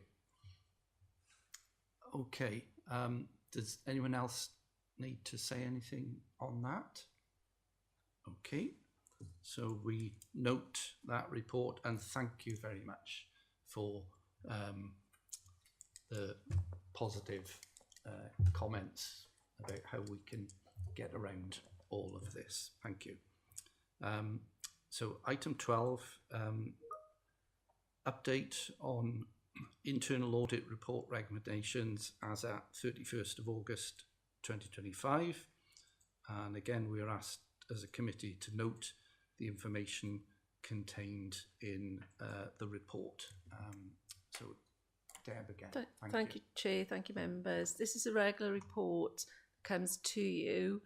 Okay, does anyone else need to say anything on that? Okay, so we note that report and thank you very much for the positive comments about how we can get around all of this. Thank you. So item 12, update on internal audit report recommendations as at 31st of August 2025. And again, we are asked as a committee to note the information contained in the report. So Deb again. Thank you, Chair. Thank you, members. This is a regular report that comes to you.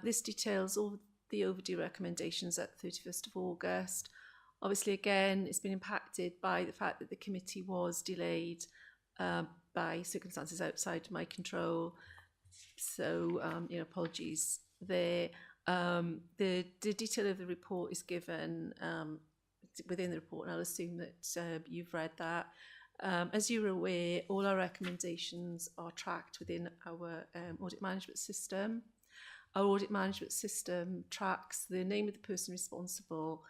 This details all the overdue recommendations at 31st of August. Obviously, again, it's been impacted by the fact that the committee was delayed by circumstances outside my control. So, apologies there. The detail of the report is given within the report, and I'll assume that you've read that. As you're aware, all our recommendations are tracked within our audit management system. Our audit management system tracks the name of the person responsible,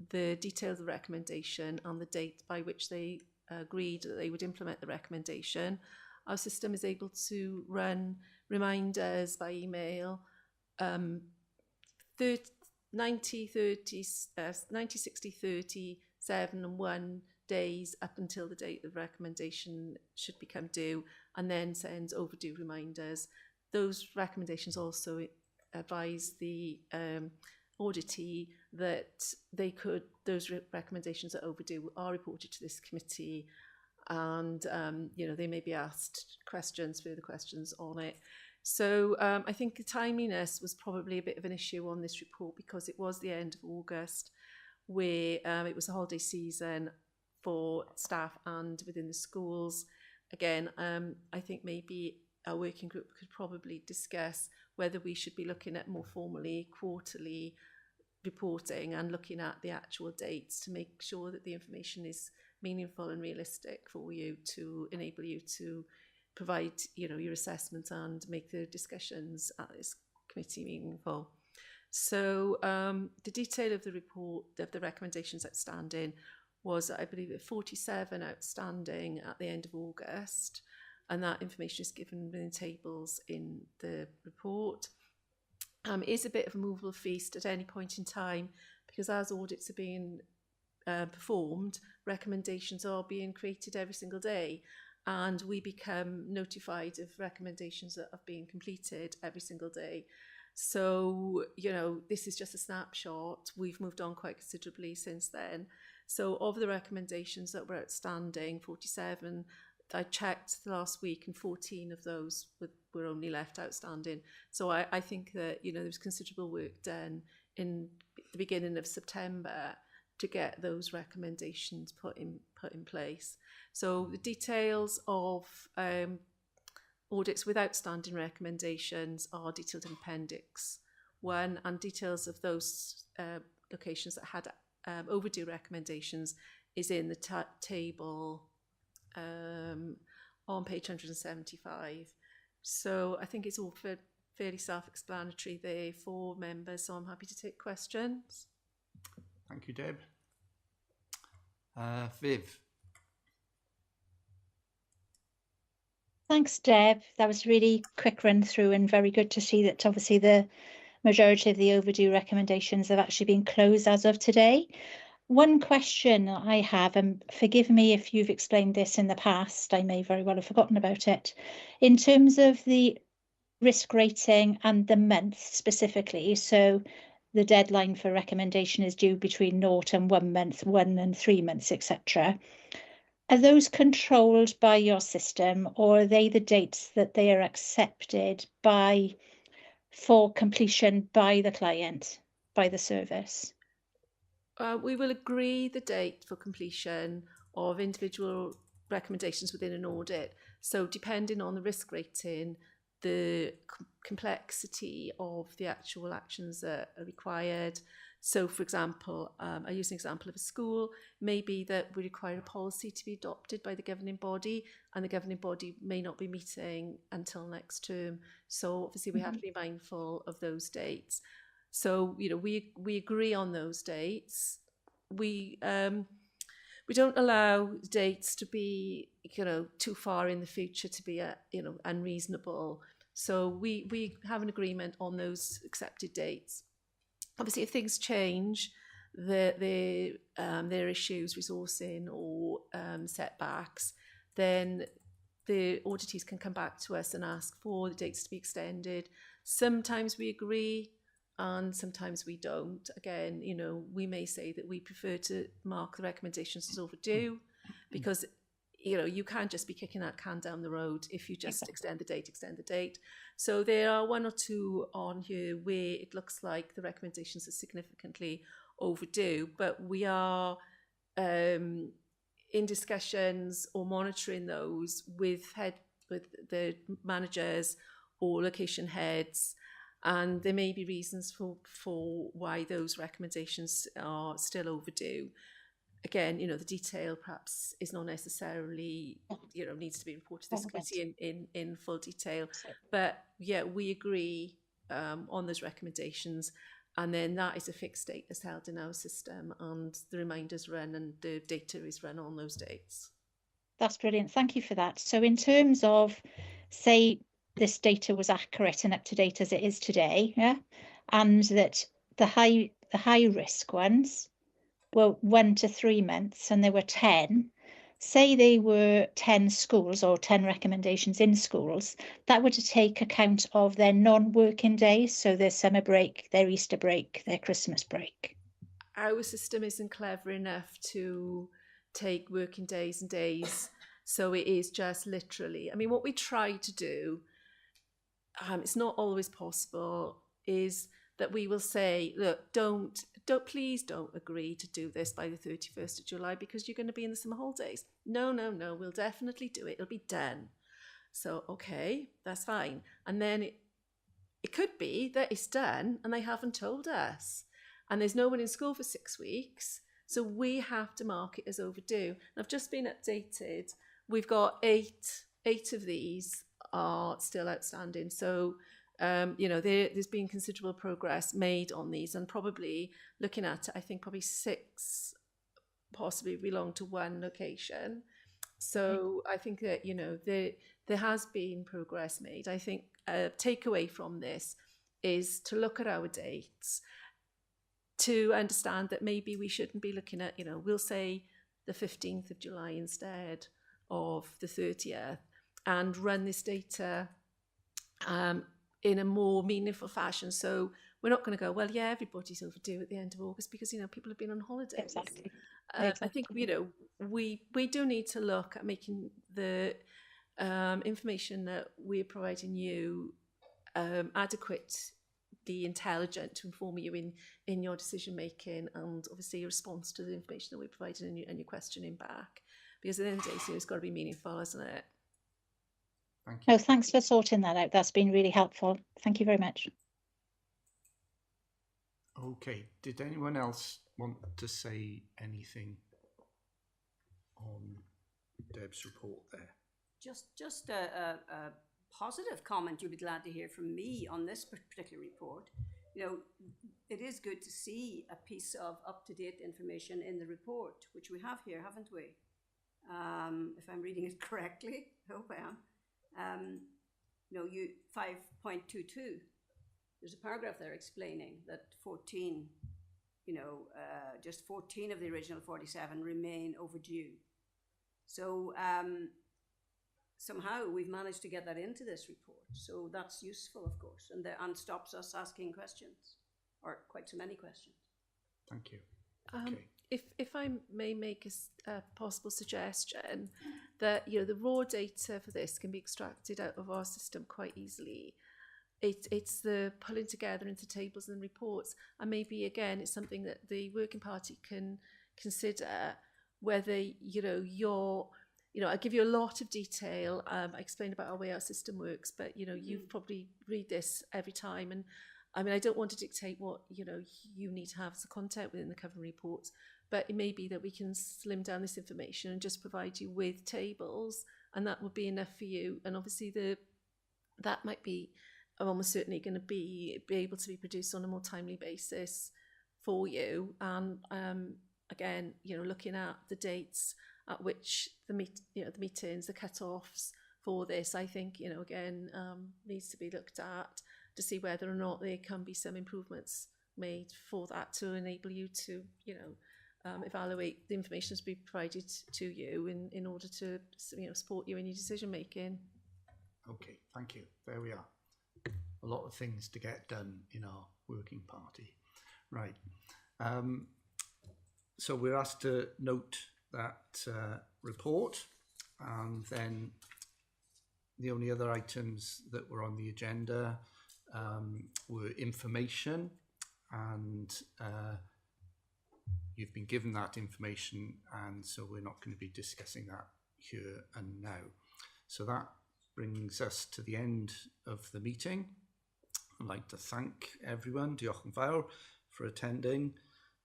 the detail of the recommendation, and the date by which they agreed that they would implement the recommendation. Our system is able to run reminders by email 90, 60, 30, 7 and 1 days up until the date the recommendation should become due, and then sends overdue reminders. Those recommendations also advise the auditee that those recommendations that are overdue are reported to this committee, and they may be asked further questions on it. So I think the timeliness was probably a bit of an issue on this report because it was the end of August, where it was a holiday season for staff and within the schools. Again, I think maybe our working group could probably discuss whether we should be looking at more formally quarterly reporting and looking at the actual dates to make sure that the information is meaningful and realistic for you, to enable you to provide your assessment and make the discussions at this committee meaningful. So the detail of the report, of the recommendations outstanding, was, I believe, 47 outstanding at the end of August, and that information is given within tables in the report. It is a bit of a movable feast at any point in time, because as audits are being performed, recommendations are being created every single day, and we become notified of recommendations that have been completed every single day. So, this is just a snapshot. We've moved on quite considerably since then. So of the recommendations that were outstanding, 47, I checked last week, and 14 of those were only left outstanding. So I think that, there was considerable work done in the beginning of September to get those recommendations put in place. So the details of audits with outstanding recommendations are detailed in Appendix 1, and details of those locations that had overdue recommendations is in the table on page 175. So I think it's all fairly self-explanatory there for members, so I'm happy to take questions. Thank you, Deb. Viv. Thanks, Deb. That was a really quick run through, and very good to see that obviously the majority of the overdue recommendations have actually been closed as of today. One question I have, and forgive me if you've explained this in the past, I may very well have forgotten about it. In terms of the risk rating and the month specifically, so the deadline for recommendation is due between 0 and 1 month, 1 and 3 months, etc. Are those controlled by your system, or are they the dates that they are accepted by for completion by the client, by the service? We will agree the date for completion of individual recommendations within an audit. So depending on the risk rating, the complexity of the actual actions that are required. So, for example, I use an example of a school. Maybe that we require a policy to be adopted by the governing body, and the governing body may not be meeting until next term. So obviously we have to be mindful of those dates. So, we agree on those dates. We don't allow dates to be, too far in the future to be, unreasonable. So we have an agreement on those accepted dates. Obviously, if things change, there are issues, resourcing or setbacks, then the auditees can come back to us and ask for the dates to be extended. Sometimes we agree and sometimes we don't. Again, we may say that we prefer to mark the recommendations as overdue, because you can't just be kicking that can down the road if you just extend the date. So there are 1 or 2 on here where it looks like the recommendations are significantly overdue, but we are in discussions or monitoring those with the managers or location heads, and there may be reasons for why those recommendations are still overdue. Again, the detail perhaps is not necessarily, needs to be reported to this committee in full detail. But yeah, we agree on those recommendations, and then that is a fixed date that's held in our system, and the reminders run and the data is run on those dates. That's brilliant. Thank you for that. So in terms of, say, this data was accurate and up to date as it is today, yeah, and that the high risk ones were 1 to 3 months, and there were 10. Say they were 10 schools or 10 recommendations in schools, that would take account of their non-working days, so their summer break, their Easter break, their Christmas break. Our system isn't clever enough to take working days and days, so it is just literally. I mean, what we try to do, it's not always possible, is that we will say, look, please don't agree to do this by the 31st of July because you're going to be in the summer holidays. No, we'll definitely do it. It'll be done. So, okay, that's fine. And then it could be that it's done and they haven't told us. And there's no one in school for 6 weeks. So we have to mark it as overdue. And I've just been updated. We've got eight of these are still outstanding. So there's been considerable progress made on these, and probably looking at it, I think probably 6 possibly belong to 1 location. So I think that, there has been progress made. I think a takeaway from this is to look at our dates. to understand that maybe we shouldn't be looking at, we'll say the 15th of July instead of the 30th, and run this data in a more meaningful fashion. So we're not going to go, well, yeah, everybody's overdue at the end of August because, people have been on holidays. Exactly. I think, we do need to look at making the information that we're providing you adequately intelligent to inform you in your decision making, and obviously your response to the information that we're providing and your questioning back. Because at the end of the day, it's got to be meaningful, isn't it? Thank you. No, thanks for sorting that out. That's been really helpful. Thank you very much. Okay, did anyone else want to say anything on Deb's report there? Just a positive comment you'll be glad to hear from me on this particular report. It is good to see a piece of up-to-date information in the report, which we have here, haven't we? If I'm reading it correctly, I hope I am. 5.22, there's a paragraph there explaining that 14, just 14 of the original 47 remain overdue. So somehow we've managed to get that into this report. So that's useful, of course, and stops us asking questions, or quite so many questions. Thank you. Okay. If I may make a possible suggestion, that the raw data for this can be extracted out of our system quite easily. It's the pulling together into tables and reports, and maybe again it's something that the working party can consider, whether I give you a lot of detail. I explained about our way our system works, but you've probably read this every time, and I don't want to dictate what you need to have as a content within the covering reports, but it may be that we can slim down this information and just provide you with tables, and that would be enough for you. And obviously that might be almost certainly going to be able to be produced on a more timely basis for you. And again, looking at the dates at which the meetings, the cut-offs for this, I think again needs to be looked at to see whether or not there can be some improvements made for that to enable you to evaluate the information that's been provided to you in order to support you in your decision making. Okay, thank you. There we are. A lot of things to get done in our working party. Right. So we're asked to note that report, and then the only other items that were on the agenda were information, and you've been given that information, and so we're not going to be discussing that here and now. So that brings us to the end of the meeting. I'd like to thank everyone, diolch yn fawr, for attending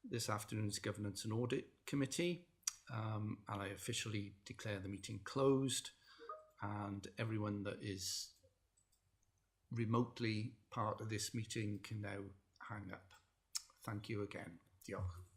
this afternoon's Governance and Audit Committee, and I officially declare the meeting closed, and everyone that is remotely part of this meeting can now hang up. Thank you again. Diolch.